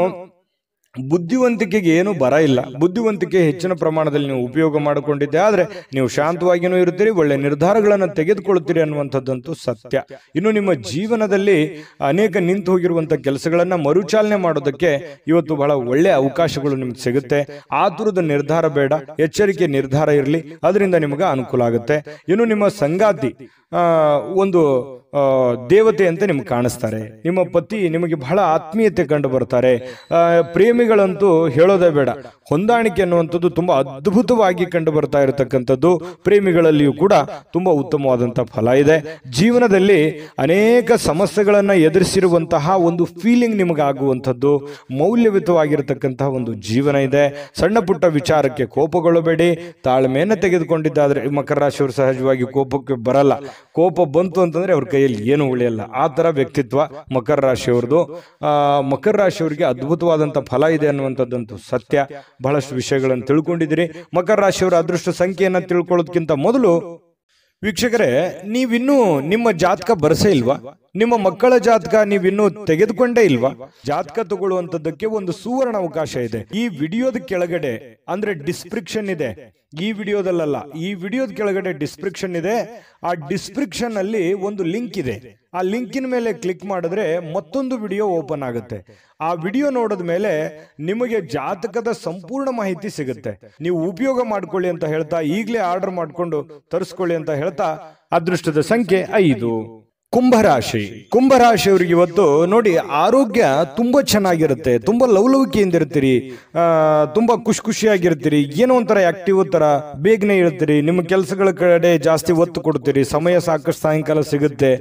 S1: ಬುದ್ಧಿವಂತಿಕೆಗೆ ಏನು ಬರ ಇಲ್ಲ. ಬುದ್ಧಿವಂತಿಕೆ ಹೆಚ್ಚಿನ ಪ್ರಮಾಣದಲ್ಲಿ ನೀವು ಉಪಯೋಗ ಮಾಡಿಕೊಂಡಿದ್ದೆ ಆದ್ರೆ ನೀವು ಶಾಂತವಾಗಿಯೂ ಇರ್ತೀರಿ, ಒಳ್ಳೆ ನಿರ್ಧಾರಗಳನ್ನು ತೆಗೆದುಕೊಳ್ತೀರಿ ಅನ್ನುವಂಥದ್ದಂತೂ ಸತ್ಯ. ಇನ್ನು ನಿಮ್ಮ ಜೀವನದಲ್ಲಿ ಅನೇಕ ನಿಂತು ಹೋಗಿರುವಂತಹ ಕೆಲಸಗಳನ್ನ ಮರುಚಾಲನೆ ಮಾಡೋದಕ್ಕೆ ಇವತ್ತು ಬಹಳ ಒಳ್ಳೆ ಅವಕಾಶಗಳು ನಿಮ್ಗೆ ಸಿಗುತ್ತೆ. ಆತುರದ ನಿರ್ಧಾರ ಬೇಡ, ಎಚ್ಚರಿಕೆ ನಿರ್ಧಾರ ಇರಲಿ, ಅದರಿಂದ ನಿಮಗೆ ಅನುಕೂಲ ಆಗುತ್ತೆ. ಇನ್ನು ನಿಮ್ಮ ಸಂಗಾತಿ ಒಂದು ದೇವತೆ ಅಂತ ನಿಮ್ಗೆ ಕಾಣಿಸ್ತಾರೆ. ನಿಮ್ಮ ಪತಿ ನಿಮಗೆ ಬಹಳ ಆತ್ಮೀಯತೆ ಕಂಡು ಬರ್ತಾರೆ. ಪ್ರೇಮಿಗಳಂತೂ ಹೇಳೋದೇ ಬೇಡ, ಹೊಂದಾಣಿಕೆ ಅನ್ನುವಂಥದ್ದು ತುಂಬಾ ಅದ್ಭುತವಾಗಿ ಕಂಡು ಬರ್ತಾ ಇರತಕ್ಕಂಥದ್ದು. ಪ್ರೇಮಿಗಳಲ್ಲಿಯೂ ಕೂಡ ತುಂಬಾ ಉತ್ತಮವಾದಂತಹ ಫಲ ಇದೆ. ಜೀವನದಲ್ಲಿ ಅನೇಕ ಸಮಸ್ಯೆಗಳನ್ನ ಎದುರಿಸಿರುವಂತಹ ಒಂದು ಫೀಲಿಂಗ್ ನಿಮಗಾಗುವಂಥದ್ದು, ಮೌಲ್ಯಯುತವಾಗಿರತಕ್ಕಂತಹ ಒಂದು ಜೀವನ ಇದೆ. ಸಣ್ಣ ಪುಟ್ಟ ವಿಚಾರಕ್ಕೆ ಕೋಪಗೊಳ್ಳಬೇಡಿ, ತಾಳ್ಮೆಯನ್ನು ತೆಗೆದುಕೊಂಡಿದ್ದಾದ್ರೆ ಮಕರ ರಾಶಿಯವರು ಸಹಜವಾಗಿ ಕೋಪಕ್ಕೆ ಬರಲ್ಲ. ಕೋಪ ಬಂತು ಅಂತಂದ್ರೆ ಅವ್ರ ಕೈಯಲ್ಲಿ ಏನು ಉಳಿಯಲ್ಲ. ಆ ತರ ವ್ಯಕ್ತಿತ್ವ ಮಕರ ರಾಶಿಯವ್ರದ್ದು. ಮಕರ ರಾಶಿಯವರಿಗೆ ಅದ್ಭುತವಾದಂತಹ ಫಲ ಇದೆ ಅನ್ನುವಂಥದ್ದಂತೂ ಸತ್ಯ. ಬಹಳಷ್ಟು ವಿಷಯಗಳನ್ನು ತಿಳ್ಕೊಂಡಿದ್ದೀರಿ. ಮಕರ ರಾಶಿಯವರ ಅದೃಷ್ಟ ಸಂಖ್ಯೆಯನ್ನ ತಿಳ್ಕೊಳ್ಳೋದಕ್ಕಿಂತ ಮೊದಲು ವೀಕ್ಷಕರೇ, ನೀವಿನ್ನೂ ನಿಮ್ಮ ಜಾತಕ ಬರಸೇ ಇಲ್ವಾ? ನಿಮ್ಮ ಮಕ್ಕಳ ಜಾತಕ ನೀವಿನ್ನೂ ತೆಗೆದುಕೊಂಡೇ ಇಲ್ವಾ? ಜಾತಕ ತಗೊಳ್ಳುವಂತದ್ದಕ್ಕೆ ಒಂದು ಸುವರ್ಣ ಅವಕಾಶ ಇದೆ. ಈ ವಿಡಿಯೋದ ಕೆಳಗಡೆ ಅಂದ್ರೆ ಡಿಸ್ಕ್ರಿಪ್ಷನ್ ಇದೆ. ಈ ವಿಡಿಯೋದಲ್ಲ, ಈ ವಿಡಿಯೋದ ಕೆಳಗಡೆ ಡಿಸ್ಕ್ರಿಪ್ಷನ್ ಇದೆ. ಆ ಡಿಸ್ಕ್ರಿಪ್ಷನ್ ಅಲ್ಲಿ ಒಂದು ಲಿಂಕ್ ಇದೆ. ಆ ಲಿಂಕಿನ ಮೇಲೆ ಕ್ಲಿಕ್ ಮಾಡಿದ್ರೆ ಮತ್ತೊಂದು ವಿಡಿಯೋ ಓಪನ್ ಆಗುತ್ತೆ. ಆ ವಿಡಿಯೋ ನೋಡಿದ ಮೇಲೆ ನಿಮಗೆ ಜಾತಕದ ಸಂಪೂರ್ಣ ಮಾಹಿತಿ ಸಿಗುತ್ತೆ. ನೀವು ಉಪಯೋಗ ಮಾಡ್ಕೊಳ್ಳಿ ಅಂತ ಹೇಳ್ತಾ, ಈಗಲೇ ಆರ್ಡರ್ ಮಾಡ್ಕೊಂಡು ತರಿಸ್ಕೊಳ್ಳಿ ಅಂತ ಹೇಳ್ತಾ, ಅದೃಷ್ಟದ ಸಂಖ್ಯೆ 5. ಕುಂಭರಾಶಿ. ಕುಂಭರಾಶಿಯವರಿಗೆ ಇವತ್ತು ನೋಡಿ, ಆರೋಗ್ಯ ತುಂಬಾ ಚೆನ್ನಾಗಿರುತ್ತೆ. ತುಂಬಾ ಲವಲವಿಕೆಯಿಂದ ಇರ್ತೀರಿ, ತುಂಬಾ ಖುಷಿಯಾಗಿರ್ತೀರಿ. ಏನೋ ಒಂಥರ ಆಕ್ಟಿವ್ ತರ ಬೇಗನೆ ಇರ್ತೀರಿ. ನಿಮ್ಮ ಕೆಲಸಗಳ ಕಡೆ ಜಾಸ್ತಿ ಒತ್ತು ಕೊಡ್ತೀರಿ. ಸಮಯ ಸಾಕಷ್ಟು ಸಾಯಂಕಾಲ ಸಿಗುತ್ತೆ.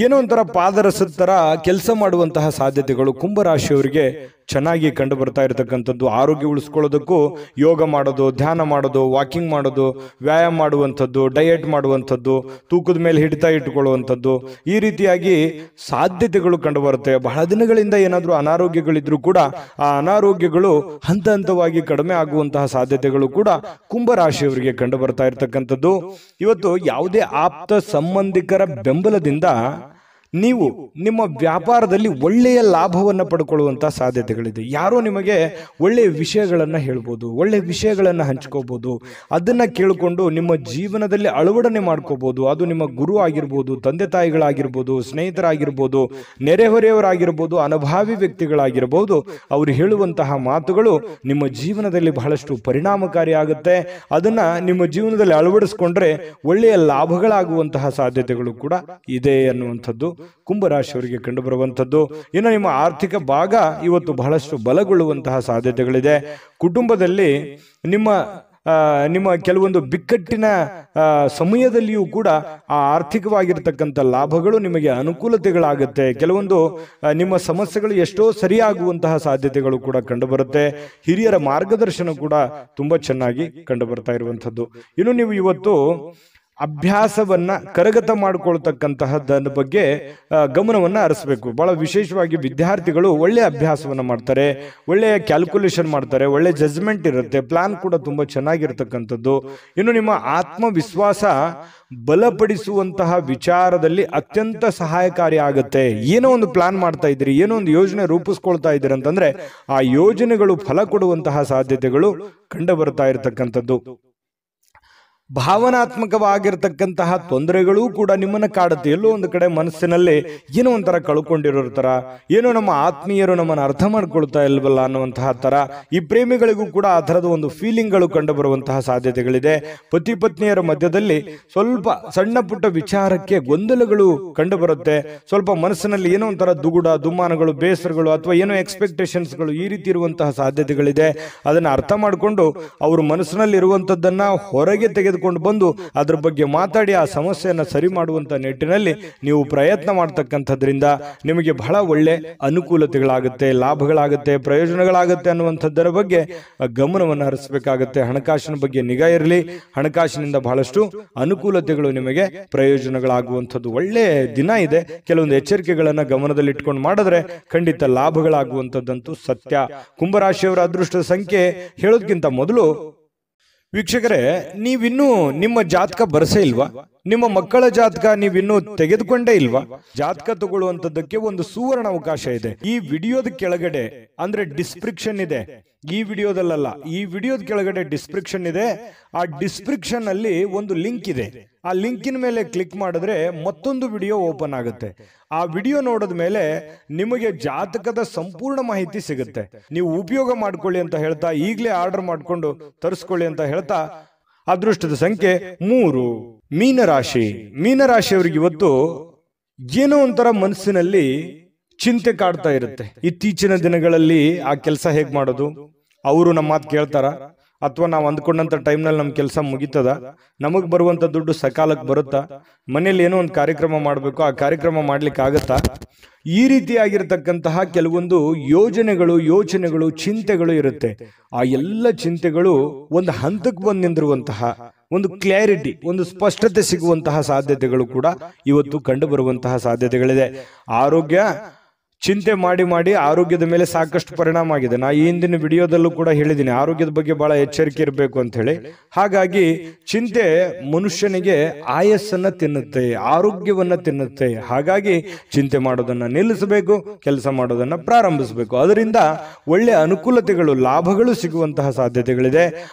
S1: ಏನೋ ಒಂಥರ ಪಾದರಸದ ತರ ಕೆಲಸ ಮಾಡುವಂತಹ ಸಾಧ್ಯತೆಗಳು ಕುಂಭರಾಶಿಯವರಿಗೆ ಚೆನ್ನಾಗಿ ಕಂಡು ಬರ್ತಾ ಇರತಕ್ಕಂಥದ್ದು. ಆರೋಗ್ಯ ಉಳಿಸ್ಕೊಳ್ಳೋದಕ್ಕೂ ಯೋಗ ಮಾಡೋದು, ಧ್ಯಾನ ಮಾಡೋದು, ವಾಕಿಂಗ್ ಮಾಡೋದು, ವ್ಯಾಯಾಮ ಮಾಡುವಂಥದ್ದು, ಡಯಟ್ ಮಾಡುವಂಥದ್ದು, ತೂಕದ ಮೇಲೆ ಹಿಡಿತ ಇಟ್ಟುಕೊಳ್ಳುವಂಥದ್ದು, ಈ ರೀತಿಯಾಗಿ ಸಾಧ್ಯತೆಗಳು ಕಂಡು ಬರುತ್ತೆ. ಬಹಳ ದಿನಗಳಿಂದ ಏನಾದರೂ ಅನಾರೋಗ್ಯಗಳಿದ್ರೂ ಕೂಡ ಆ ಅನಾರೋಗ್ಯಗಳು ಹಂತ ಹಂತವಾಗಿ ಕಡಿಮೆ ಆಗುವಂತಹ ಸಾಧ್ಯತೆಗಳು ಕೂಡ ಕುಂಭರಾಶಿಯವರಿಗೆ ಕಂಡು ಬರ್ತಾ ಇರತಕ್ಕಂಥದ್ದು. ಇವತ್ತು ಯಾವುದೇ ಆಪ್ತ ಸಂಬಂಧಿಕರ ಬೆಂಬಲದಿಂದ ನೀವು ನಿಮ್ಮ ವ್ಯಾಪಾರದಲ್ಲಿ ಒಳ್ಳೆಯ ಲಾಭವನ್ನು ಪಡ್ಕೊಳ್ಳುವಂತಹ ಸಾಧ್ಯತೆಗಳಿದೆ. ಯಾರೋ ನಿಮಗೆ ಒಳ್ಳೆಯ ವಿಷಯಗಳನ್ನ ಹೇಳ್ಬೋದು, ಒಳ್ಳೆಯ ವಿಷಯಗಳನ್ನ ಹಂಚ್ಕೋಬಹುದು. ಅದನ್ನ ಕೇಳಿಕೊಂಡು ನಿಮ್ಮ ಜೀವನದಲ್ಲಿ ಅಳವಡನೆ ಮಾಡ್ಕೋಬಹುದು. ಅದು ನಿಮ್ಮ ಗುರು ಆಗಿರ್ಬೋದು, ತಂದೆ ತಾಯಿಗಳಾಗಿರ್ಬೋದು, ಸ್ನೇಹಿತರಾಗಿರ್ಬೋದು, ನೆರೆಹೊರೆಯವರಾಗಿರ್ಬೋದು, ಅನುಭಾವಿ ವ್ಯಕ್ತಿಗಳಾಗಿರ್ಬೋದು. ಅವರು ಹೇಳುವಂತಹ ಮಾತುಗಳು ನಿಮ್ಮ ಜೀವನದಲ್ಲಿ ಬಹಳಷ್ಟು ಪರಿಣಾಮಕಾರಿ ಆಗುತ್ತೆ. ಅದನ್ನ ನಿಮ್ಮ ಜೀವನದಲ್ಲಿ ಅಳವಡಿಸ್ಕೊಂಡ್ರೆ ಒಳ್ಳೆಯ ಲಾಭಗಳಾಗುವಂತಹ ಸಾಧ್ಯತೆಗಳು ಕೂಡ ಇದೆ ಅನ್ನುವಂಥದ್ದು ಕುಂಭರಾಶಿಯವರಿಗೆ ಕಂಡು ಬರುವಂಥದ್ದು. ಇನ್ನು ನಿಮ್ಮ ಆರ್ಥಿಕ ಭಾಗ ಇವತ್ತು ಬಹಳಷ್ಟು ಬಲಗೊಳ್ಳುವಂತಹ ಸಾಧ್ಯತೆಗಳಿದೆ. ಕುಟುಂಬದಲ್ಲಿ ನಿಮ್ಮ ಕೆಲವೊಂದು ಬಿಕ್ಕಟ್ಟಿನ ಸಮಯದಲ್ಲಿಯೂ ಕೂಡ ಆ ಆರ್ಥಿಕವಾಗಿರ್ತಕ್ಕಂಥ ಲಾಭಗಳು ನಿಮಗೆ ಅನುಕೂಲತೆಗಳಾಗುತ್ತೆ. ಕೆಲವೊಂದು ನಿಮ್ಮ ಸಮಸ್ಯೆಗಳು ಎಷ್ಟೋ ಸರಿಯಾಗುವಂತಹ ಸಾಧ್ಯತೆಗಳು ಕೂಡ ಕಂಡುಬರುತ್ತೆ. ಹಿರಿಯರ ಮಾರ್ಗದರ್ಶನ ಕೂಡ ತುಂಬಾ ಚೆನ್ನಾಗಿ ಕಂಡು ಬರ್ತಾ ಇರುವಂಥದ್ದು. ಇನ್ನು ನೀವು ಇವತ್ತು ಅಭ್ಯಾಸವನ್ನ ಕರಗತ ಮಾಡಿಕೊಳ್ತಕ್ಕಂತಹದ ಬಗ್ಗೆ ಗಮನವನ್ನ ಹರಿಸಬೇಕು. ಬಹಳ ವಿಶೇಷವಾಗಿ ವಿದ್ಯಾರ್ಥಿಗಳು ಒಳ್ಳೆಯ ಅಭ್ಯಾಸವನ್ನ ಮಾಡ್ತಾರೆ, ಒಳ್ಳೆಯ ಕ್ಯಾಲ್ಕುಲೇಷನ್ ಮಾಡ್ತಾರೆ, ಒಳ್ಳೆ ಜಜ್ಮೆಂಟ್ ಇರುತ್ತೆ, ಪ್ಲಾನ್ ಕೂಡ ತುಂಬಾ ಚೆನ್ನಾಗಿರ್ತಕ್ಕಂಥದ್ದು. ಇನ್ನು ನಿಮ್ಮ ಆತ್ಮವಿಶ್ವಾಸ ಬಲಪಡಿಸುವಂತಹ ವಿಚಾರದಲ್ಲಿ ಅತ್ಯಂತ ಸಹಾಯಕಾರಿ ಆಗುತ್ತೆ. ಏನೋ ಒಂದು ಪ್ಲಾನ್ ಮಾಡ್ತಾ ಇದ್ದೀರಿ, ಏನೋ ಒಂದು ಯೋಜನೆ ರೂಪಿಸ್ಕೊಳ್ತಾ ಇದ್ದೀರಿ ಅಂತಂದ್ರೆ ಆ ಯೋಜನೆಗಳು ಫಲ ಕೊಡುವಂತಹ ಸಾಧ್ಯತೆಗಳು ಕಂಡು ಬರ್ತಾ ಇರತಕ್ಕಂಥದ್ದು. ಭಾವನಾತ್ಮಕವಾಗಿರ್ತಕ್ಕಂತಹ ತೊಂದರೆಗಳು ಕೂಡ ನಿಮ್ಮನ್ನ ಕಾಡುತ್ತೆ. ಎಲ್ಲೋ ಒಂದು ಕಡೆ ಮನಸ್ಸಿನಲ್ಲಿ ಏನೋ ಒಂಥರ ಕಳ್ಕೊಂಡಿರೋ ತರ, ಏನೋ ನಮ್ಮ ಆತ್ಮೀಯರು ನಮ್ಮನ್ನು ಅರ್ಥ ಮಾಡ್ಕೊಳ್ತಾ ಇಲ್ವಲ್ಲ ಅನ್ನುವಂತಹ ತರ, ಈ ಪ್ರೇಮಿಗಳಿಗೂ ಕೂಡ ಆ ಥರದ ಒಂದು ಫೀಲಿಂಗ್ಗಳು ಕಂಡು ಬರುವಂತಹ ಸಾಧ್ಯತೆಗಳಿದೆ. ಪತಿ ಪತ್ನಿಯರ ಮಧ್ಯದಲ್ಲಿ ಸ್ವಲ್ಪ ಸಣ್ಣ ಪುಟ್ಟ ವಿಚಾರಕ್ಕೆ ಗೊಂದಲಗಳು ಕಂಡು ಬರುತ್ತೆ. ಸ್ವಲ್ಪ ಮನಸ್ಸಿನಲ್ಲಿ ಏನೋ ಒಂಥರ ದುಗುಡ, ದುಮ್ಮಾನಗಳು, ಬೇಸರಗಳು ಅಥವಾ ಏನೋ ಎಕ್ಸ್ಪೆಕ್ಟೇಷನ್ಸ್ಗಳು ಈ ರೀತಿ ಇರುವಂತಹ ಸಾಧ್ಯತೆಗಳಿದೆ. ಅದನ್ನ ಅರ್ಥ ಮಾಡಿಕೊಂಡು ಅವರು ಮನಸ್ಸಿನಲ್ಲಿ ಇರುವಂತದ್ದನ್ನ ಹೊರಗೆ ತೆಗೆದುಕೊಂಡು ಬಂದು ಅದ್ರ ಬಗ್ಗೆ ಮಾತಾಡಿ ಆ ಸಮಸ್ಯೆಯನ್ನು ಸರಿ ಮಾಡುವಂತ ನಿಟ್ಟಿನಲ್ಲಿ ನೀವು ಪ್ರಯತ್ನ ಮಾಡ್ತಕ್ಕಂಥದ್ರಿಂದ ನಿಮಗೆ ಬಹಳ ಒಳ್ಳೆ ಅನುಕೂಲತೆಗಳಾಗುತ್ತೆ, ಲಾಭಗಳಾಗುತ್ತೆ, ಪ್ರಯೋಜನಗಳಾಗುತ್ತೆ ಅನ್ನುವಂಥದ್ದರ ಬಗ್ಗೆ ಗಮನವನ್ನು ಹರಿಸಬೇಕಾಗುತ್ತೆ. ಹಣಕಾಸಿನ ಬಗ್ಗೆ ನಿಗಾ ಇರಲಿ. ಹಣಕಾಸಿನಿಂದ ಬಹಳಷ್ಟು ಅನುಕೂಲತೆಗಳು ನಿಮಗೆ ಪ್ರಯೋಜನಗಳಾಗುವಂಥದ್ದು ಒಳ್ಳೆ ದಿನ ಇದೆ. ಕೆಲವೊಂದು ಎಚ್ಚರಿಕೆಗಳನ್ನ ಗಮನದಲ್ಲಿ ಇಟ್ಕೊಂಡು ಮಾಡಿದ್ರೆ ಖಂಡಿತ ಲಾಭಗಳಾಗುವಂಥದ್ದಂತೂ ಸತ್ಯ. ಕುಂಭರಾಶಿಯವರ ಅದೃಷ್ಟದ ಸಂಖ್ಯೆ ಹೇಳೋದಕ್ಕಿಂತ ಮೊದಲು ವೀಕ್ಷಕರೇ, ನೀವಿನ್ನೂ ನಿಮ್ಮ ಜಾತಕ ಬರಸೇ ಇಲ್ವಾ? ನಿಮ್ಮ ಮಕ್ಕಳ ಜಾತಕ ನೀವಿನ್ನೂ ತೆಗೆದುಕೊಂಡೇ ಇಲ್ವಾ? ಜಾತಕ ತಗೊಳ್ಳುವಂತದ್ದಕ್ಕೆ ಒಂದು ಸುವರ್ಣ ಅವಕಾಶ ಇದೆ. ಈ ವಿಡಿಯೋದ ಕೆಳಗಡೆ ಅಂದ್ರೆ ಡಿಸ್ಕ್ರಿಪ್ಷನ್ ಇದೆ. ಈ ವಿಡಿಯೋದಲ್ಲ, ಈ ವಿಡಿಯೋದ ಕೆಳಗಡೆ ಡಿಸ್ಕ್ರಿಪ್ಷನ್ ಇದೆ. ಆ ಡಿಸ್ಕ್ರಿಪ್ಷನ್ ಅಲ್ಲಿ ಒಂದು ಲಿಂಕ್ ಇದೆ. ಆ ಲಿಂಕಿನ ಮೇಲೆ ಕ್ಲಿಕ್ ಮಾಡಿದ್ರೆ ಮತ್ತೊಂದು ವಿಡಿಯೋ ಓಪನ್ ಆಗುತ್ತೆ. ಆ ವಿಡಿಯೋ ನೋಡಿದ ಮೇಲೆ ನಿಮಗೆ ಜಾತಕದ ಸಂಪೂರ್ಣ ಮಾಹಿತಿ ಸಿಗುತ್ತೆ. ನೀವು ಉಪಯೋಗ ಮಾಡ್ಕೊಳ್ಳಿ ಅಂತ ಹೇಳ್ತಾ, ಈಗಲೇ ಆರ್ಡರ್ ಮಾಡ್ಕೊಂಡು ತರಿಸ್ಕೊಳ್ಳಿ ಅಂತ ಹೇಳ್ತಾ, ಅದೃಷ್ಟದ ಸಂಖ್ಯೆ 3. ಮೀನರಾಶಿ. ಮೀನರಾಶಿಯವರಿಗೆ ಇವತ್ತು ಏನೋ ಒಂಥರ ಮನಸ್ಸಿನಲ್ಲಿ ಚಿಂತೆ ಕಾಡ್ತಾ ಇರುತ್ತೆ. ಇತ್ತೀಚಿನ ದಿನಗಳಲ್ಲಿ ಆ ಕೆಲಸ ಹೇಗ್ ಮಾಡೋದು, ಅವರು ನಮ್ಮ ಮಾತು ಕೇಳ್ತಾರ, ಅಥವಾ ನಾವು ಅಂದ್ಕೊಂಡಂತ ಟೈಮ್ನಲ್ಲಿ ನಮ್ಮ ಕೆಲಸ ಮುಗಿತದ, ನಮಗ್ ಬರುವಂತ ದುಡ್ಡು ಸಕಾಲಕ್ಕೆ ಬರುತ್ತಾ, ಮನೇಲಿ ಏನೋ ಒಂದು ಕಾರ್ಯಕ್ರಮ ಮಾಡಬೇಕು, ಆ ಕಾರ್ಯಕ್ರಮ ಮಾಡ್ಲಿಕ್ಕೆ ಆಗತ್ತಾ, ಈ ರೀತಿಯಾಗಿರ್ತಕ್ಕಂತಹ ಕೆಲವೊಂದು ಯೋಚನೆಗಳು ಚಿಂತೆಗಳು ಇರುತ್ತೆ. ಆ ಎಲ್ಲ ಚಿಂತೆಗಳು ಒಂದು ಹಂತಕ್ಕೆ ಬಂದು ನಿಂದಿರುವಂತಹ ಒಂದು ಕ್ಲಾರಿಟಿ, ಒಂದು ಸ್ಪಷ್ಟತೆ ಸಿಗುವಂತಹ ಸಾಧ್ಯತೆಗಳು ಕೂಡ ಇವತ್ತು ಕಂಡು ಬರುವಂತಹ ಸಾಧ್ಯತೆಗಳಿದೆ. ಆರೋಗ್ಯ ಚಿಂತೆ ಮಾಡಿ ಆರೋಗ್ಯದ ಮೇಲೆ ಸಾಕಷ್ಟು ಪರಿಣಾಮ ಆಗಿದೆ. ನಾ ಈ ಹಿಂದಿನ ವಿಡಿಯೋದಲ್ಲೂ ಕೂಡ ಹೇಳಿದ್ದೀನಿ, ಆರೋಗ್ಯದ ಬಗ್ಗೆ ಬಹಳ ಎಚ್ಚರಿಕೆ ಇರಬೇಕು ಅಂತ ಹೇಳಿ. ಹಾಗಾಗಿ ಚಿಂತೆ ಮನುಷ್ಯನಿಗೆ ಆಯಸ್ಸನ್ನ ತಿನ್ನುತ್ತೆ, ಆರೋಗ್ಯವನ್ನ ತಿನ್ನುತ್ತೆ. ಹಾಗಾಗಿ ಚಿಂತೆ ಮಾಡೋದನ್ನ ನಿಲ್ಲಿಸಬೇಕು, ಕೆಲಸ ಮಾಡೋದನ್ನ ಪ್ರಾರಂಭಿಸಬೇಕು. ಅದರಿಂದ ಒಳ್ಳೆ ಅನುಕೂಲತೆಗಳು, ಲಾಭಗಳು ಸಿಗುವಂತಹ ಸಾಧ್ಯತೆಗಳಿದೆ.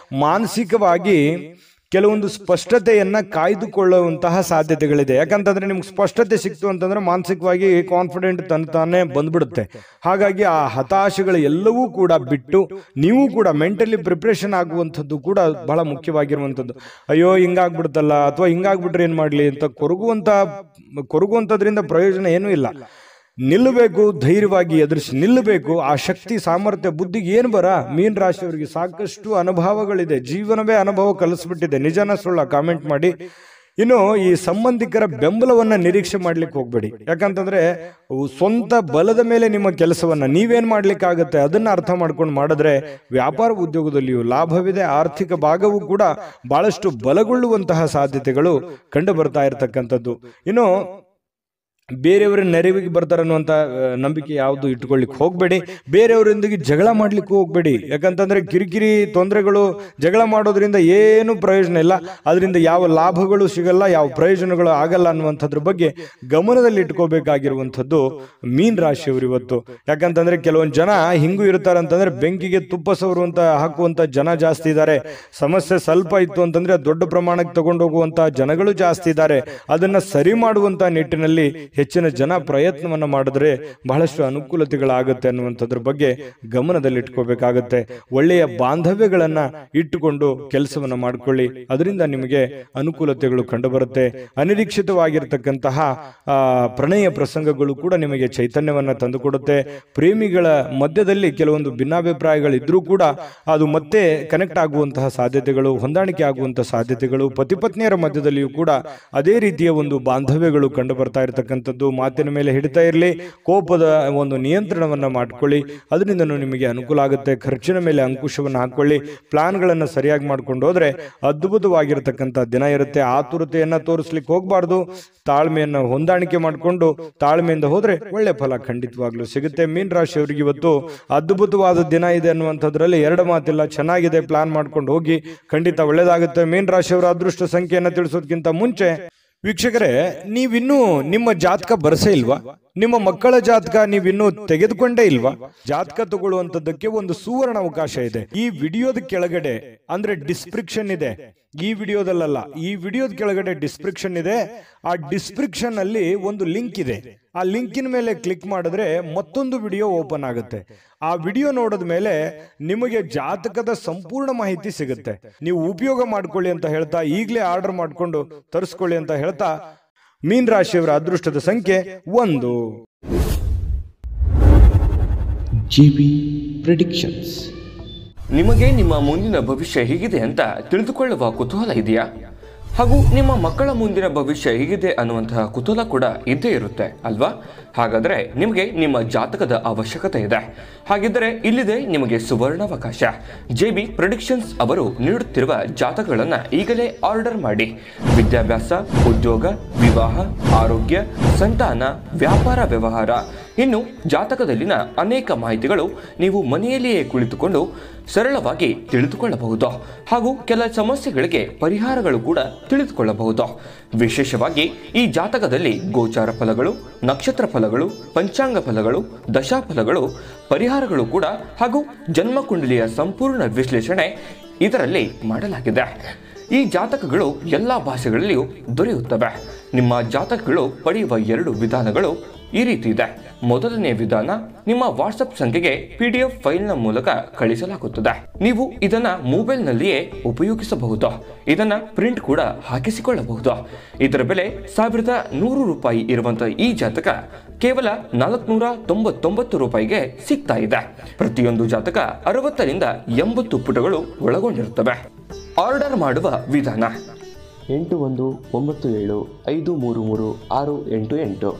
S1: ಮಾನಸಿಕವಾಗಿ ಕೆಲವೊಂದು ಸ್ಪಷ್ಟತೆಯನ್ನ ಕಾಯ್ದುಕೊಳ್ಳುವಂತಹ ಸಾಧ್ಯತೆಗಳಿದೆ. ಯಾಕಂತಂದ್ರೆ ನಿಮ್ಗೆ ಸ್ಪಷ್ಟತೆ ಸಿಕ್ತು ಅಂತಂದ್ರೆ ಮಾನಸಿಕವಾಗಿ ಕಾನ್ಫಿಡೆಂಟ್ ತಾನೇ ಬಂದ್ಬಿಡುತ್ತೆ. ಹಾಗಾಗಿ ಆ ಹತಾಶೆಗಳು ಎಲ್ಲವೂ ಕೂಡ ಬಿಟ್ಟು ನೀವು ಕೂಡ ಮೆಂಟಲಿ ಪ್ರಿಪ್ರೇಷನ್ ಆಗುವಂಥದ್ದು ಕೂಡ ಬಹಳ ಮುಖ್ಯವಾಗಿರುವಂಥದ್ದು. ಅಯ್ಯೋ ಹಿಂಗಾಗ್ಬಿಡುತ್ತಲ್ಲ, ಅಥವಾ ಹಿಂಗಾಗ್ಬಿಟ್ರೆ ಏನ್ ಮಾಡ್ಲಿ ಅಂತ ಕೊರಗುವಂಥದ್ರಿಂದ ಪ್ರಯೋಜನ ಏನೂ ಇಲ್ಲ. ನಿಲ್ಲಬೇಕು, ಧೈರ್ಯವಾಗಿ ಎದುರಿಸಿ ನಿಲ್ಲಬೇಕು. ಆ ಶಕ್ತಿ, ಸಾಮರ್ಥ್ಯ, ಬುದ್ಧಿಗೆ ಏನು ಬರ. ಮೀನ್ ರಾಶಿಯವರಿಗೆ ಸಾಕಷ್ಟು ಅನುಭವಗಳಿದೆ, ಜೀವನವೇ ಅನುಭವ ಕಲಿಸ್ಬಿಟ್ಟಿದೆ. ನಿಜನ ಸುಳ್ಳ ಕಾಮೆಂಟ್ ಮಾಡಿ. ಇನ್ನು ಈ ಸಂಬಂಧಿಕರ ಬೆಂಬಲವನ್ನ ನಿರೀಕ್ಷೆ ಮಾಡ್ಲಿಕ್ಕೆ ಹೋಗ್ಬೇಡಿ. ಯಾಕಂತಂದ್ರೆ ಸ್ವಂತ ಬಲದ ಮೇಲೆ ನಿಮ್ಮ ಕೆಲಸವನ್ನ ನೀವೇನ್ ಮಾಡ್ಲಿಕ್ಕಾಗತ್ತೆ ಅದನ್ನ ಅರ್ಥ ಮಾಡ್ಕೊಂಡು ಮಾಡಿದ್ರೆ ವ್ಯಾಪಾರ ಉದ್ಯೋಗದಲ್ಲಿಯೂ ಲಾಭವಿದೆ. ಆರ್ಥಿಕ ಭಾಗವೂ ಕೂಡ ಬಹಳಷ್ಟು ಬಲಗೊಳ್ಳುವಂತಹ ಸಾಧ್ಯತೆಗಳು ಕಂಡು ಬರ್ತಾ ಇರತಕ್ಕಂಥದ್ದು. ಇನ್ನು ಬೇರೆಯವರ ನೆರವಿಗೆ ಬರ್ತಾರೆ ಅನ್ನುವಂಥ ನಂಬಿಕೆ ಯಾವುದು ಇಟ್ಕೊಳ್ಳಿಕ್ಕೆ ಹೋಗಬೇಡಿ. ಬೇರೆಯವರೊಂದಿಗೆ ಜಗಳ ಮಾಡ್ಲಿಕ್ಕೆ ಹೋಗ್ಬೇಡಿ. ಯಾಕಂತಂದ್ರೆ ಕಿರಿಕಿರಿ ತೊಂದರೆಗಳು, ಜಗಳ ಮಾಡೋದ್ರಿಂದ ಏನು ಪ್ರಯೋಜನ ಇಲ್ಲ, ಅದರಿಂದ ಯಾವ ಲಾಭಗಳು ಸಿಗಲ್ಲ, ಯಾವ ಪ್ರಯೋಜನಗಳು ಆಗಲ್ಲ ಅನ್ನುವಂಥದ್ರ ಬಗ್ಗೆ ಗಮನದಲ್ಲಿ ಇಟ್ಕೋಬೇಕಾಗಿರುವಂಥದ್ದು ಮೀನ್ ರಾಶಿಯವರು ಇವತ್ತು. ಯಾಕಂತಂದ್ರೆ ಕೆಲವೊಂದು ಜನ ಹಿಂಗೂ ಇರ್ತಾರೆ ಅಂತಂದ್ರೆ ಬೆಂಕಿಗೆ ತುಪ್ಪ ಸವರುವಂತ ಹಾಕುವಂತ ಜನ ಜಾಸ್ತಿ ಇದ್ದಾರೆ. ಸಮಸ್ಯೆ ಸ್ವಲ್ಪ ಇತ್ತು ಅಂತಂದ್ರೆ ದೊಡ್ಡ ಪ್ರಮಾಣಕ್ಕೆ ತಗೊಂಡೋಗುವಂತಹ ಜನಗಳು ಜಾಸ್ತಿ ಇದ್ದಾರೆ. ಅದನ್ನ ಸರಿ ಮಾಡುವಂತ ನಿಟ್ಟಿನಲ್ಲಿ ಹೆಚ್ಚಿನ ಜನ ಪ್ರಯತ್ನವನ್ನ ಮಾಡಿದ್ರೆ ಬಹಳಷ್ಟು ಅನುಕೂಲತೆಗಳಾಗುತ್ತೆ ಅನ್ನುವಂಥದ್ರ ಬಗ್ಗೆ ಗಮನದಲ್ಲಿ ಇಟ್ಕೋಬೇಕಾಗತ್ತೆ. ಒಳ್ಳೆಯ ಬಾಂಧವ್ಯಗಳನ್ನ ಇಟ್ಟುಕೊಂಡು ಕೆಲಸವನ್ನ ಮಾಡ್ಕೊಳ್ಳಿ, ಅದರಿಂದ ನಿಮಗೆ ಅನುಕೂಲತೆಗಳು ಕಂಡು ಬರುತ್ತೆ. ಅನಿರೀಕ್ಷಿತವಾಗಿರ್ತಕ್ಕಂತಹ ಪ್ರಣಯ ಪ್ರಸಂಗಗಳು ಕೂಡ ನಿಮಗೆ ಚೈತನ್ಯವನ್ನ ತಂದುಕೊಡುತ್ತೆ. ಪ್ರೇಮಿಗಳ ಮಧ್ಯದಲ್ಲಿ ಕೆಲವೊಂದು ಭಿನ್ನಾಭಿಪ್ರಾಯಗಳಿದ್ರೂ ಕೂಡ ಅದು ಮತ್ತೆ ಕನೆಕ್ಟ್ ಆಗುವಂತಹ ಸಾಧ್ಯತೆಗಳು, ಹೊಂದಾಣಿಕೆ ಆಗುವಂತಹ ಸಾಧ್ಯತೆಗಳು, ಪತಿಪತ್ನಿಯರ ಮಧ್ಯದಲ್ಲಿಯೂ ಕೂಡ ಅದೇ ರೀತಿಯ ಒಂದು ಬಾಂಧವ್ಯಗಳು ಕಂಡು ಬರ್ತಾ ಇರತಕ್ಕಂಥ ಮಾತಿನ ಮೇಲೆ ಹಿಡಿತಾ ಇರಲಿ. ಕೋಪದ ಒಂದು ನಿಯಂತ್ರಣವನ್ನ ಮಾಡ್ಕೊಳ್ಳಿ, ಅದರಿಂದ ನಿಮಗೆ ಅನುಕೂಲ ಆಗುತ್ತೆ. ಖರ್ಚಿನ ಮೇಲೆ ಅಂಕುಶವನ್ನು ಹಾಕೊಳ್ಳಿ. ಪ್ಲಾನ್ಗಳನ್ನ ಸರಿಯಾಗಿ ಮಾಡ್ಕೊಂಡು ಹೋದ್ರೆ ಅದ್ಭುತವಾಗಿರತಕ್ಕಂಥ ದಿನ ಇರುತ್ತೆ. ಆತುರತೆಯನ್ನ ತೋರಿಸ್ಲಿಕ್ಕೆ ಹೋಗಬಾರ್ದು. ತಾಳ್ಮೆಯನ್ನ ಹೊಂದಾಣಿಕೆ ಮಾಡಿಕೊಂಡು ತಾಳ್ಮೆಯಿಂದ ಹೋದ್ರೆ ಒಳ್ಳೆ ಫಲ ಖಂಡಿತವಾಗ್ಲೂ ಸಿಗುತ್ತೆ. ಮೀನ್ ರಾಶಿಯವರಿಗೆ ಇವತ್ತು ಅದ್ಭುತವಾದ ದಿನ ಇದೆ ಅನ್ನುವಂಥದ್ರಲ್ಲಿ ಎರಡು ಮಾತಿಲ್ಲ. ಚೆನ್ನಾಗಿದೆ, ಪ್ಲಾನ್ ಮಾಡ್ಕೊಂಡು ಹೋಗಿ, ಖಂಡಿತ ಒಳ್ಳೇದಾಗುತ್ತೆ. ಮೀನ್ ರಾಶಿಯವರ ಅದೃಷ್ಟ ಸಂಖ್ಯೆಯನ್ನ ತಿಳಿಸೋದಕ್ಕಿಂತ ಮುಂಚೆ ವೀಕ್ಷಕರೇ, ನೀವಿನ್ನೂ ನಿಮ್ಮ ಜಾತಕ ಬರಸೇ ಇಲ್ವಾ? ನಿಮ್ಮ ಮಕ್ಕಳ ಜಾತಕ ನೀವಿನ್ನೂ ತೆಗೆದುಕೊಂಡೇ ಇಲ್ವಾ? ಜಾತಕ ತಗೊಳ್ಳುವಂತದ್ದಕ್ಕೆ ಒಂದು ಸುವರ್ಣ ಅವಕಾಶ ಇದೆ. ಈ ವಿಡಿಯೋದ ಕೆಳಗಡೆ ಅಂದ್ರೆ ಡಿಸ್ಕ್ರಿಪ್ಷನ್ ಇದೆ. ಈ ವಿಡಿಯೋದಲ್ಲ, ಈ ವಿಡಿಯೋದ ಕೆಳಗಡೆ ಡಿಸ್ಕ್ರಿಪ್ಷನ್ ಇದೆ. ಆ ಡಿಸ್ಕ್ರಿಪ್ಷನ್ ಅಲ್ಲಿ ಒಂದು ಲಿಂಕ್ ಇದೆ. ಆ ಲಿಂಕಿನ ಮೇಲೆ ಕ್ಲಿಕ್ ಮಾಡಿದ್ರೆ ಮತ್ತೊಂದು ವಿಡಿಯೋ ಓಪನ್ ಆಗುತ್ತೆ. ಆ ವಿಡಿಯೋ ನೋಡಿದ ಮೇಲೆ ನಿಮಗೆ ಜಾತಕದ ಸಂಪೂರ್ಣ ಮಾಹಿತಿ ಸಿಗುತ್ತೆ. ನೀವು ಉಪಯೋಗ ಮಾಡ್ಕೊಳ್ಳಿ ಅಂತ ಹೇಳ್ತಾ, ಈಗಲೇ ಆರ್ಡರ್ ಮಾಡಿಕೊಂಡು ತರಿಸ್ಕೊಳ್ಳಿ ಅಂತ ಹೇಳ್ತಾ, ಮೀನ್ ರಾಶಿಯವರ ಅದೃಷ್ಟದ ಸಂಖ್ಯೆ 1.
S2: GB predictions.
S3: ನಿಮಗೆ ನಿಮ್ಮ ಮುಂದಿನ ಭವಿಷ್ಯ ಹೇಗಿದೆ ಅಂತ ತಿಳಿದುಕೊಳ್ಳುವ ಕುತೂಹಲ ಇದೆಯಾ? ಹಾಗೂ ನಿಮ್ಮ ಮಕ್ಕಳ ಮುಂದಿನ ಭವಿಷ್ಯ ಹೇಗಿದೆ ಅನ್ನುವಂತಹ ಕುತೂಹಲ ಕೂಡ ಇದ್ದೇ ಇರುತ್ತೆ ಅಲ್ವಾ? ಹಾಗಾದರೆ ನಿಮಗೆ ನಿಮ್ಮ ಜಾತಕದ ಅವಶ್ಯಕತೆ ಇದೆ. ಹಾಗಿದ್ದರೆ ಇಲ್ಲಿದೆ ನಿಮಗೆ ಸುವರ್ಣಾವಕಾಶ. JB ಪ್ರೆಡಿಕ್ಷನ್ಸ್ ಅವರು ನೀಡುತ್ತಿರುವ ಜಾತಕಗಳನ್ನು ಈಗಲೇ ಆರ್ಡರ್ ಮಾಡಿ. ವಿದ್ಯಾಭ್ಯಾಸ, ಉದ್ಯೋಗ, ವಿವಾಹ, ಆರೋಗ್ಯ, ಸಂತಾನ, ವ್ಯಾಪಾರ ವ್ಯವಹಾರ, ಇನ್ನು ಜಾತಕದಲ್ಲಿನ ಅನೇಕ ಮಾಹಿತಿಗಳು ನೀವು ಮನೆಯಲ್ಲಿಯೇ ಕುಳಿತುಕೊಂಡು ಸರಳವಾಗಿ ತಿಳಿದುಕೊಳ್ಳಬಹುದು. ಹಾಗೂ ಕೆಲ ಸಮಸ್ಯೆಗಳಿಗೆ ಪರಿಹಾರಗಳು ಕೂಡ ತಿಳಿದುಕೊಳ್ಳಬಹುದು. ವಿಶೇಷವಾಗಿ ಈ ಜಾತಕದಲ್ಲಿ ಗೋಚಾರ ಫಲಗಳು, ನಕ್ಷತ್ರ ಫಲಗಳು, ಪಂಚಾಂಗ ಫಲಗಳು, ದಶಾಫಲಗಳು, ಪರಿಹಾರಗಳು ಕೂಡ ಹಾಗೂ ಜನ್ಮಕುಂಡಲಿಯ ಸಂಪೂರ್ಣ ವಿಶ್ಲೇಷಣೆ ಇದರಲ್ಲಿ ಮಾಡಲಾಗಿದೆ. ಈ ಜಾತಕಗಳು ಎಲ್ಲ ಭಾಷೆಗಳಲ್ಲಿಯೂ ದೊರೆಯುತ್ತವೆ. ನಿಮ್ಮ ಜಾತಕಗಳು ಪಡೆಯುವ 2 ವಿಧಾನಗಳು ಈ ರೀತಿ ಇದೆ. ಮೊದಲನೇ ವಿಧಾನ, ನಿಮ್ಮ ವಾಟ್ಸಪ್ ಸಂಖ್ಯೆಗೆ PDF ಫೈಲ್ನ ಮೂಲಕ ಕಳಿಸಲಾಗುತ್ತದೆ. ನೀವು ಇದನ್ನ ಮೊಬೈಲ್ನಲ್ಲಿಯೇ ಉಪಯೋಗಿಸಬಹುದು. ಇದನ್ನ ಪ್ರಿಂಟ್ ಕೂಡ ಹಾಕಿಸಿಕೊಳ್ಳಬಹುದು. ಇದರ ಬೆಲೆ 1100 ರೂಪಾಯಿ ಇರುವಂತಹ ಈ ಜಾತಕ ಕೇವಲ 499 ರೂಪಾಯಿಗೆ ಸಿಗ್ತಾ ಇದೆ. ಪ್ರತಿಯೊಂದು ಜಾತಕ 60 ರಿಂದ 80 ಪುಟಗಳು ಒಳಗೊಂಡಿರುತ್ತವೆ. ಆರ್ಡರ್ ಮಾಡುವ ವಿಧಾನ
S4: 8197533688.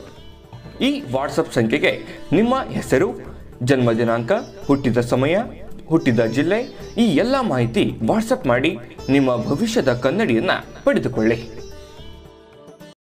S3: ಈ ವಾಟ್ಸಪ್ ಸಂಖ್ಯೆಗೆ ನಿಮ್ಮ ಹೆಸರು, ಜನ್ಮ ದಿನಾಂಕ, ಹುಟ್ಟಿದ ಸಮಯ, ಹುಟ್ಟಿದ ಜಿಲ್ಲೆ ಈ ಎಲ್ಲ ಮಾಹಿತಿ ವಾಟ್ಸಪ್ ಮಾಡಿ ನಿಮ್ಮ ಭವಿಷ್ಯದ ಕನ್ನಡಿಯನ್ನ ಪಡೆದುಕೊಳ್ಳಿ.